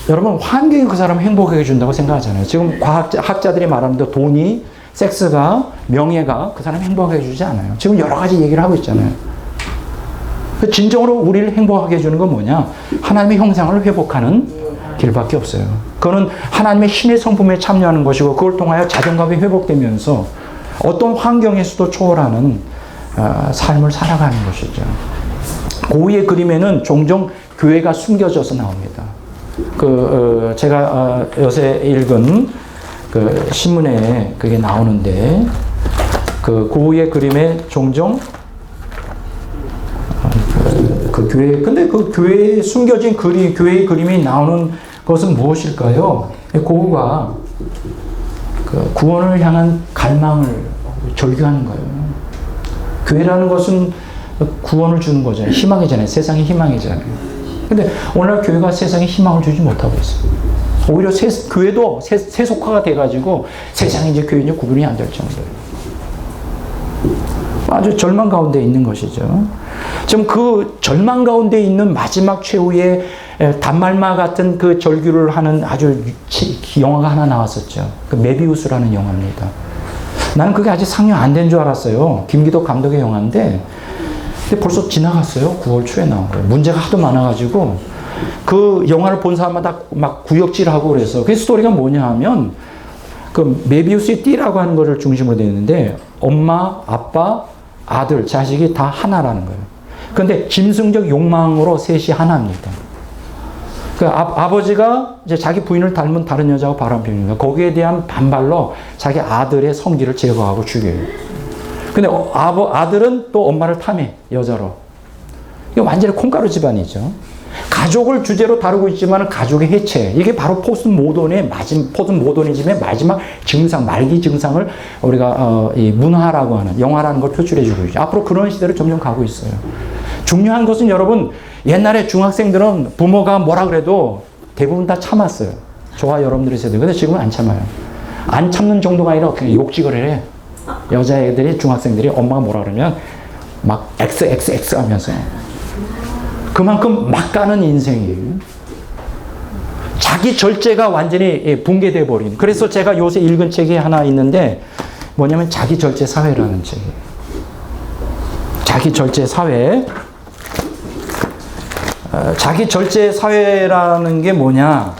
여러분 환경이 그 사람을 행복하게 해준다고 생각하잖아요. 지금 학자들이 말하는 대로 돈이, 섹스가, 명예가 그 사람을 행복하게 해주지 않아요. 지금 여러 가지 얘기를 하고 있잖아요. 진정으로 우리를 행복하게 해주는 건 뭐냐? 하나님의 형상을 회복하는 길밖에 없어요. 그거는 하나님의 신의 성품에 참여하는 것이고 그걸 통하여 자존감이 회복되면서 어떤 환경에서도 초월하는 삶을 살아가는 것이죠. 고의의 그림에는 종종 교회가 숨겨져서 나옵니다. 제가 요새 읽은 그 신문에 그게 나오는데 그 고의의 그림에 종종 그 교회, 근데 그 교회에 숨겨진 그림, 교회의 그림이 나오는 것은 무엇일까요? 고우가 그 구원을 향한 갈망을 절규하는 거예요. 교회라는 것은 구원을 주는 거잖아요. 희망이잖아요. 세상의 희망이잖아요. 근데 오늘날 교회가 세상에 희망을 주지 못하고 있어요. 오히려 교회도 세속화가 돼가지고 세상에 이제 교회 이제 구분이 안 될 정도예요. 아주 절망 가운데 있는 것이죠. 지금 그 절망 가운데 있는 마지막 최후의 단말마 같은 그 절규를 하는 아주 영화가 하나 나왔었죠. 그 메비우스라는 영화입니다. 나는 그게 아직 상영 안 된 줄 알았어요. 김기덕 감독의 영화인데 근데 벌써 지나갔어요. 9월 초에 나온 거예요. 문제가 하도 많아가지고 그 영화를 본 사람마다 막 구역질하고 그래서 그 스토리가 뭐냐 하면 그 메비우스의 띠라고 하는 거를 중심으로 되어 있는데 엄마, 아빠, 아들, 자식이 다 하나라는 거예요. 그런데 짐승적 욕망으로 셋이 하나입니다. 그 아버지가 이제 자기 부인을 닮은 다른 여자하고 바람 피우니까 거기에 대한 반발로 자기 아들의 성기를 제거하고 죽여요. 근데 아들은 또 엄마를 탐해, 여자로. 이거 완전히 콩가루 집안이죠. 가족을 주제로 다루고 있지만 가족의 해체. 이게 바로 포스트모더니즘의 마지막 증상, 말기 증상을 우리가 이 문화라고 하는, 영화라는 걸 표출해주고 있죠. 앞으로 그런 시대로 점점 가고 있어요. 중요한 것은 여러분, 옛날에 중학생들은 부모가 뭐라 그래도 대부분 다 참았어요. 저와 여러분들의 세대. 근데 지금은 안 참아요. 안 참는 정도가 아니라 그냥 욕직을 해. 여자애들이, 중학생들이 엄마가 뭐라 그러면 막 XX 하면서 그만큼 막 가는 인생이에요. 자기 절제가 완전히 붕괴돼 버린. 그래서 제가 요새 읽은 책이 하나 있는데 뭐냐면 자기 절제 사회라는 책이에요. 자기 절제 사회. 자기 절제 사회라는 게 뭐냐?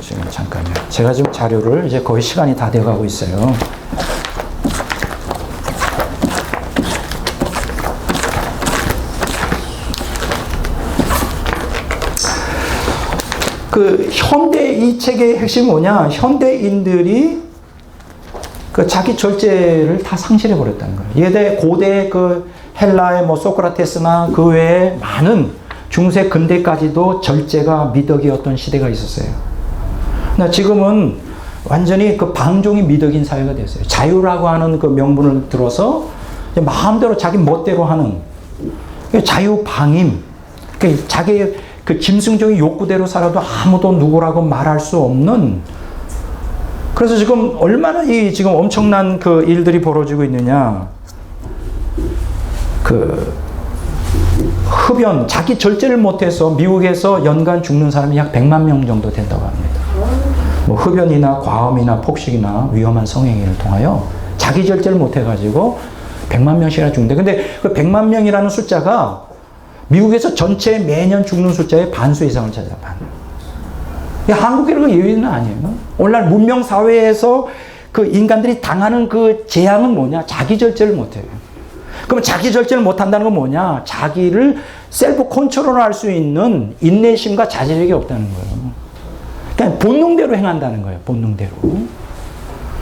지금 잠깐요. 제가 지금 자료를 이제 거의 시간이 다 돼가고 있어요. 그 현대 이 책의 핵심이 뭐냐? 현대인들이 그 자기 절제를 다 상실해 버렸다는 거예요. 예대 고대 그 헬라의 뭐 소크라테스나 그 외에 많은 중세 근대까지도 절제가 미덕이었던 시대가 있었어요. 근데 지금은 완전히 그 방종이 미덕인 사회가 됐어요. 자유라고 하는 그 명분을 들어서 마음대로 자기 멋대로 하는 자유 방임. 자기 그 짐승적인 욕구대로 살아도 아무도 누구라고 말할 수 없는. 그래서 지금 얼마나 이 지금 엄청난 그 일들이 벌어지고 있느냐. 그 흡연, 자기 절제를 못해서 미국에서 연간 죽는 사람이 약 100만 명 정도 된다고 합니다. 뭐 흡연이나 과음이나 폭식이나 위험한 성행위를 통하여 자기 절제를 못해가지고 100만 명씩이나 죽는데, 근데 그 100만 명이라는 숫자가 미국에서 전체 매년 죽는 숫자의 반수 이상을 차지해요. 한국이라는 예외는 아니에요. 오늘날 문명 사회에서 그 인간들이 당하는 그 재앙은 뭐냐? 자기 절제를 못해요. 그럼 자기 절제를 못한다는 건 뭐냐? 자기를 셀프 컨트롤할 수 있는 인내심과 자제력이 없다는 거예요. 그냥 본능대로 행한다는 거예요. 본능대로.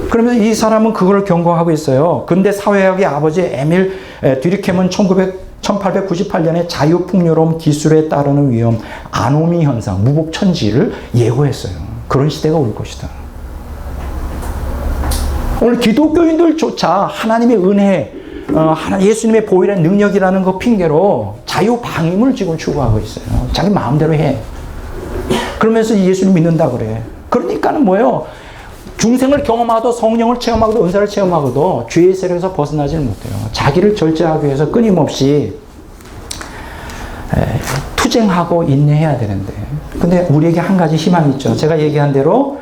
그러면서 이 사람은 그걸 경고하고 있어요. 근대 사회학의 아버지 에밀 듀리켐은 1898년에 자유풍요로움 기술에 따르는 위험, 아노미 현상, 무법천지를 예고했어요. 그런 시대가 올 것이다. 오늘 기독교인들조차 하나님의 은혜, 예수님의 보혈의 능력이라는 그 핑계로 자유방임을 지금 추구하고 있어요. 자기 마음대로 해. 그러면서 예수님 믿는다 그래. 그러니까는 뭐예요? 중생을 경험하고도 성령을 체험하고도 은사를 체험하고도 죄의 세력에서 벗어나지는 못해요. 자기를 절제하기 위해서 끊임없이 투쟁하고 인내해야 되는데, 근데 우리에게 한 가지 희망이 있죠. 제가 얘기한 대로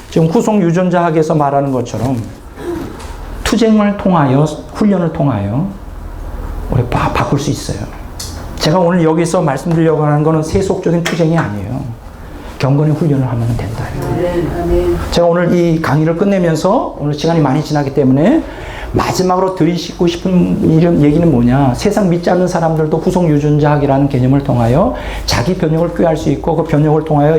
지금 후속 유전자학에서 말하는 것처럼 투쟁을 통하여, 훈련을 통하여 우리 바꿀 수 있어요. 제가 오늘 여기서 말씀드리려고 하는 것은 세속적인 투쟁이 아니에요. 경건의 훈련을 하면 된다. 제가 오늘 이 강의를 끝내면서, 오늘 시간이 많이 지나기 때문에 마지막으로 드리고 싶은 얘기는 뭐냐? 세상 믿지 않는 사람들도 후속 유전자학이라는 개념을 통하여 자기 변혁을 꾀할 수 있고, 그 변혁을 통하여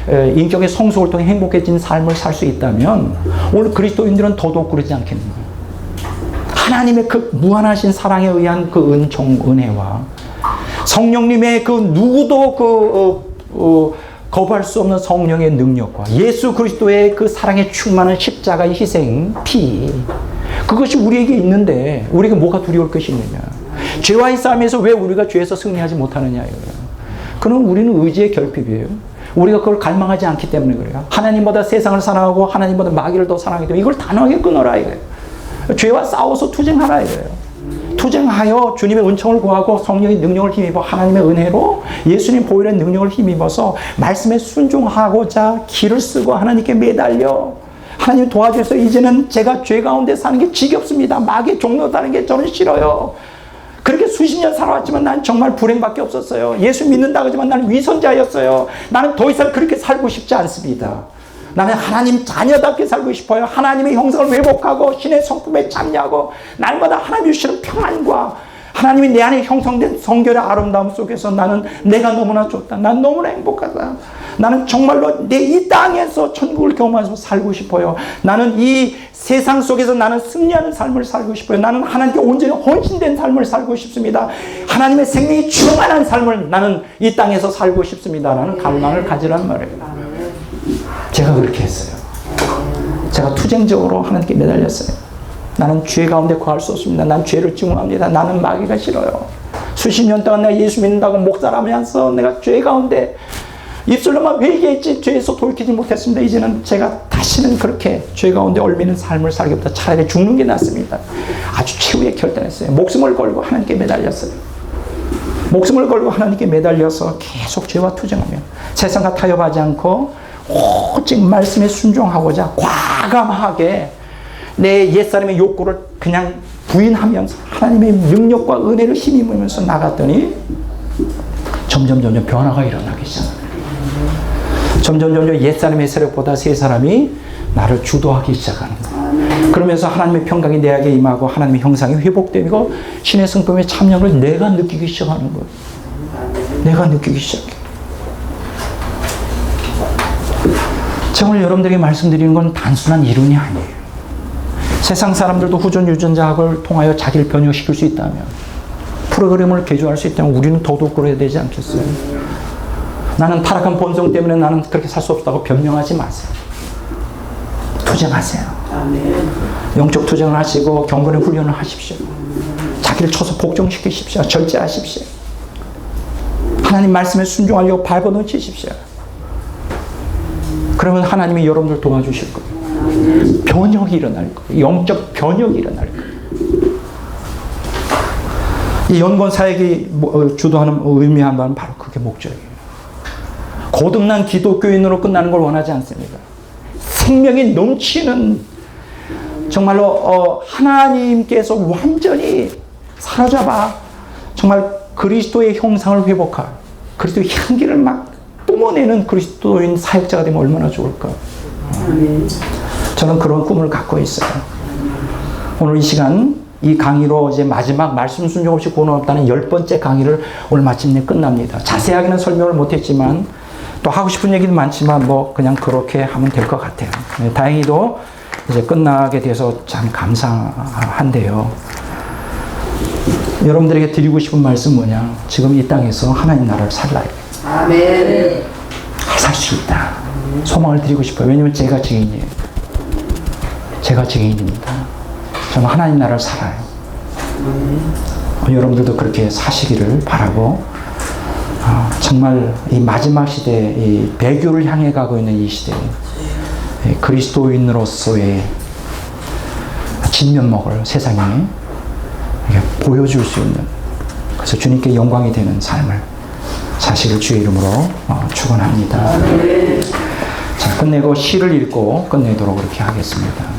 인격의 성숙을 통해 행복해진 삶을 살 수 있다면 오늘 그리스도인들은 더더욱 그러지 않겠는가? 하나님의 그 무한하신 사랑에 의한 그 은혜와 성령님의 그 누구도 거부할 수 없는 성령의 능력과 예수 그리스도의 그 사랑에 충만한 십자가의 희생, 피, 그것이 우리에게 있는데 우리에게 뭐가 두려울 것이 있느냐? 죄와의 싸움에서 왜 우리가 죄에서 승리하지 못하느냐 이거예요. 그럼 우리는 의지의 결핍이에요. 우리가 그걸 갈망하지 않기 때문에 그래요. 하나님보다 세상을 사랑하고 하나님보다 마귀를 더 사랑하기 때문에 이걸 단호하게 끊어라 이거예요. 죄와 싸워서 투쟁하라 이거예요. 투쟁하여 주님의 은총을 구하고 성령의 능력을 힘입어 하나님의 은혜로 예수님 보혈의 능력을 힘입어서 말씀에 순종하고자 길을 쓰고 하나님께 매달려 하나님 도와주셔서 이제는 제가 죄 가운데 사는 게 지겹습니다. 마귀의 종로다는 게 저는 싫어요. 그렇게 수십 년 살아왔지만 난 정말 불행밖에 없었어요. 예수 믿는다고 하지만 나는 위선자였어요. 나는 더 이상 그렇게 살고 싶지 않습니다. 나는 하나님 자녀답게 살고 싶어요. 하나님의 형상을 회복하고 신의 성품에 참여하고 날마다 하나님이 주시는 평안과 하나님이 내 안에 형성된 성결의 아름다움 속에서 나는 내가 너무나 좋다. 난 너무나 행복하다. 나는 정말로 내 이 땅에서 천국을 경험하면서 살고 싶어요. 나는 이 세상 속에서 나는 승리하는 삶을 살고 싶어요. 나는 하나님께 온전히 헌신된 삶을 살고 싶습니다. 하나님의 생명이 충만한 삶을 나는 이 땅에서 살고 싶습니다. 라는 갈망을 가지란 말이에요. 제가 그렇게 했어요. 제가 투쟁적으로 하나님께 매달렸어요. 나는 죄 가운데 거할 수 없습니다. 난 죄를 증오합니다. 나는 마귀가 싫어요. 수십 년 동안 내가 예수 믿는다고 목사라면서 내가 죄 가운데 입술로만 회개했지 죄에서 돌이키지 못했습니다. 이제는 제가 다시는 그렇게 죄 가운데 얽매이는 삶을 살기보다 차라리 죽는 게 낫습니다. 아주 최후의 결단했어요. 목숨을 걸고 하나님께 매달렸어요. 목숨을 걸고 하나님께 매달려서 계속 죄와 투쟁하며 세상과 타협하지 않고 오직 말씀에 순종하고자 과감하게 내 옛사람의 욕구를 그냥 부인하면서 하나님의 능력과 은혜를 힘입으면서 나갔더니 점점 변화가 일어나기 시작합니다. 점점 옛사람의 세력보다 새 사람이 나를 주도하기 시작하는 거예요. 그러면서 하나님의 평강이 내게 임하고 하나님의 형상이 회복되고 신의 성품의 참여를 내가 느끼기 시작하는 거예요. 내가 느끼기 시작해. 제가 오늘 여러분들에게 말씀드리는 건 단순한 이론이 아니에요. 세상 사람들도 후전 유전자학을 통하여 자기를 변형시킬 수 있다면, 프로그램을 개조할 수 있다면 우리는 더더욱 그래야 되지 않겠어요? 나는 타락한 본성 때문에 나는 그렇게 살 수 없다고 변명하지 마세요. 투쟁하세요. 영적 투쟁을 하시고 경건의 훈련을 하십시오. 자기를 쳐서 복종시키십시오. 절제하십시오. 하나님 말씀에 순종하려고 발버둥치십시오. 그러면 하나님이 여러분들 도와주실 거예요. 변혁이 일어날 거예요. 영적 변혁이 일어날 거예요. 이 연구원 사역이 주도하는 의미한 바는 바로 그게 목적이에요. 거듭난 기독교인으로 끝나는 걸 원하지 않습니다. 생명이 넘치는 정말로 하나님께서 완전히 사로잡아 정말 그리스도의 형상을 회복할, 그리스도의 향기를 막 뿜어내는 그리스도인 사역자가 되면 얼마나 좋을까. 저는 그런 꿈을 갖고 있어요. 오늘 이 시간 이 강의로 이제 마지막 말씀 순종 없이 구원 없다는 10번째 강의를 오늘 마침내 끝납니다. 자세하게는 설명을 못했지만 또 하고 싶은 얘기도 많지만 뭐 그냥 그렇게 하면 될 것 같아요. 네, 다행히도 이제 끝나게 돼서 참 감사한데요. 여러분들에게 드리고 싶은 말씀 뭐냐? 지금 이 땅에서 하나님 나라를 살라요. 아멘. 살 수 있다. 소망을 드리고 싶어요. 왜냐면 제가 증인이에요. 제가 증인입니다. 저는 하나님 나라를 살아요. 여러분들도 그렇게 사시기를 바라고, 정말 이 마지막 시대, 이 배교를 향해 가고 있는 이 시대에 그리스도인으로서의 진면목을 세상에 보여줄 수 있는, 그래서 주님께 영광이 되는 삶을 사시길 주의 이름으로 축원합니다. 자, 끝내고 시를 읽고 끝내도록 그렇게 하겠습니다.